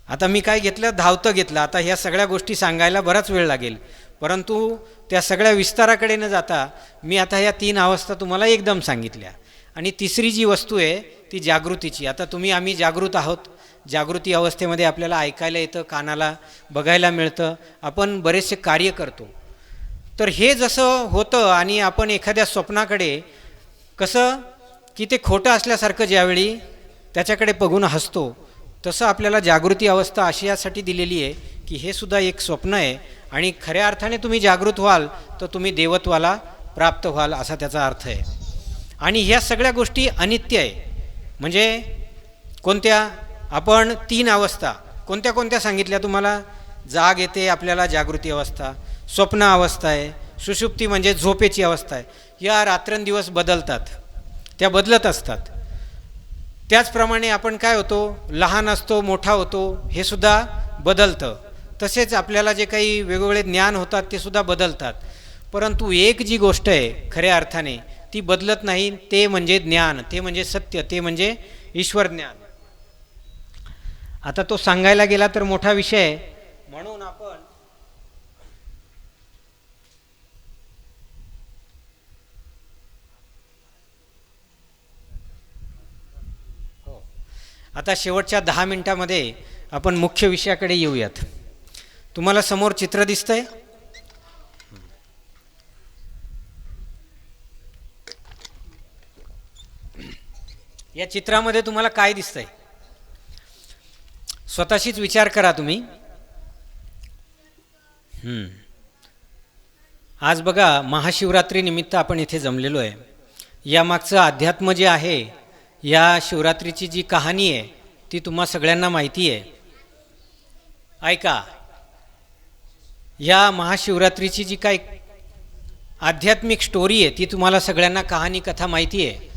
आता मी काय घेतलं, धावतं घेतलं. आता ह्या सगळ्या गोष्टी सांगायला बराच वेळ लागेल, परंतु त्या सगळ्या विस्ताराकडे न जाता मी आता ह्या 3 अवस्था तुम्हाला एकदम सांगितल्या. आणि तिसरी जी वस्तू आहे ती जागृतीची. आता आम्ही जागृत आहोत. जागृती अवस्थेमध्ये आपल्याला ऐकायला येतं, कानाला बघायला मिळतं, आपण बरेचसे कार्य करतो. तर हे जसं होतं आणि आपण एखाद्या स्वप्नाकडे कसं की ते खोटं असल्यासारखं ज्यावेळी त्याच्याकडे बघून हसतो, तसं आपल्याला जागृती अवस्था अशी यासाठी दिलेली आहे की हे सुद्धा एक स्वप्न आहे आणि खऱ्या अर्थाने तुम्ही जागृत व्हाल तर तुम्ही देवत्वाला प्राप्त व्हाल असा त्याचा अर्थ आहे. आणि ह्या सगळ्या गोष्टी अनित्य आहे. म्हणजे कोणत्या, आपण 3 अवस्था कोणत्या कोणत्या सांगितल्या तुम्हाला. जाग येते आपल्याला, जागृती अवस्था, स्वप्न अवस्था आहे, सुषुप्ती म्हणजे झोपेची अवस्था आहे. या रात्रंदिवस बदलतात, त्या बदलत असतात. त्याचप्रमाणे आपण काय होतो, लहान असतो, मोठा होतो, हे सुद्धा बदलतं. तसेच आपल्याला जे काही वेगवेगळे ज्ञान होतात ते सुद्धा बदलतात. परंतु एक जी गोष्ट आहे खऱ्या अर्थाने ती बदलत नाही, ते म्हणजे ज्ञान, ते म्हणजे सत्य, ते म्हणजे ईश्वर ज्ञान. आता तो सांगायला गेला तर मोठा विषय आहे, म्हणून आपण आता शेवटच्या 10 मिनिटांमध्ये आपण मुख्य विषयाकडे येऊयात. तुम्हाला समोर चित्र दिसतंय. या चित्रामध्ये तुम्हाला काय दिसतंय, स्वतःशीच विचार करा तुम्ही. आज बघा, महाशिवरात्री निमित्त आपण इथे जमलेलो आहे. यामागचं अध्यात्म जे आहे, या शिवरात्रीची जी कहाणी आहे ती तुम्हा सगळ्यांना माहिती आहे. ऐका, या महाशिवरात्रीची जी काही आध्यात्मिक स्टोरी आहे ती तुम्हाला सगळ्यांना कहाणी कथा माहिती आहे.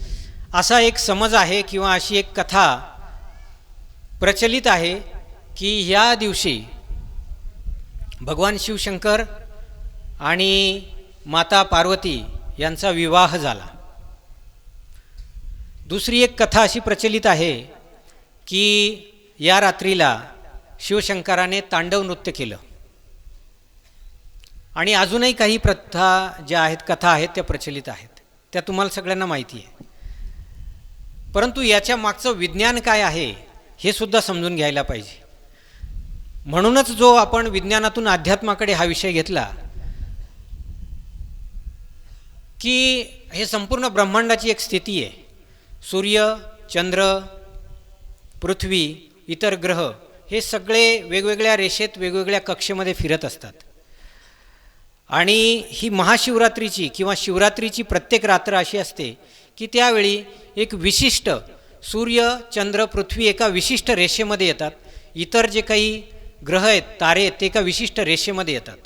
असा एक समज आहे किंवा अशी एक कथा प्रचलित आहे की या दिवशी भगवान शिवशंकर आणि माता पार्वती यांचा विवाह झाला. दुसरी एक कथा अशी प्रचलित आहे की या रात्रीला शिवशंकराने तांडव नृत्य केलं. आणि अजूनही काही प्रथा ज्या आहेत, कथा आहेत, त्या प्रचलित आहेत, त्या तुम्हाला सगळ्यांना माहिती आहे. परंतु याच्या मागचं विज्ञान काय आहे हे सुद्धा समजून घ्यायला पाहिजे. म्हणूनच जो आपण विज्ञानातून अध्यात्माकडे हा विषय घेतला की हे संपूर्ण ब्रह्मांडाची एक स्थिती आहे. सूर्य, चंद्र, पृथ्वी, इतर ग्रह हे सगळे वेगवेगळ्या रेषेत वेगवेगळ्या कक्षेमध्ये फिरत असतात. आणि ही महाशिवरात्रीची किंवा शिवरात्रीची प्रत्येक रात्र अशी असते की त्यावेळी एक विशिष्ट सूर्य, चंद्र, पृथ्वी एका विशिष्ट रेषेमध्ये येतात. इतर जे काही ग्रह आहेत, तारे आहेत, ते एका विशिष्ट रेषेमध्ये येतात.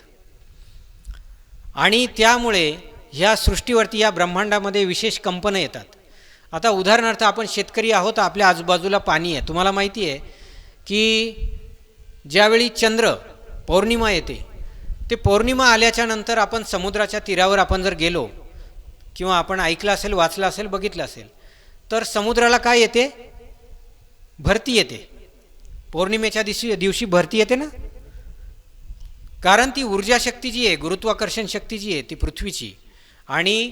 आणि त्यामुळे ह्या सृष्टीवरती, या ब्रह्मांडामध्ये विशेष कंपनं येतात. आता उदाहरणार्थ आपण शेतकरी आहोत, आपल्या आजूबाजूला पाणी आहे. तुम्हाला माहिती आहे की ज्यावेळी चंद्र पौर्णिमा येते, ते पौर्णिमा आल्याच्या नंतर आपण समुद्राच्या तीरावर आपण जर गेलो किंवा आपण ऐकलं असेल, वाचलं असेल, बघितलं असेल, तर समुद्राला काय येते, भरती येते. पौर्णिमेच्या दिवशी भरती येते ना, कारण ती ऊर्जा शक्ती जी आहे, गुरुत्वाकर्षण शक्ती जी आहे ती पृथ्वीची आणि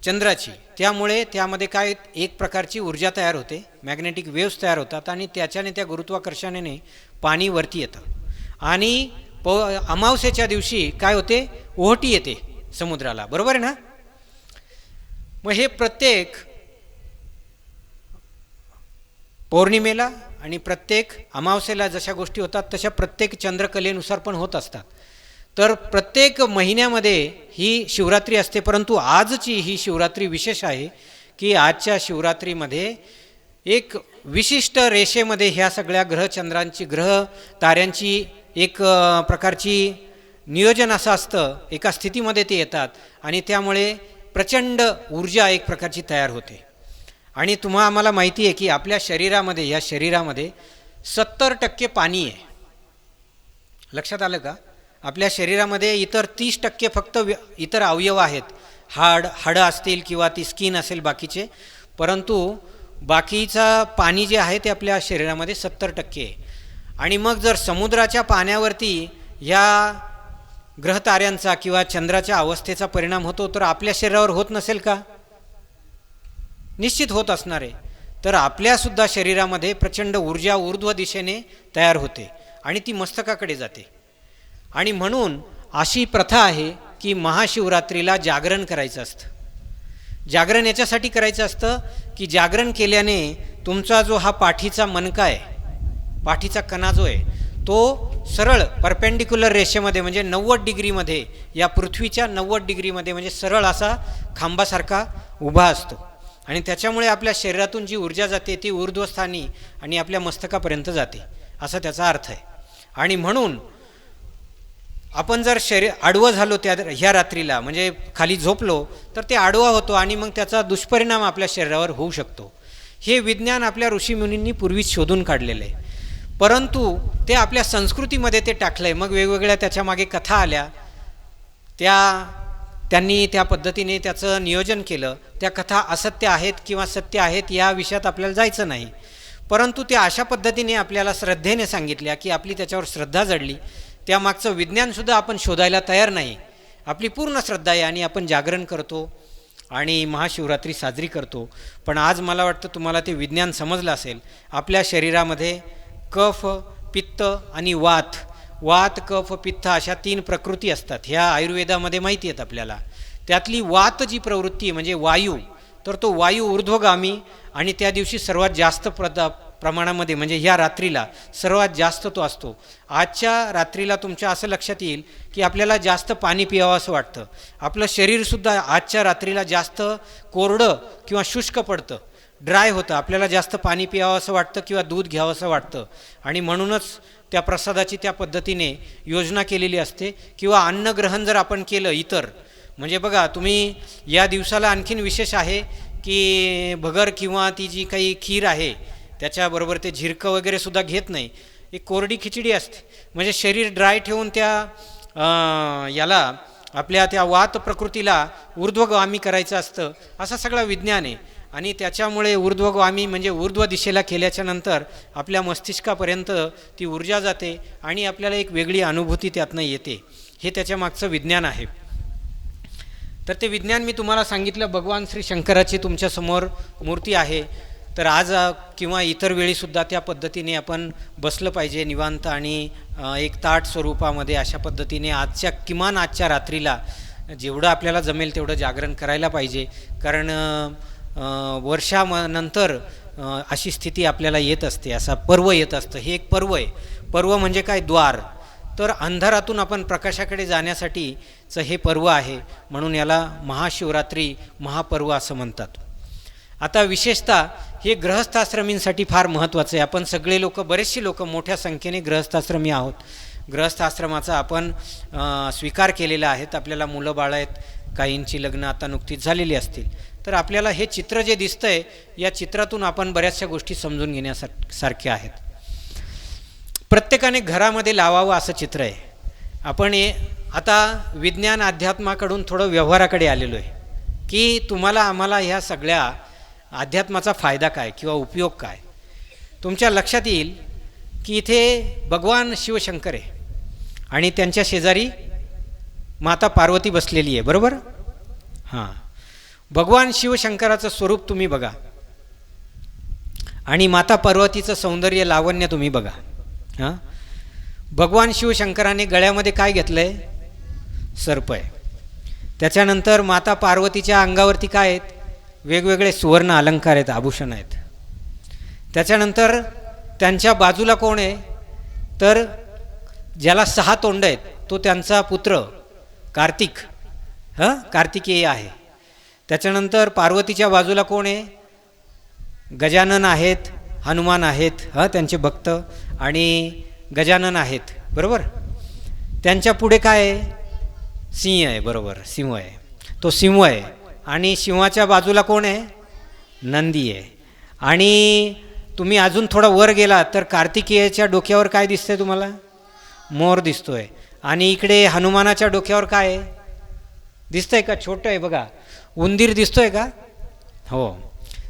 चंद्राची, त्यामुळे त्यामध्ये काय एक प्रकारची ऊर्जा तयार होते, मॅग्नेटिक वेव्स तयार होतात आणि त्याच्याने, त्या गुरुत्वाकर्षणाने पाणी वरती येतं. आणि अमावस्येच्या दिवशी काय होते, ओहोटी येते समुद्राला, बरोबर आहे ना. मग हे प्रत्येक पौर्णिमेला आणि प्रत्येक अमावस्येला जशा गोष्टी होतात तशा प्रत्येक चंद्रकलेनुसार पण होत असतात. तर प्रत्येक महिन्यामध्ये ही शिवरात्री असते. परंतु आजची ही शिवरात्री विशेष आहे की आजच्या शिवरात्रीमध्ये एक विशिष्ट रेषेमध्ये ह्या सगळ्या ग्रहचंद्रांची, ग्रह ताऱ्यांची एक प्रकारची नियोजन असं असतं, एका स्थितीमध्ये ते येतात आणि त्यामुळे प्रचंड ऊर्जा एक प्रकारची तयार होते. आणि आम्हाला माहिती आहे की आपल्या शरीरामध्ये, या शरीरामध्ये 70% पाणी आहे. लक्षात आलं का? आपल्या शरीरामध्ये इतर 30% फक्त इतर अवयव आहेत, हाडं असतील किंवा ती स्किन असेल बाकीचे, परंतु बाकीचा पाणी जे आहे ते आपल्या शरीरामध्ये 70% आहे. आणि मग जर समुद्राच्या पाण्यावरती ह्या ग्रहताऱ्यांचा किंवा चंद्राच्या अवस्थेचा परिणाम होतो तर आपल्या शरीरावर होत नसेल का? निश्चित होत असणार आहे. तर आपल्यासुद्धा शरीरामध्ये प्रचंड ऊर्जा ऊर्ध्व दिशेने तयार होते आणि ती मस्तकाकडे जाते. आणि म्हणून अशी प्रथा आहे की महाशिवरात्रीला जागरण करायचं असतं. जागरण याच्यासाठी करायचं असतं की जागरण केल्याने तुमचा जो हा पाठीचा मणका आहे, पाठीचा कणा जो आहे, तो सरळ परपेंडिक्युलर रेषेमध्ये म्हणजे 90 डिग्रीमध्ये, या पृथ्वीच्या 90 डिग्रीमध्ये म्हणजे सरळ असा खांबासारखा उभा असतो. आणि त्याच्यामुळे आपल्या शरीरातून जी ऊर्जा जाते ती ऊर्ध्वस्थानी आणि आपल्या मस्तकापर्यंत जाते, असा त्याचा अर्थ आहे. आणि म्हणून आपण जर आडवं झालो ह्या रात्रीला, म्हणजे खाली झोपलो, तर ते आडवा होतो आणि मग त्याचा दुष्परिणाम आपल्या शरीरावर होऊ शकतो. हे विज्ञान आपल्या ऋषीमुनींनी पूर्वीच शोधून काढलेलं आहे. परंतु ते आपल्या संस्कृतीमध्ये ते टाकलं आहे. मग वेगवेगळ्या त्याच्यामागे कथा आल्या, त्यांनी त्या पद्धतीने त्याचं नियोजन केलं. त्या कथा असत्य आहेत किंवा सत्य आहेत या विषयात आपल्याला जायचं नाही, परंतु त्या अशा पद्धतीने आपल्याला श्रद्धेने सांगितल्या की आपली त्याच्यावर श्रद्धा जडली. त्यामागचं विज्ञानसुद्धा आपण शोधायला तयार नाही, आपली पूर्ण श्रद्धा आहे आणि आपण जागरण करतो आणि महाशिवरात्री साजरी करतो. पण आज मला वाटतं तुम्हाला ते विज्ञान समजलं असेल. आपल्या शरीरामध्ये कफ, पित्त आणि वात, कफ, पित्त अशा 3 प्रकृती असतात. ह्या आयुर्वेदामध्ये माहिती आहेत आपल्याला. त्यातली वात जी प्रवृत्ती आहे म्हणजे वायू, तर तो वायू ऊर्ध्वगामी आणि त्या दिवशी सर्वात जास्त प्रमाणामध्ये म्हणजे ह्या रात्रीला सर्वात जास्त तो असतो. आजच्या रात्रीला तुमच्या असं लक्षात येईल की आपल्याला जास्त पाणी पियावं असं वाटतं. आपलं शरीरसुद्धा आजच्या रात्रीला जास्त कोरडं किंवा शुष्क पडतं, ड्राय होतं. आपल्याला जास्त पाणी पियावं असं वाटतं किंवा दूध घ्यावं असं वाटतं. आणि म्हणूनच त्या प्रसादाची त्या पद्धतीने योजना केलेली असते. किंवा अन्नग्रहण जर आपण केलं इतर, म्हणजे बघा तुम्ही या दिवसाला आणखीन विशेष आहे की भगर किंवा ती जी काही खीर आहे त्याच्याबरोबर ते झिरकं वगैरे सुद्धा घेत नाही. एक कोरडी खिचडी असते, म्हणजे शरीर ड्राय ठेवून त्या याला आपल्या त्या वात प्रकृतीला ऊर्ध्वगामी करायचं असतं, असा सगळा विज्ञान आहे. आणि त्याच्यामुळे ऊर्ध्वगामी म्हणजे ऊर्ध्व दिशेला केल्याच्या नंतर आपल्या मस्तिष्कापर्यंत ती ऊर्जा जाते आणि आपल्याला एक वेगळी अनुभूती त्यातनं येते. हे त्याच्या मागचं विज्ञान आहे. तर ते विज्ञान मी तुम्हाला सांगितलं. भगवान श्री शंकराची तुमच्यासमोर मूर्ती आहे, तर आज किंवा इतर वेळीसुद्धा त्या पद्धतीने आपण बसलं पाहिजे निवांत आणि एक ताट स्वरूपामध्ये. अशा पद्धतीने किमान आजच्या रात्रीला जेवढं आपल्याला जमेल तेवढं जागरण करायला पाहिजे. कारण वर्षानंतर अशी स्थिती आपल्याला येत असते, असा पर्व येत असतं. हे एक पर्व आहे. पर्व म्हणजे काय? द्वार. तर अंधारातून आपण प्रकाशाकडे जाण्यासाठीचं हे पर्व आहे, म्हणून याला महाशिवरात्री महापर्व असं म्हणतात. आता विशेषतः हे गृहस्थाश्रमींसाठी फार महत्त्वाचं आहे. आपण सगळे लोक, बरेचसे लोक मोठ्या संख्येने गृहस्थाश्रमी आहोत. गृहस्थाश्रमाचा आपण स्वीकार केलेला आहे. आपल्याला मुलं बाळ आहेत, काहींची लग्न आता नुकतीच झालेली असतील. तर आपल्याला हे चित्र जे दिसतंय, या चित्रातून आपण बऱ्याचशा गोष्टी समजून घेण्यासारख्या आहेत. प्रत्येकाने घरामध्ये लावावं असं चित्र आहे. आपण आता विज्ञान अध्यात्माकडून थोडं व्यवहाराकडे आलेलो आहे की तुम्हाला आम्हाला ह्या सगळ्या अध्यात्माचा फायदा काय किंवा उपयोग काय. तुमच्या लक्षात येईल की इथे भगवान शिवशंकर आहे आणि त्यांच्या शेजारी माता पार्वती बसलेली आहे, बरोबर? हां, भगवान शिवशंकराचं स्वरूप तुम्ही बघा आणि माता पार्वतीचं सौंदर्य लावण्य तुम्ही बघा. हां, भगवान शिवशंकराने गळ्यामध्ये काय घेतलं आहे? सर्प आहे. त्याच्यानंतर माता पार्वतीच्या अंगावरती काय आहेत? वेगवेगळे सुवर्ण अलंकार आहेत, आभूषण आहेत. त्याच्यानंतर त्यांच्या बाजूला कोण आहे? तर ज्याला 6 तोंड आहेत तो त्यांचा पुत्र कार्तिक, कार्तिकेय आहे. त्याच्यानंतर पार्वतीच्या बाजूला कोण आहे? गजानन आहेत, हनुमान आहेत, त्यांचे भक्त, आणि गजानन आहेत, बरोबर. त्यांच्या पुढे काय आहे? सिंह आहे, बरोबर, सिंह आहे, तो सिंह आहे. आणि सिंहाच्या बाजूला कोण आहे? नंदी आहे. आणि तुम्ही अजून थोडं वर गेला तर कार्तिकेयाच्या डोक्यावर काय दिसतंय तुम्हाला? मोर दिसतोय. आणि इकडे हनुमानाच्या डोक्यावर काय आहे दिसतंय का? छोटं आहे बघा, उंदीर दिसतोय का? हो.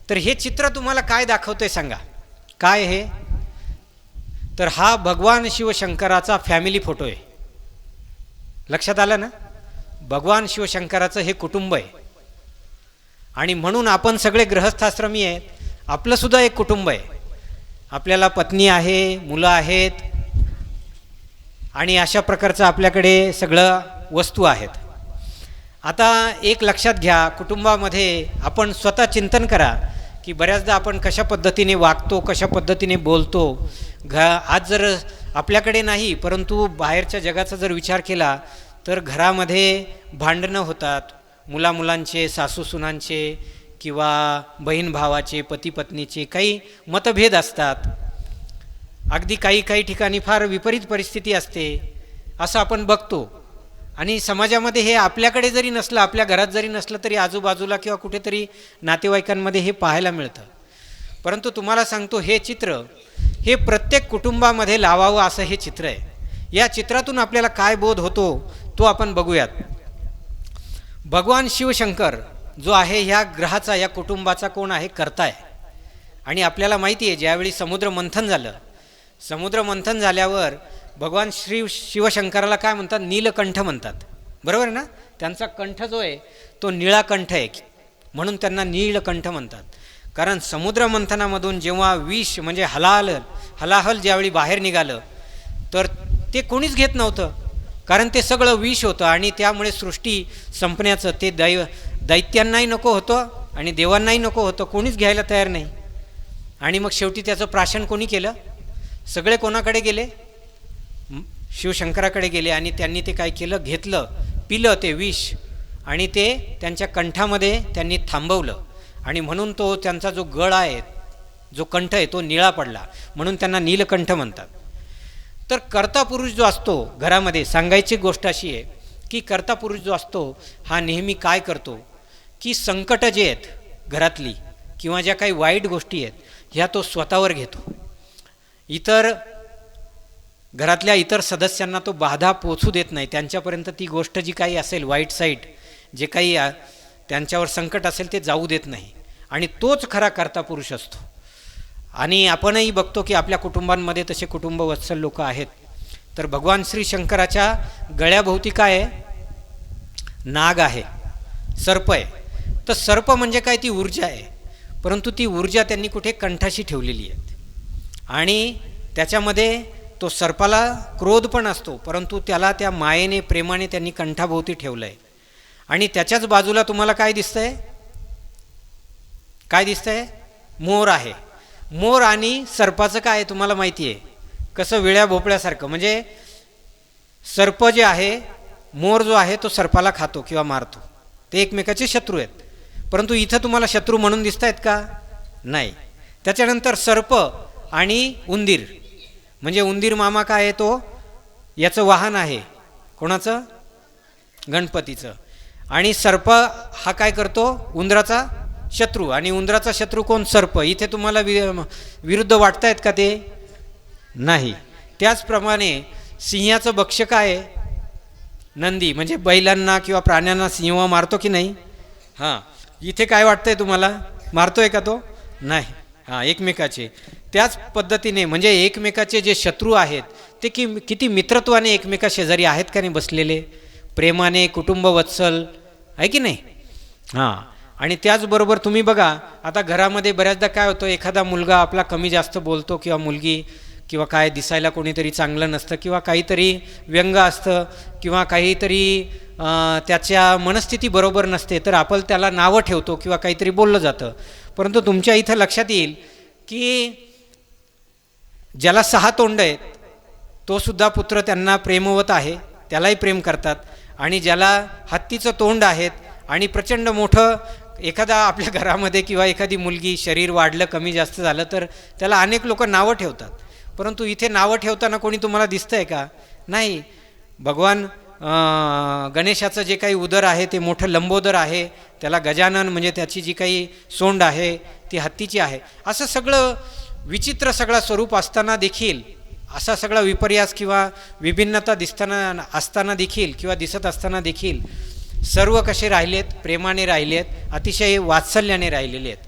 तर हे चित्र तुम्हाला काय दाखवतंय सांगा, काय हे? तर हा भगवान शिवशंकराचा फॅमिली फोटो आहे. लक्षात आलं ना? भगवान शिवशंकराचं हे कुटुंब आहे. आणि म्हणून आपण सगळे गृहस्थाश्रमी आहेत. आपलंसुद्धा एक कुटुंब आहे. आपल्याला पत्नी आहे, मुलं आहेत, आणि अशा प्रकारचं आपल्याकडे सगळं वस्तू आहेत. आता एक लक्षात घ्या, कुटुंबामध्ये आपण स्वतः चिंतन करा की बऱ्याचदा आपण कशा पद्धतीने वागतो, कशा पद्धतीने बोलतो. आज जर आपल्याकडे नाही, परंतु बाहेरच्या जगाचा जर विचार केला तर घरामध्ये भांडणं होतात, मुलामुलांचे, सासूसुनांचे, किंवा बहीण भावाचे, पती पत्नीचे काही मतभेद असतात. अगदी काही काही ठिकाणी फार विपरीत परिस्थिती असते, असं आपण बघतो. आणि समाजामध्ये हे आपल्याकडे जरी नसलं, आपल्या घरात जरी नसलं, तरी आजूबाजूला किंवा कुठेतरी नातेवाईकांमध्ये हे पाहायला मिळतं. परंतु तुम्हाला सांगतो, हे चित्र हे प्रत्येक कुटुंबामध्ये लावावं असं हे चित्र आहे. या चित्रातून आपल्याला काय बोध होतो तो आपण बघूयात. भगवान शिवशंकर जो आहे ह्या ग्रहाचा, या कुटुंबाचा कोण आहे? कर्ता आहे. आणि आपल्याला माहिती आहे, ज्यावेळी समुद्र मंथन झालं, समुद्र मंथन झाल्यावर भगवान शिवशंकराला काय म्हणतात? नीलकंठ म्हणतात. बरोबर आहे ना? त्यांचा कंठ जो आहे तो निळा कंठ आहे, म्हणून त्यांना नीलकंठ म्हणतात. कारण समुद्र मंथनामधून जेव्हा विष म्हणजे हलाहल ज्यावेळी बाहेर निघालं, तर ते कोणीच घेत नव्हतं, कारण ते सगळं विष होतं. आणि त्यामुळे सृष्टी संपण्याचं ते दैत्यांनाही नको होतं आणि देवांनाही नको होतं, कोणीच घ्यायला तयार नाही. आणि मग शेवटी त्याचं प्राशन कोणी केलं? सगळे कोणाकडे गेले? शिवशंकराकडे गेले. आणि त्यांनी ते काय केलं? घेतलं, पिलं ते विष, आणि ते त्यांच्या कंठामध्ये त्यांनी थांबवलं. आणि म्हणून तो त्यांचा जो गळ आहे, जो कंठ आहे, तो निळा पडला, म्हणून त्यांना नीलकंठ म्हणतात. तर कर्ता पुरुष जो असतो घरामध्ये, सांगायची गोष्ट अशी आहे की कर्ता पुरुष जो असतो हा नेहमी काय करतो की संकट जे आहेत घरातली, किंवा ज्या काही वाईट गोष्टी आहेत, ह्या तो स्वतःवर घेतो. घरातल्या इतर सदस्यांना तो बाधा पोचू देत नाही. त्यांच्यापर्यंत ती गोष्ट जी काही असेल, वाईट साईड जे काही त्यांच्यावर संकट असेल, ते जाऊ देत नाही. आणि तोच खरा कर्ता पुरुष असतो. आणि आपणही बघतो की आपल्या कुटुंबांमध्ये तसे कुटुंबवत्सल लोक आहेत. तर भगवान श्री शंकराच्या गळ्याभोवती काय आहे? नाग आहे, सर्प आहे. तर सर्प म्हणजे काय? ती ऊर्जा आहे. परंतु ती ऊर्जा त्यांनी कुठे? कंठाशी ठेवलेली आहे. आणि त्याच्यामध्ये तो सर्पाला क्रोध पण असतो, परंतु त्याला त्या मायेने, प्रेमाने त्यांनी कंठाभोवती ठेवलं आहे. आणि त्याच्याच बाजूला तुम्हाला काय दिसतंय? काय दिसतंय? मोर आहे. मोर आणि सर्पाचं काय आहे तुम्हाला माहिती आहे? कसं विळ्या भोपळ्यासारखं. म्हणजे सर्प जे आहे, मोर जो आहे तो सर्पाला खातो किंवा मारतो. ते एकमेकाचे शत्रू आहेत. परंतु इथं तुम्हाला शत्रू म्हणून दिसत आहेत का? नाही. त्याच्यानंतर सर्प आणि उंदीर, म्हणजे उंदीर मामा काय आहे? तो याचं वाहन आहे. कोणाचं? गणपतीचं. आणि सर्प हा काय करतो? उंदराचा शत्रू. आणि उंदराचा शत्रू कोण? सर्प. इथे तुम्हाला विरुद्ध वाटत आहेत का? ते नाही. त्याचप्रमाणे सिंहाचं भक्ष्य काय आहे? नंदी. म्हणजे बैलांना किंवा प्राण्यांना सिंह मारतो की नाही? हां. इथे काय वाटतंय तुम्हाला? मारतोय का तो? नाही. हां, एकमेकाचे. त्याच पद्धतीने म्हणजे एकमेकाचे जे शत्रू आहेत ते किती मित्रत्वाने एकमेका शेजारी आहेत का नाही बसलेले, प्रेमाने, कुटुंबवत्सल आहे की नाही? हां. आणि त्याचबरोबर तुम्ही बघा, आता घरामध्ये बऱ्याचदा काय होतं, एखादा मुलगा आपला कमी जास्त बोलतो, किंवा मुलगी, किंवा काय दिसायला कोणीतरी चांगलं नसतं, किंवा काहीतरी व्यंग असतं, किंवा काहीतरी त्याच्या मनस्थिती बरोबर नसते, तर आपण त्याला नावं ठेवतो किंवा काहीतरी बोललं जातं. परंतु तुमच्या इथं लक्षात येईल की ज्याला 6 तोंड आहेत तो सुद्धा पुत्र त्यांना प्रेमवत आहे, त्यालाही प्रेम करतात. आणि ज्याला हत्तीचं तोंड आहेत आणि प्रचंड मोठं एखादा आपल्या घरामध्ये किंवा एखादी मुलगी शरीर वाढलं, कमी जास्त झालं, तर त्याला अनेक लोक नावं ठेवतात. परंतु इथे नावं ठेवताना कोणी तुम्हाला दिसतंय का? नाही. भगवान गणेशाचं जे काही उदर आहे ते मोठं लंबोदर आहे, त्याला गजानन म्हणजे त्याची जी काही सोंड आहे ती हत्तीची आहे. असं सगळं विचित्र सगळं स्वरूप असताना देखील, असा सगळा विपर्यास किंवा विभिन्नता असताना देखील किंवा दिसत असताना देखील सर्व कसे राहिलेत? प्रेमाने राहिलेत, अतिशय वात्सल्याने राहिलेले आहेत.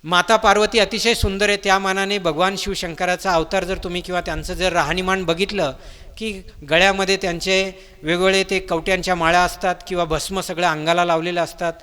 माता पार्वती अतिशय सुंदर आहे, त्या मानाने भगवान शिवशंकराचा अवतार जर तुम्ही किंवा त्यांचं जर राहणीमान बघितलं की गळ्यामध्ये त्यांचे वेगवेगळे ते कवट्यांच्या माळा असतात किंवा भस्म सगळं अंगाला लावलेलं असतात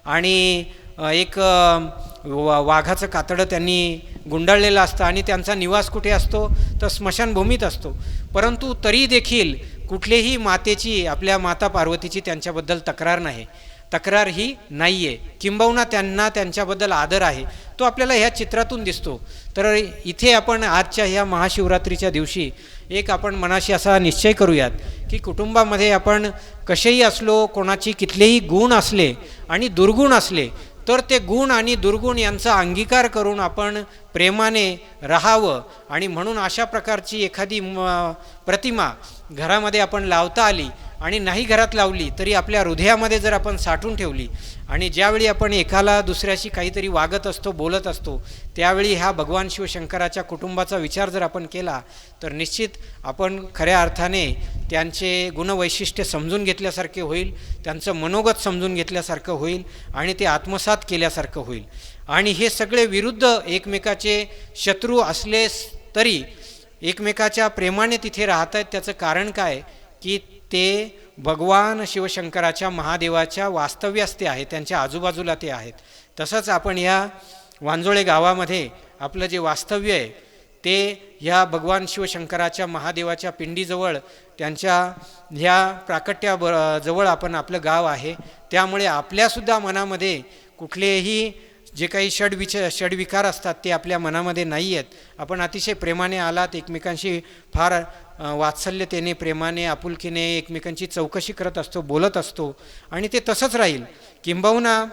आणि एक वाघाचं कातडं त्यांनी गुंडाळलेलं असतं आणि त्यांचा निवास कुठे असतो? तर स्मशानभूमीत असतो. परंतु तरी देखील कुठलेही मातेची, आपल्या माता पार्वतीची त्यांच्याबद्दल तक्रार नाही, तक्रार ही नाही आहे. किंबहुना त्यांना त्यांच्याबद्दल आदर आहे, तो आपल्याला ह्या चित्रातून दिसतो. तर इथे आपण आजच्या ह्या महाशिवरात्रीच्या दिवशी एक आपण मनाशी असा निश्चय करूयात की कुटुंबामध्ये आपण कसेही असलो, कोणाची कितलेही गुण असले आणि दुर्गुण असले, तर ते गुण आणि दुर्गुण यांचा अंगीकार करून आपण प्रेमाने राहावं. आणि म्हणून अशा प्रकारची एखादी प्रतिमा घरामध्ये आपण लावता आली आणि नाही घरात लावली तरी आपल्या हृदयामध्ये जर आपण साठवून ठेवली आणि ज्यावेळी आपण एकाला दुसऱ्याशी काहीतरी वागत असतो, बोलत असतो, त्यावेळी ह्या भगवान शिवशंकराच्या कुटुंबाचा विचार जर आपण केला तर निश्चित आपण खऱ्या अर्थाने त्यांचे गुणवैशिष्ट्य समजून घेतल्यासारखे होईल, त्यांचं मनोगत समजून घेतल्यासारखं होईल आणि ते आत्मसात केल्यासारखं होईल. आणि हे सगळे विरुद्ध एकमेकाचे शत्रू असले तरी एकमेकाच्या प्रेमाने तिथे राहत आहेत. त्याचं कारण काय की ते भगवान शिवशंकराच्या, महादेवाच्या वास्तव्यास ते आहे, त्यांच्या आजूबाजूला ते आहेत. तसंच आपण ह्या वांजोळे गावामध्ये आपलं जे वास्तव्य आहे ते ह्या भगवान शिवशंकराच्या, महादेवाच्या पिंडीजवळ, त्यांच्या ह्या प्राकट्याजवळ आपण आपलं गाव आहे. त्यामुळे आपल्यासुद्धा मनामध्ये कुठलेही जे काही षडविकार असतात ते आपल्या मनामध्ये नाही आहेत. आपण अतिशय प्रेमाने आलात, एकमेकांशी फार वात्सल्यतेने, प्रेमाने, आपुलकीने एकमेकांची चौकशी करत असतो, बोलत असतो आणि ते तसंच राहील. किंबहुना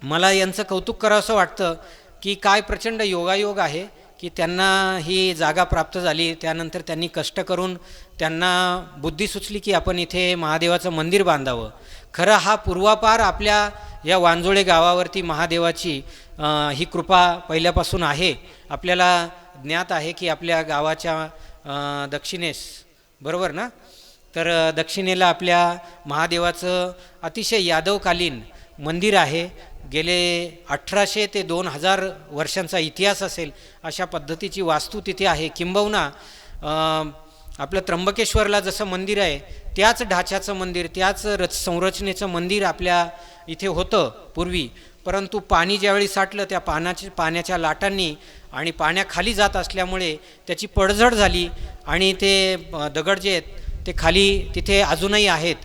मला यांचं कौतुक करावंसं वाटतं की काय प्रचंड योगायोग आहे की त्यांना ही जागा प्राप्त झाली. त्यानंतर त्यांनी कष्ट करून त्यांना बुद्धी सुचली की आपण इथे महादेवाचं मंदिर बांधावं. खरं हा पूर्वापार आपल्या या वांजोळे गावावरती महादेवाची ही कृपा पहिल्यापासून आहे. आपल्याला ज्ञात आहे की आपल्या गावाच्या दक्षिणेस, बरोबर ना, तर दक्षिणेला आपल्या महादेवाचं अतिशय यादवकालीन मंदिर आहे. गेले 1800 ते 2000 वर्षांचा इतिहास असेल अशा पद्धतीची वास्तू तिथे आहे. किंबहुना आपलं त्र्यंबकेश्वरला जसं मंदिर आहे त्याच ढाच्याचं मंदिर, त्याच संरचनेचं मंदिर आपल्या इथे होतं पूर्वी. परंतु पाणी ज्यावेळी साठलं त्या पाण्याच्या लाटांनी आणि पाण्याखाली जात असल्यामुळे त्याची पडझड झाली आणि ते दगड जे आहेत ते खाली तिथे अजूनही आहेत.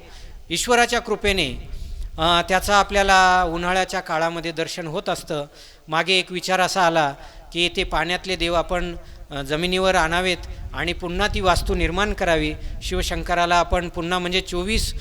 ईश्वराच्या कृपेने त्याचा आपल्याला उन्हाळ्याच्या काळामध्ये दर्शन होत असतं. मागे एक विचार असा आला की ते पाण्यातले देव आपण जमिनीवर आणावेत आणि पुन्हा ती वास्तू निर्माण करावी. शिवशंकराला आपण पुन्हा म्हणजे 24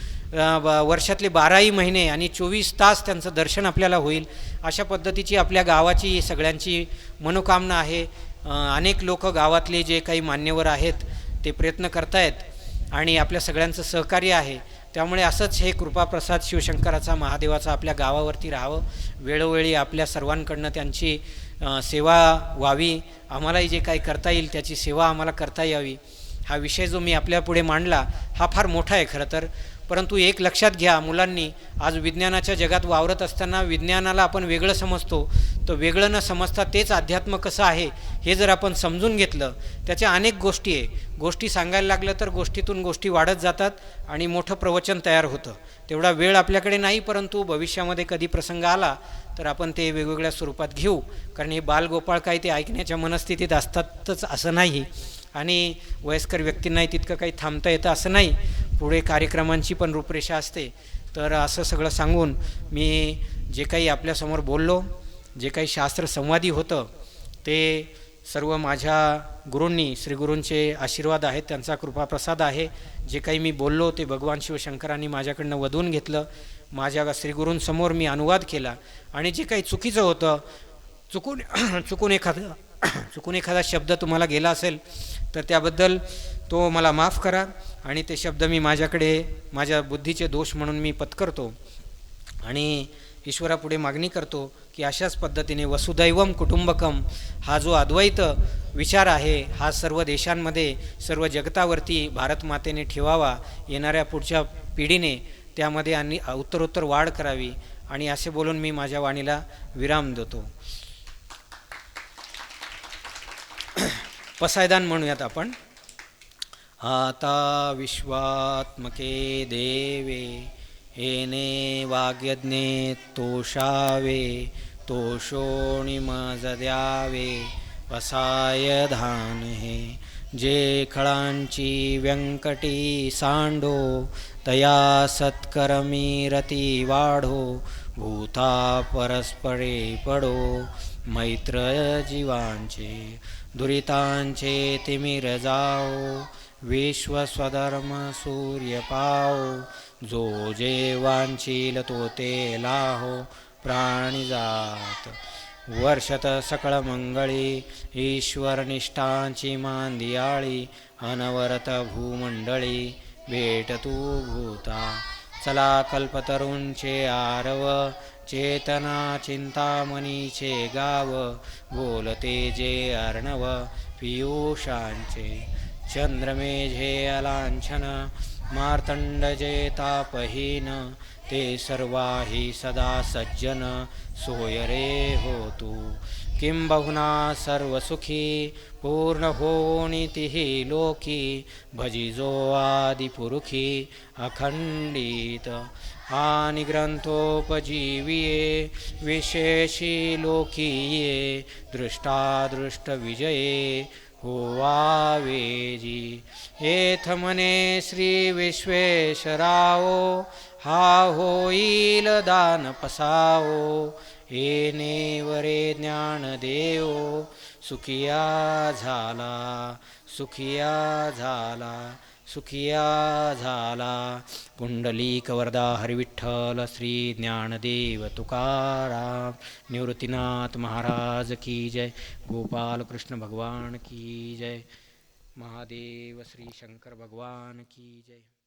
वर्षातले 12ही महिने आणि 24 तास त्यांचं दर्शन आपल्याला होईल, अशा पद्धतीची आपल्या गावाची सगळ्यांची मनोकामना आहे. अनेक लोक गावातले जे काही मान्यवर आहेत ते प्रयत्न करतायत आणि आपल्या सगळ्यांचं सहकार्य आहे. त्यामुळे असंच हे कृपाप्रसाद शिवशंकराचा, महादेवाचा आपल्या गावावरती राहावं. वेळोवेळी आपल्या सर्वांकडनं त्यांची सेवा व्हावी. आम्हालाही जे काही करता येईल त्याची सेवा आम्हाला करता यावी. हा विषय जो मी आपल्यापुढे मांडला हा फार मोठा आहे खरं तर. परंतु एक लक्षात घ्या मुलांनी, आज विज्ञानाच्या जगात वावरत असताना विज्ञानाला आपण वेगळं समजतो, तर वेगळं न समजता तेच अध्यात्म कसं आहे हे जर आपण समजून घेतलं, त्याच्या अनेक गोष्टी आहे. गोष्टी सांगायला लागलं तर गोष्टीतून गोष्टी वाढत जातात आणि मोठं प्रवचन तयार होतं. तेवढा वेळ आपल्याकडे नाही, परंतु भविष्यामध्ये कधी प्रसंग आला तर आपण ते वेगवेगळ्या स्वरूपात घेऊ. कारण हे बालगोपाळ काही ते ऐकण्याच्या मनस्थितीत असतातच असं नाही आणि वयस्कर व्यक्तींनाही तितकं काही थांबता येतं असं नाही. पुढे कार्यक्रमांची पण रूपरेषा असते. तर असं सगळं सांगून मी जे काही आपल्यासमोर बोललो, जे काही शास्त्र संवादी होतं ते सर्व माझ्या गुरूंनी, श्रीगुरूंचे आशीर्वाद आहेत, त्यांचा कृपाप्रसाद आहे. जे काही मी बोललो ते भगवान शिवशंकरांनी माझ्याकडनं वधवून घेतलं. माझ्या श्रीगुरूंसमोर मी अनुवाद केला आणि जे काही चुकीचं होतं, चुकून एखादा शब्द तुम्हाला गेला असेल तर त्याबद्दल तो मला माफ करा आणि ते शब्द मी माझ्या बुद्धीचे दोष म्हणून मी पत्करतो आणि ईश्वरापुढे मागणी करतो की अशाच पद्धतीने वसुदैवम कुटुंबकम हा जो अद्वैत विचार आहे हा सर्व देशांमध्ये सर्व जगतावरती भारत मातेने ठेवावा, येणाऱ्या पुढच्या पिढीने त्यामध्ये आणि उत्तरोत्तर वाढ करावी. आणि असे बोलून मी माझ्या वाणीला विराम देतो. पसायदान म्हणूयात आपण. आता विश्वात्मके देवे येने वाग्यज्ञे तोषावे तोषोणिमज द्यावे पसाय धान हे जे खळांची व्यंकटी सांडो तया सत्कर्मी रती वाढो भूता परस्परे पडो मैत्र जीवांचे दुरितांचे तिमिर जाओ विश्वस्वधर्म सूर्य पाओ जो जे वांछील तो ते लाहो प्राणिजात वर्षत सकळ मंगळी ईश्वर निष्ठांची मांदियाळी अनवरत भूमंडळी भेट तू भूता चला कल्पतरूंचे आरव चेतना चिंतामणीचे गाव बोलते जे अर्णव पियुषांचे चंद्रमेझे अलांछन मार्तंड जे तापहीन ते सर्वाही सदा सज्जन सोय रे हो तू किंबहुना सर्वसुखी पूर्ण होनितिहि लोकी भजिजो आदिपुरुखी अखंडित आणि ग्रंथोपजीविये विशेषी लोकीये दृष्टादृष्ट विजये होवावेजी एथ मने श्री विश्वेश्वराओ हा होईल दान पसाओ येणे वरे ज्ञान देव सुखिया झाला सुखिया झाला सुखिया झाला. पुंडलीक वरदा हरिविठ्ठल श्री ज्ञानदेव तुकाराम निवृत्तीनाथ महाराज की जय. गोपाल कृष्ण भगवान की जय. महादेव श्री शंकर भगवान की जय.